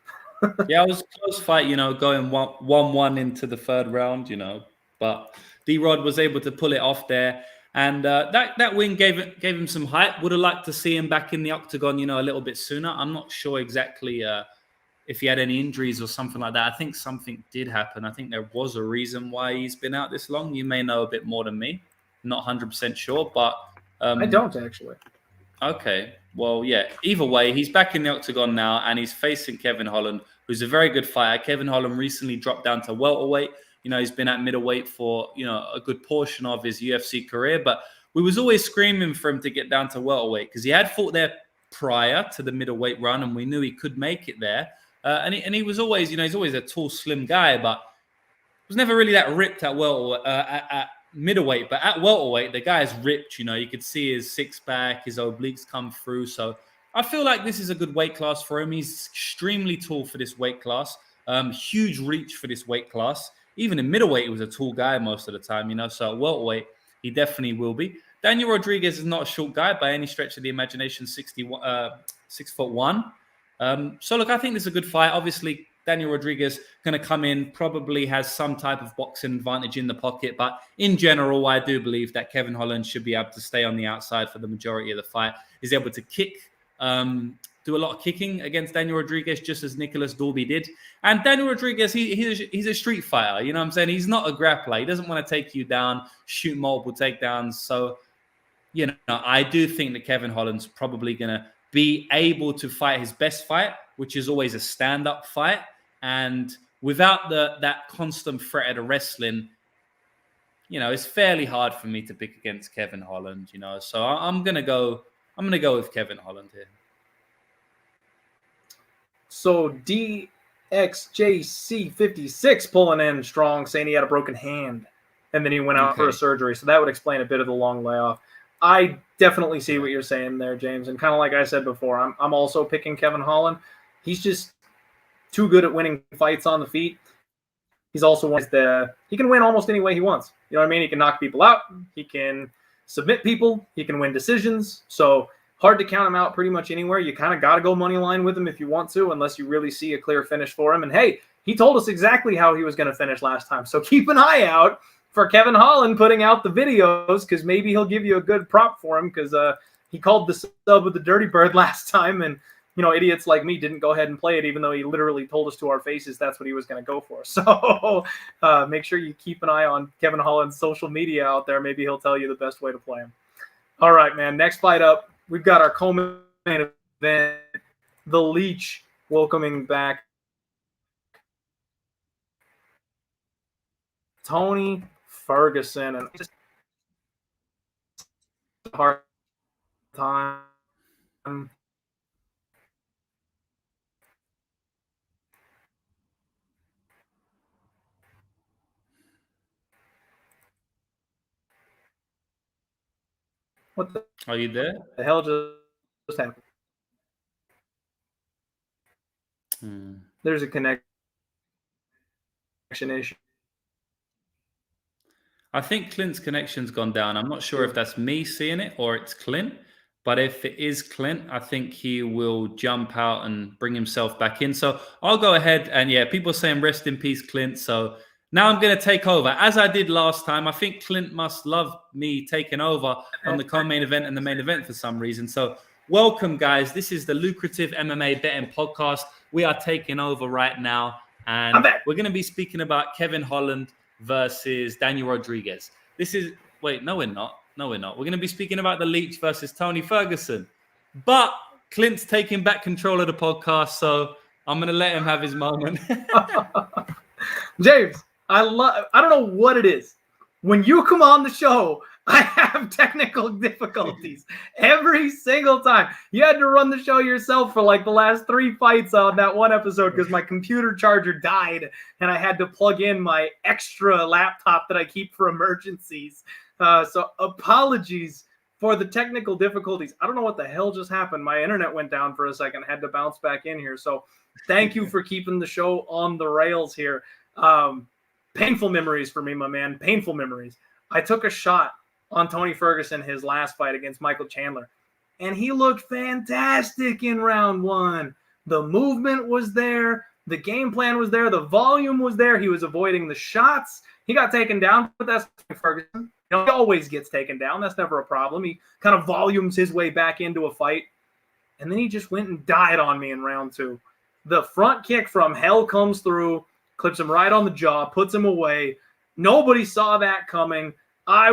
Yeah, it was a close fight, going 1-1 into the third round, but D-Rod was able to pull it off there. And that win gave him some hype. Would have liked to see him back in the octagon, a little bit sooner. I'm not sure exactly if he had any injuries or something like that. I think something did happen. I think there was a reason why he's been out this long. You may know a bit more than me. Not 100% sure, but... I don't, actually. Okay. Well, yeah. Either way, he's back in the octagon now, and he's facing Kevin Holland, who's a very good fighter. Kevin Holland recently dropped down to welterweight. He's been at middleweight for, a good portion of his UFC career, but we was always screaming for him to get down to welterweight because he had fought there prior to the middleweight run, and we knew he could make it there. And he was always, he's always a tall, slim guy, but was never really that ripped at at middleweight. But at welterweight, the guy's ripped. You could see his six-pack, his obliques come through. So I feel like this is a good weight class for him. He's extremely tall for this weight class. Huge reach for this weight class. Even in middleweight, he was a tall guy most of the time, So at welterweight, he definitely will be. Daniel Rodriguez is not a short guy by any stretch of the imagination, 6'1". So look, I think this is a good fight. Obviously, Daniel Rodriguez going to come in, probably has some type of boxing advantage in the pocket. But in general, I do believe that Kevin Holland should be able to stay on the outside for the majority of the fight. He's able to kick, do a lot of kicking against Daniel Rodriguez, just as Nicholas Dalby did. And Daniel Rodriguez, he's a street fighter. You know what I'm saying? He's not a grappler. He doesn't want to take you down, shoot multiple takedowns. So, I do think that Kevin Holland's probably going to be able to fight his best fight, which is always a stand-up fight. And without that constant threat of the wrestling, it's fairly hard for me to pick against Kevin Holland, So I'm going to go with Kevin Holland here. So D XJC56 pulling in strong, saying he had a broken hand, and then he went out for a surgery. So that would explain a bit of the long layoff. I definitely see what you're saying there, James. And kind of like I said before, I'm also picking Kevin Holland. He's just too good at winning fights on the feet. He's also one that he can win almost any way he wants. You know what I mean? He can knock people out. He can submit people. He can win decisions. So hard to count him out pretty much anywhere. You kind of got to go money line with him if you want to, unless you really see a clear finish for him. And hey, he told us exactly how he was going to finish last time. So keep an eye out for Kevin Holland putting out the videos, because maybe he'll give you a good prop for him, because he called the sub with the Dirty Bird last time, and idiots like me didn't go ahead and play it, even though he literally told us to our faces that's what he was going to go for. So make sure you keep an eye on Kevin Holland's social media out there. Maybe he'll tell you the best way to play him. All right, man. Next fight up, we've got our co-main event, the Leech, welcoming back Tony Ferguson, and just a hard time. What the Are you there? The hell just happened? There's a connection issue. I think Clint's connection's gone down. I'm not sure if that's me seeing it or it's Clint. But if it is Clint, I think he will jump out and bring himself back in. So I'll go ahead and, yeah, people are saying rest in peace, Clint. So now I'm going to take over. As I did last time, I think Clint must love me taking over on the co-main event and the main event for some reason. So welcome, guys. This is the Lucrative MMA Betting Podcast. We are taking over right now. And we're going to be speaking about Kevin Holland versus Daniel Rodriguez. Wait, no, we're not. No, we're not. We're going to be speaking about the Leech versus Tony Ferguson. But Clint's taking back control of the podcast, so I'm going to let him have his moment. James, I don't know what it is. When you come on the show, I have technical difficulties every single time. You had to run the show yourself for like the last 3 fights on that one episode because my computer charger died and I had to plug in my extra laptop that I keep for emergencies. So apologies for the technical difficulties. I don't know what the hell just happened. My internet went down for a second. I had to bounce back in here. So thank you for keeping the show on the rails here. Painful memories for me, my man. Painful memories. I took a shot on Tony Ferguson his last fight against Michael Chandler, and he looked fantastic in round 1. The movement was there. The game plan was there. The volume was there. He was avoiding the shots. He got taken down, but that's Tony Ferguson. He always gets taken down. That's never a problem. He kind of volumes his way back into a fight, and then he just went and died on me in round 2. The front kick from hell comes through, clips him right on the jaw, puts him away. Nobody saw that coming. I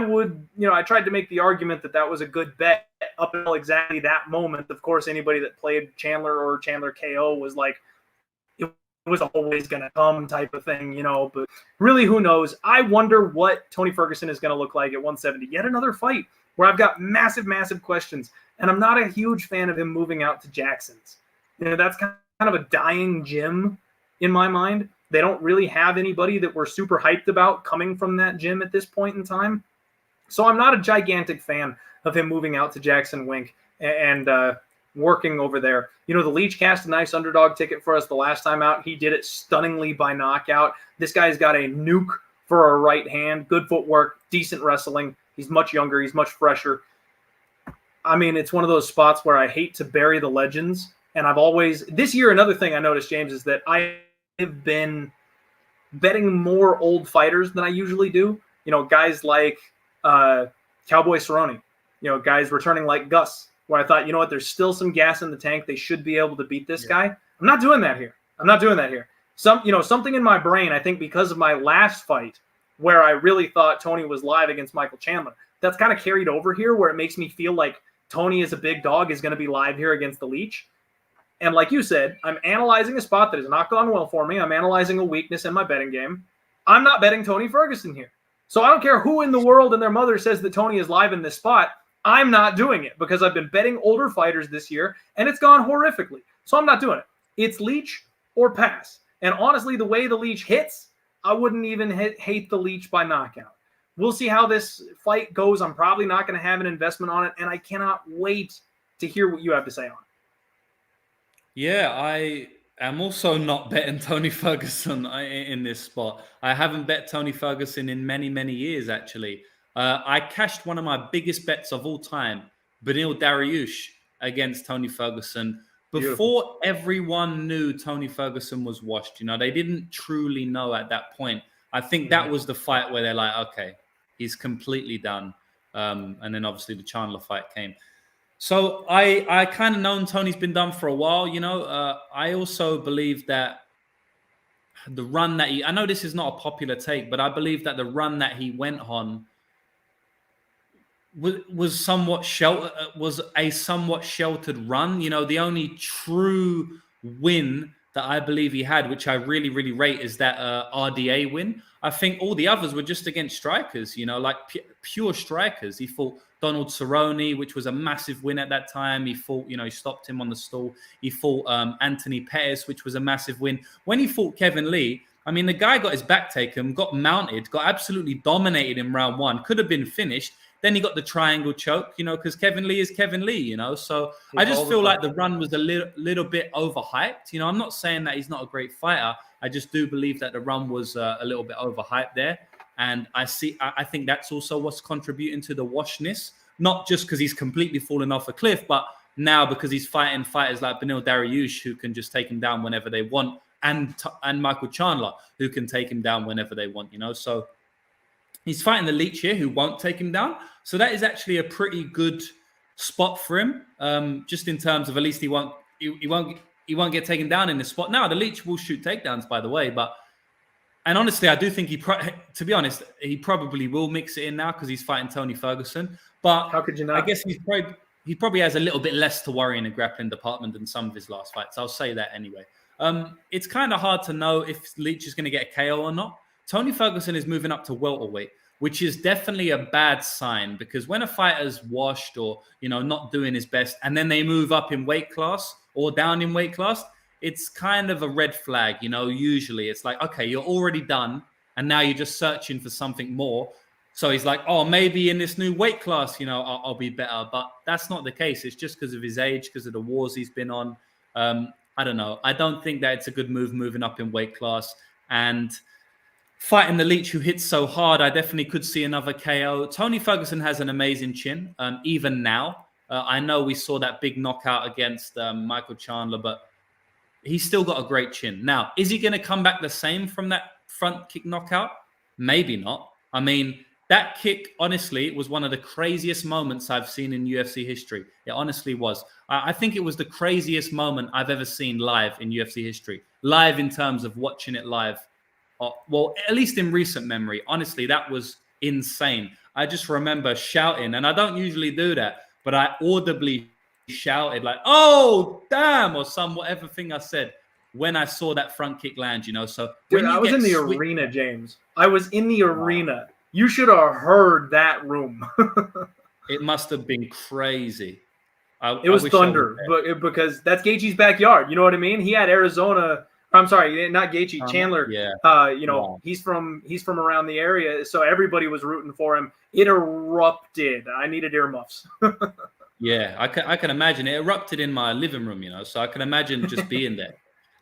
tried to make the argument that was a good bet up until exactly that moment. Of course, anybody that played Chandler or Chandler KO was like, it was always going to come type of thing, but really, who knows? I wonder what Tony Ferguson is going to look like at 170. Yet another fight where I've got massive, massive questions, and I'm not a huge fan of him moving out to Jackson's. That's kind of a dying gym in my mind. They don't really have anybody that we're super hyped about coming from that gym at this point in time. So I'm not a gigantic fan of him moving out to Jackson Wink and working over there. The Leech cast a nice underdog ticket for us the last time out. He did it stunningly by knockout. This guy's got a nuke for a right hand, good footwork, decent wrestling. He's much younger. He's much fresher. I mean, it's one of those spots where I hate to bury the legends. And this year, another thing I noticed, James, is that I have been betting more old fighters than I usually do. Guys like Cowboy Cerrone, guys returning like Gus, where I thought, there's still some gas in the tank. They should be able to beat this guy. I'm not doing that here. Something in my brain, I think because of my last fight where I really thought Tony was live against Michael Chandler, that's kind of carried over here where it makes me feel like Tony is a big dog is going to be live here against the Leech. And like you said, I'm analyzing a spot that has not gone well for me. I'm analyzing a weakness in my betting game. I'm not betting Tony Ferguson here. So I don't care who in the world and their mother says that Tony is live in this spot. I'm not doing it because I've been betting older fighters this year, and it's gone horrifically. So I'm not doing it. It's Leech or pass. And honestly, the way the Leech hits, I wouldn't even hate the Leech by knockout. We'll see how this fight goes. I'm probably not going to have an investment on it, and I cannot wait to hear what you have to say on it. Yeah, I am also not betting Tony Ferguson in this spot. I haven't bet Tony Ferguson in many, many years, actually. I cashed one of my biggest bets of all time, Beneil Dariush against Tony Ferguson. Before everyone knew Tony Ferguson was washed, they didn't truly know at that point. I think that was the fight where they're like, okay, he's completely done. And then obviously the Chandler fight came. So I kind of known Tony's been done for a while, I also believe that the run that I know this is not a popular take, but I believe that the run that he went on was a somewhat sheltered run. The only true win that I believe he had, which I really, really rate, is that RDA win. I think all the others were just against strikers, like pure strikers. He fought Donald Cerrone, which was a massive win at that time. He fought, he stopped him on the stool. He fought Anthony Pettis, which was a massive win. When he fought Kevin Lee, the guy got his back taken, got mounted, got absolutely dominated in round one, could have been finished. Then he got the triangle choke, because Kevin Lee is Kevin Lee, So I just feel like the run was a little bit overhyped. I'm not saying that he's not a great fighter. I just do believe that the run was a little bit overhyped there. And I think that's also what's contributing to the washness, not just because he's completely fallen off a cliff, but now because he's fighting fighters like Beneil Dariush, who can just take him down whenever they want, and Michael Chandler, who can take him down whenever they want, So he's fighting the Leech here, who won't take him down. So that is actually a pretty good spot for him, just in terms of at least he won't get taken down in this spot. Now, the Leech will shoot takedowns, by the way, and honestly, I do think to be honest, he probably will mix it in now because he's fighting Tony Ferguson. But how could you not? I guess he probably has a little bit less to worry in the grappling department than some of his last fights. I'll say that anyway. It's kind of hard to know if Leech is going to get a KO or not. Tony Ferguson is moving up to welterweight, which is definitely a bad sign, because when a fighter's washed or, not doing his best, and then they move up in weight class or down in weight class, it's kind of a red flag. Usually it's like, okay, you're already done, and now you're just searching for something more. So he's like, oh, maybe in this new weight class, I'll be better. But that's not the case. It's just because of his age, because of the wars he's been on. I don't know. I don't think that it's a good move moving up in weight class. And fighting the Leech, who hits so hard, I definitely could see another KO. Tony Ferguson has an amazing chin, even now. I know we saw that big knockout against Michael Chandler, but he's still got a great chin. Now, is he going to come back the same from that front kick knockout? Maybe not. That kick, honestly, was one of the craziest moments I've seen in UFC history. It honestly was. I think it was the craziest moment I've ever seen live in UFC history. Live in terms of watching it live. Well, at least in recent memory. Honestly, that was insane. I just remember shouting, and I don't usually do that, but I audibly shouted like, oh, damn, or whatever thing I said when I saw that front kick land, So dude, I was in the arena, James. I was in the arena. You should have heard that room. It must have been crazy. It was thunder, because that's Gaethje's backyard. You know what I mean? He had Arizona. I'm sorry, not Gaethje, Chandler. Yeah. He's from around the area, so everybody was rooting for him. It erupted. I needed earmuffs. Yeah, I can imagine. It erupted in my living room, so I can imagine just being there.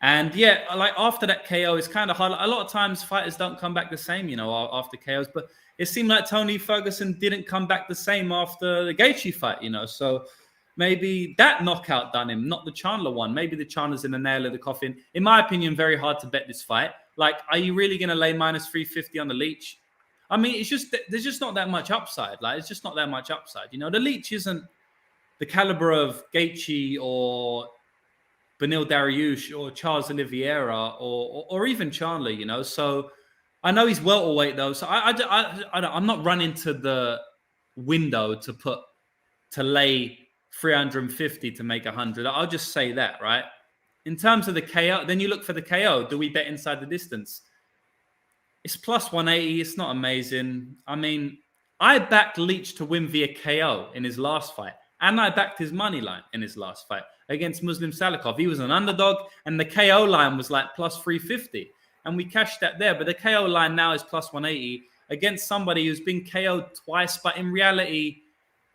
And yeah, like after that KO, it's kind of hard. A lot of times fighters don't come back the same, after KOs. But it seemed like Tony Ferguson didn't come back the same after the Gaethje fight, So maybe that knockout done him, not the Chandler one. Maybe the Chandler's in the nail of the coffin. In my opinion, very hard to bet this fight. Like, are you really going to lay minus 350 on the Leech? It's just there's just not that much upside. Like, it's just not that much upside. The Leech isn't the caliber of Gaethje or Beneil Dariush or Charles Oliveira or even Chandler, So I know he's welterweight though. So I'm not running to the window to lay 350 to make 100. I'll just say that, right? In terms of the KO, then you look for the KO. Do we bet inside the distance? It's plus 180. It's not amazing. I backed Leech to win via KO in his last fight. And I backed his money line in his last fight against Muslim Salikov. He was an underdog, and the KO line was like plus 350. And we cashed that there. But the KO line now is plus 180 against somebody who's been KO'd twice. But in reality,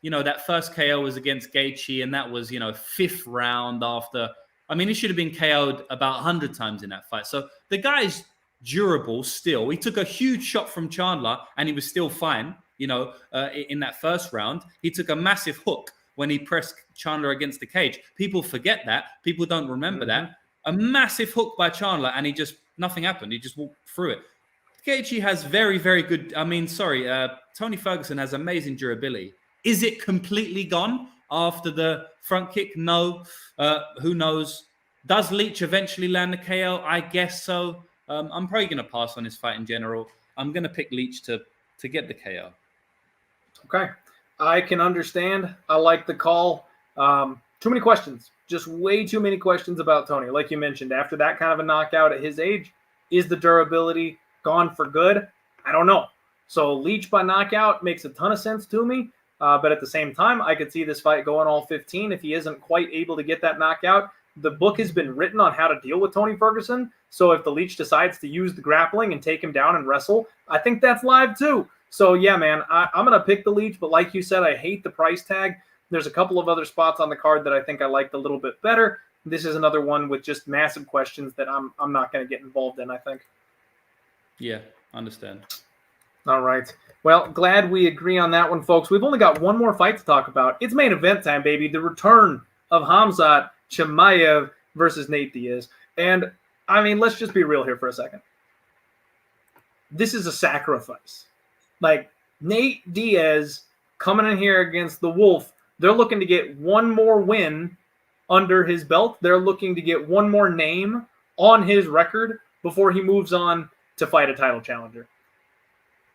that first KO was against Gaethje, and that was, 5th round after. I mean, he should have been KO'd about 100 times in that fight. So the guy's durable still. He took a huge shot from Chandler, and he was still fine, in that first round. He took a massive hook when he pressed Chandler against the cage. People forget that. People don't remember that. A massive hook by Chandler, and nothing happened. He just walked through it. Gaethje has very, very good. Tony Ferguson has amazing durability. Is it completely gone after the front kick? No. Who knows? Does Leach eventually land the KO? I guess so. I'm probably going to pass on his fight in general. I'm going to pick Leach to get the KO. Okay. I can understand. I like the call. Too many questions. Just way too many questions about Tony. Like you mentioned, after that kind of a knockout at his age, is the durability gone for good? I don't know. So Leach by knockout makes a ton of sense to me. But at the same time, I could see this fight going all 15 if he isn't quite able to get that knockout. The book has been written on how to deal with Tony Ferguson. So if the Leach decides to use the grappling and take him down and wrestle, I think that's live too. So yeah, man, I'm going to pick the Leach. But like you said, I hate the price tag. There's a couple of other spots on the card that I think I liked a little bit better. This is another one with just massive questions that I'm not going to get involved in, I think. Yeah, understand. All right. Well, glad we agree on that one, folks. We've only got one more fight to talk about. It's main event time, baby. The return of Khamzat Chimaev versus Nate Diaz. And, let's just be real here for a second. This is a sacrifice. Like, Nate Diaz coming in here against the Wolf, they're looking to get one more win under his belt. They're looking to get one more name on his record before he moves on to fight a title challenger.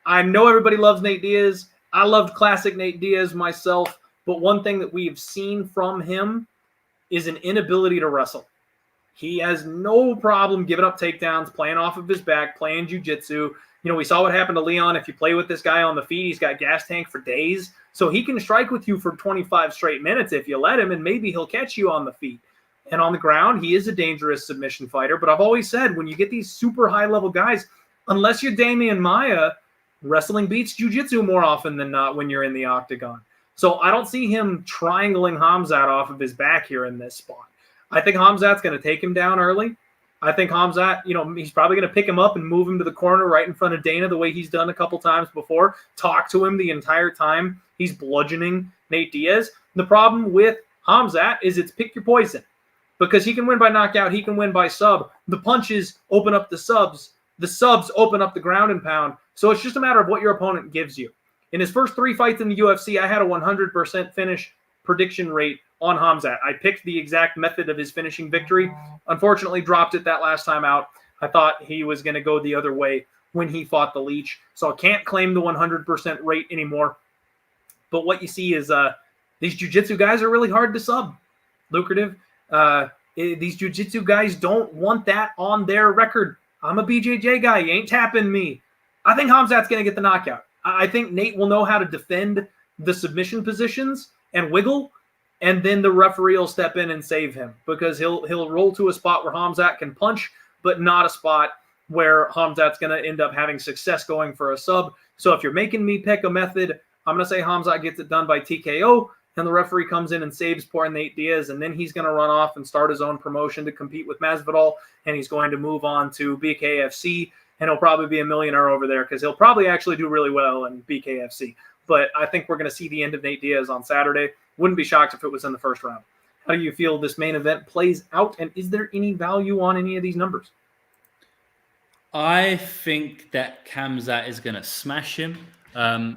I know everybody loves Nate Diaz. I loved classic Nate Diaz myself, but one thing that we've seen from him is an inability to wrestle. He has no problem giving up takedowns, playing off of his back, playing jiu-jitsu. We saw what happened to Leon. If you play with this guy on the feet, he's got gas tank for days. So he can strike with you for 25 straight minutes if you let him, and maybe he'll catch you on the feet. And on the ground, he is a dangerous submission fighter. But I've always said, when you get these super high-level guys, unless you're Damian Maia, wrestling beats jiu-jitsu more often than not when you're in the octagon. So I don't see him triangling Khamzat off of his back here in this spot. I think Khamzat's going to take him down early. I think Khamzat, he's probably going to pick him up and move him to the corner right in front of Dana the way he's done a couple times before. Talk to him the entire time he's bludgeoning Nate Diaz. The problem with Khamzat is it's pick your poison. Because he can win by knockout, he can win by sub. The punches open up the subs. The subs open up the ground and pound. So it's just a matter of what your opponent gives you. In his first 3 fights in the UFC, I had a 100% finish prediction rate on Khamzat. I picked the exact method of his finishing victory. Unfortunately, dropped it that last time out. I thought he was going to go the other way when he fought the Leech. So I can't claim the 100% rate anymore. But what you see is these jiu-jitsu guys are really hard to sub. Lucrative. These jiu-jitsu guys don't want that on their record. I'm a BJJ guy. You ain't tapping me. I think Khamzat's going to get the knockout. I think Nate will know how to defend the submission positions and wiggle, and then the referee will step in and save him because he'll roll to a spot where Khamzat can punch, but not a spot where Khamzat's going to end up having success going for a sub. So if you're making me pick a method, I'm going to say Khamzat gets it done by TKO, and the referee comes in and saves poor Nate Diaz, and then he's going to run off and start his own promotion to compete with Masvidal, and he's going to move on to BKFC, and he'll probably be a millionaire over there because he'll probably actually do really well in BKFC. But I think we're going to see the end of Nate Diaz on Saturday. Wouldn't be shocked if it was in the first round. How do you feel this main event plays out, and is there any value on any of these numbers? I think that Khamzat is going to smash him.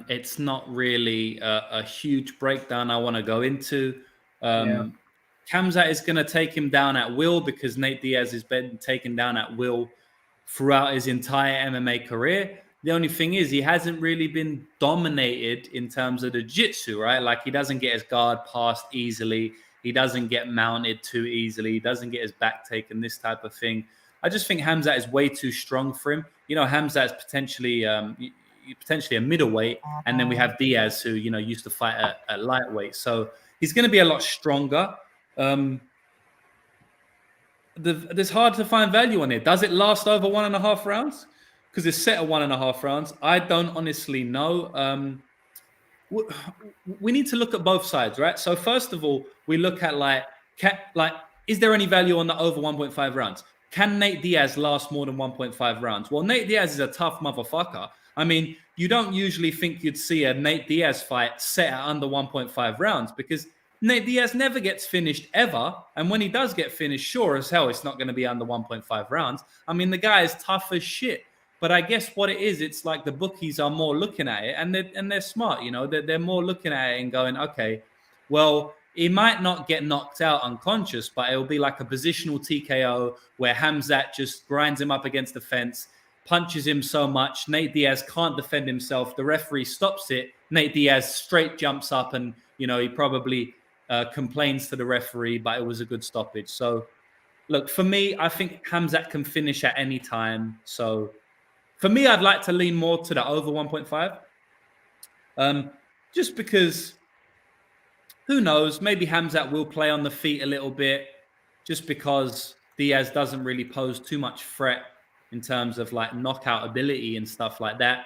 It's not really a huge breakdown I want to go into. Khamzat is going to take him down at will because Nate Diaz has been taken down at will throughout his entire MMA career. The only thing is he hasn't really been dominated in terms of the jiu-jitsu, right? Like he doesn't get his guard passed easily. He doesn't get mounted too easily. He doesn't get his back taken, this type of thing. I just think Khamzat is way too strong for him. Khamzat is potentially a middleweight, and then we have Diaz who, used to fight at lightweight. So He's going to be a lot stronger. It's hard to find value on it. Does it last over 1.5 rounds? Because it's set at 1.5 rounds. I don't honestly know. We need to look at both sides, right? So first of all, we look at is there any value on the over 1.5 rounds? Can Nate Diaz last more than 1.5 rounds? Well, Nate Diaz is a tough motherfucker. I mean, you don't usually think you'd see a Nate Diaz fight set at under 1.5 rounds because Nate Diaz never gets finished ever. And when he does get finished, sure as hell, it's not going to be under 1.5 rounds. I mean, the guy is tough as shit. But I guess what it is, it's like the bookies are more looking at it and they're smart, you know, they're more looking at it and going, okay, well, he might not get knocked out unconscious, but it'll be like a positional TKO where Khamzat just grinds him up against the fence, punches him so much, Nate Diaz can't defend himself. The referee stops it. Nate Diaz straight jumps up and, you know, he probably complains to the referee, but it was a good stoppage. So, look, for me, I think Khamzat can finish at any time. So, for me, I'd like to lean more to the over 1.5. Just because, who knows, maybe Khamzat will play on the feet a little bit just because Diaz doesn't really pose too much threat in terms of like knockout ability and stuff like that.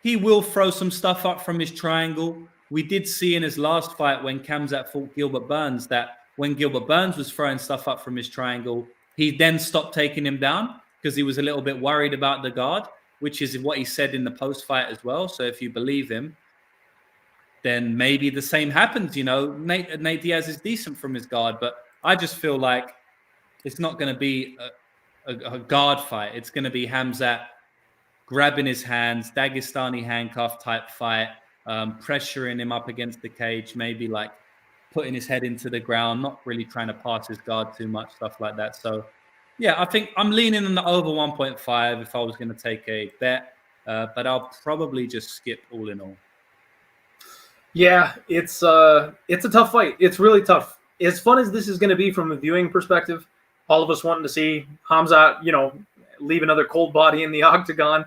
He will throw some stuff up from his triangle. We did see in his last fight when Khamzat fought Gilbert Burns that when Gilbert Burns was throwing stuff up from his triangle, he then stopped taking him down because he was a little bit worried about the guard, which is what he said in the post-fight as well. So if you believe him, then maybe the same happens. You know, Nate Diaz is decent from his guard, but I just feel like it's not going to be a guard fight. It's going to be Khamzat grabbing his hands, Dagestani handcuff type fight, pressuring him up against the cage, maybe like putting his head into the ground, not really trying to pass his guard too much, stuff like that. So, yeah, I think I'm leaning on the over 1.5 if I was going to take a bet, but I'll probably just skip all in all. Yeah, it's a tough fight. It's really tough. As fun as this is going to be from a viewing perspective, all of us wanting to see Khamzat, you know, leave another cold body in the octagon.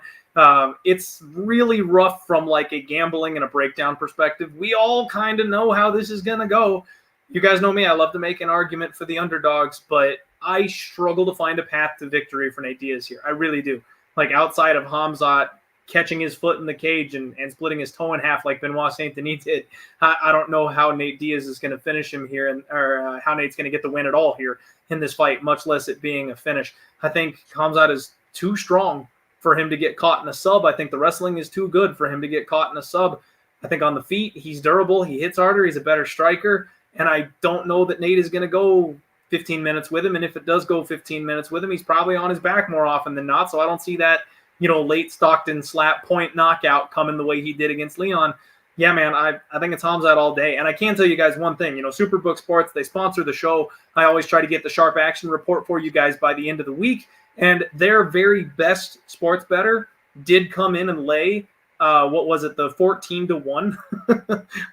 It's really rough from like a gambling and a breakdown perspective. We all kind of know how this is going to go. You guys know me. I love to make an argument for the underdogs, but I struggle to find a path to victory for Nate Diaz here. I really do. Like outside of Khamzat catching his foot in the cage and splitting his toe in half like Benoit Saint Denis did, I don't know how Nate Diaz is going to finish him here or how Nate's going to get the win at all here in this fight, much less it being a finish. I think Khamzat is too strong for him to get caught in a sub. I think the wrestling is too good for him to get caught in a sub. I think on the feet, he's durable. He hits harder. He's a better striker. And I don't know that Nate is going to go 15 minutes with him. And if it does go 15 minutes with him, he's probably on his back more often than not. So I don't see that, you know, late Stockton slap point knockout coming the way he did against Leon. Yeah, man, I think it's Khamzat all day. And I can tell you guys one thing, you know, Superbook Sports, they sponsor the show. I always try to get the Sharp Action report for you guys by the end of the week. And their very best sports bettor did come in and lay, what was it, the 14-1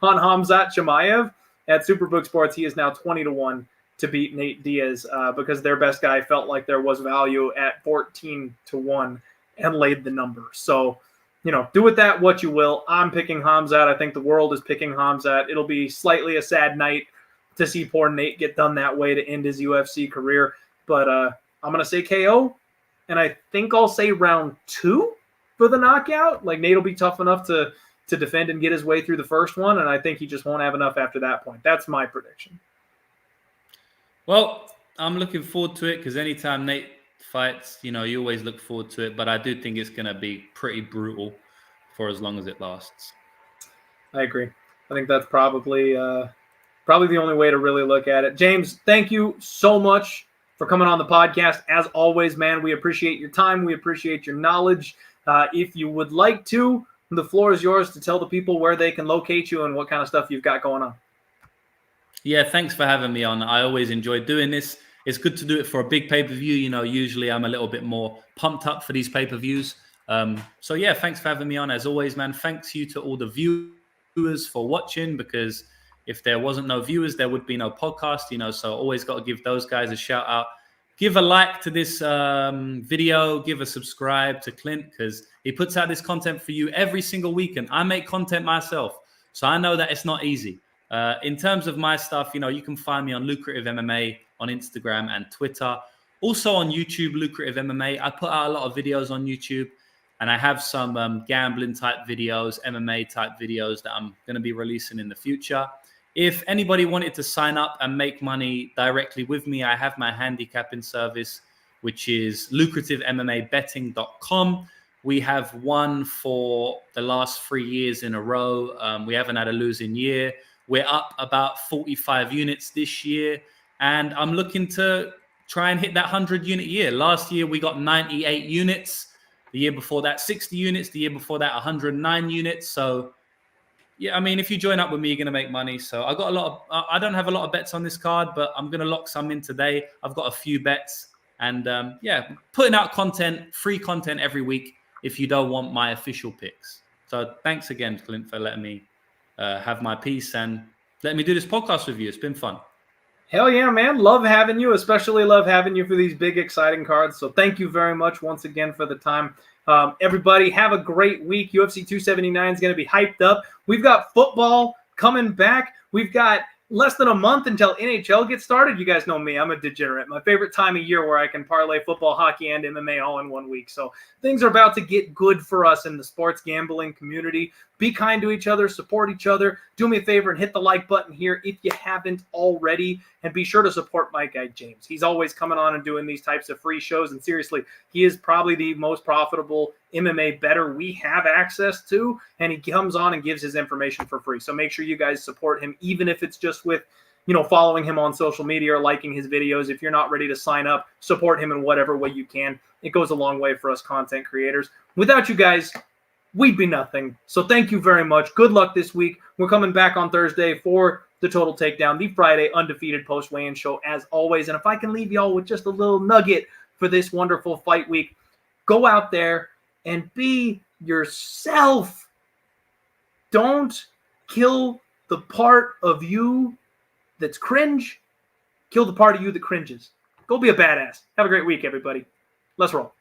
on Khamzat Chimaev. At Superbook Sports, he is now 20-1 to beat Nate Diaz because their best guy felt like there was value at 14-1 and laid the number. So, you know, do with that what you will. I'm picking Khamzat. I think the world is picking Khamzat. It'll be slightly a sad night to see poor Nate get done that way to end his UFC career. But I'm going to say KO, and I think I'll say round 2 for the knockout. Like, Nate will be tough enough to defend and get his way through the first one, and I think he just won't have enough after that point. That's my prediction. Well, I'm looking forward to it because anytime Nate fights, you know, you always look forward to it, but I do think it's going to be pretty brutal for as long as it lasts. I agree. I think that's probably the only way to really look at it. James, thank you so much for coming on the podcast. As always, man, we appreciate your time. We appreciate your knowledge. If you would like to, the floor is yours to tell the people where they can locate you and what kind of stuff you've got going on. Yeah, thanks for having me on. I always enjoy doing this. It's good to do it for a big pay-per-view. You know, usually I'm a little bit more pumped up for these pay-per-views. So, yeah, thanks for having me on. As always, man, thanks you to all the viewers for watching, because if there wasn't no viewers, there would be no podcast, you know, so always got to give those guys a shout out. Give a like to this video. Give a subscribe to Clint because he puts out this content for you every single week, and I make content myself. So I know that it's not easy. In terms of my stuff, you can find me on Lucrative MMA on Instagram and Twitter. Also on YouTube, Lucrative MMA. I put out a lot of videos on YouTube, and I have some gambling type videos, MMA type videos that I'm going to be releasing in the future. If anybody wanted to sign up and make money directly with me, I have my handicapping service, which is lucrativemmabetting.com. We have won for the last 3 years in a row. We haven't had a losing year. We're up about 45 units this year, and I'm looking to try and hit that 100-unit year. Last year, we got 98 units. The year before that, 60 units. The year before that, 109 units. So, yeah, I mean, if you join up with me, you're going to make money. So I don't have a lot of bets on this card, but I'm going to lock some in today. I've got a few bets. And, putting out content, free content every week if you don't want my official picks. So thanks again, Clint, for letting me have my piece and let me do this podcast with you. It's been fun. Hell yeah, man. Love having you, especially love having you for these big, exciting cards. So thank you very much once again for the time. Everybody have a great week. UFC 279 is going to be hyped up. We've got football coming back. We've got less than a month until NHL gets started. You guys know me. I'm a degenerate. My favorite time of year where I can parlay football, hockey, and MMA all in 1 week. So things are about to get good for us in the sports gambling community. Be kind to each other. Support each other. Do me a favor and hit the like button here if you haven't already. And be sure to support my guy, James. He's always coming on and doing these types of free shows. And seriously, he is probably the most profitable MMA bettor we have access to. And he comes on and gives his information for free. So make sure you guys support him, even if it's just with, following him on social media or liking his videos. If you're not ready to sign up, support him in whatever way you can. It goes a long way for us content creators. Without you guys, we'd be nothing. So thank you very much. Good luck this week. We're coming back on Thursday for the Total Takedown, the Friday undefeated post-weigh-in show as always. And if I can leave y'all with just a little nugget for this wonderful fight week, go out there and be yourself. Don't kill the part of you that's cringe. Kill the part of you that cringes. Go be a badass. Have a great week, everybody. Let's roll.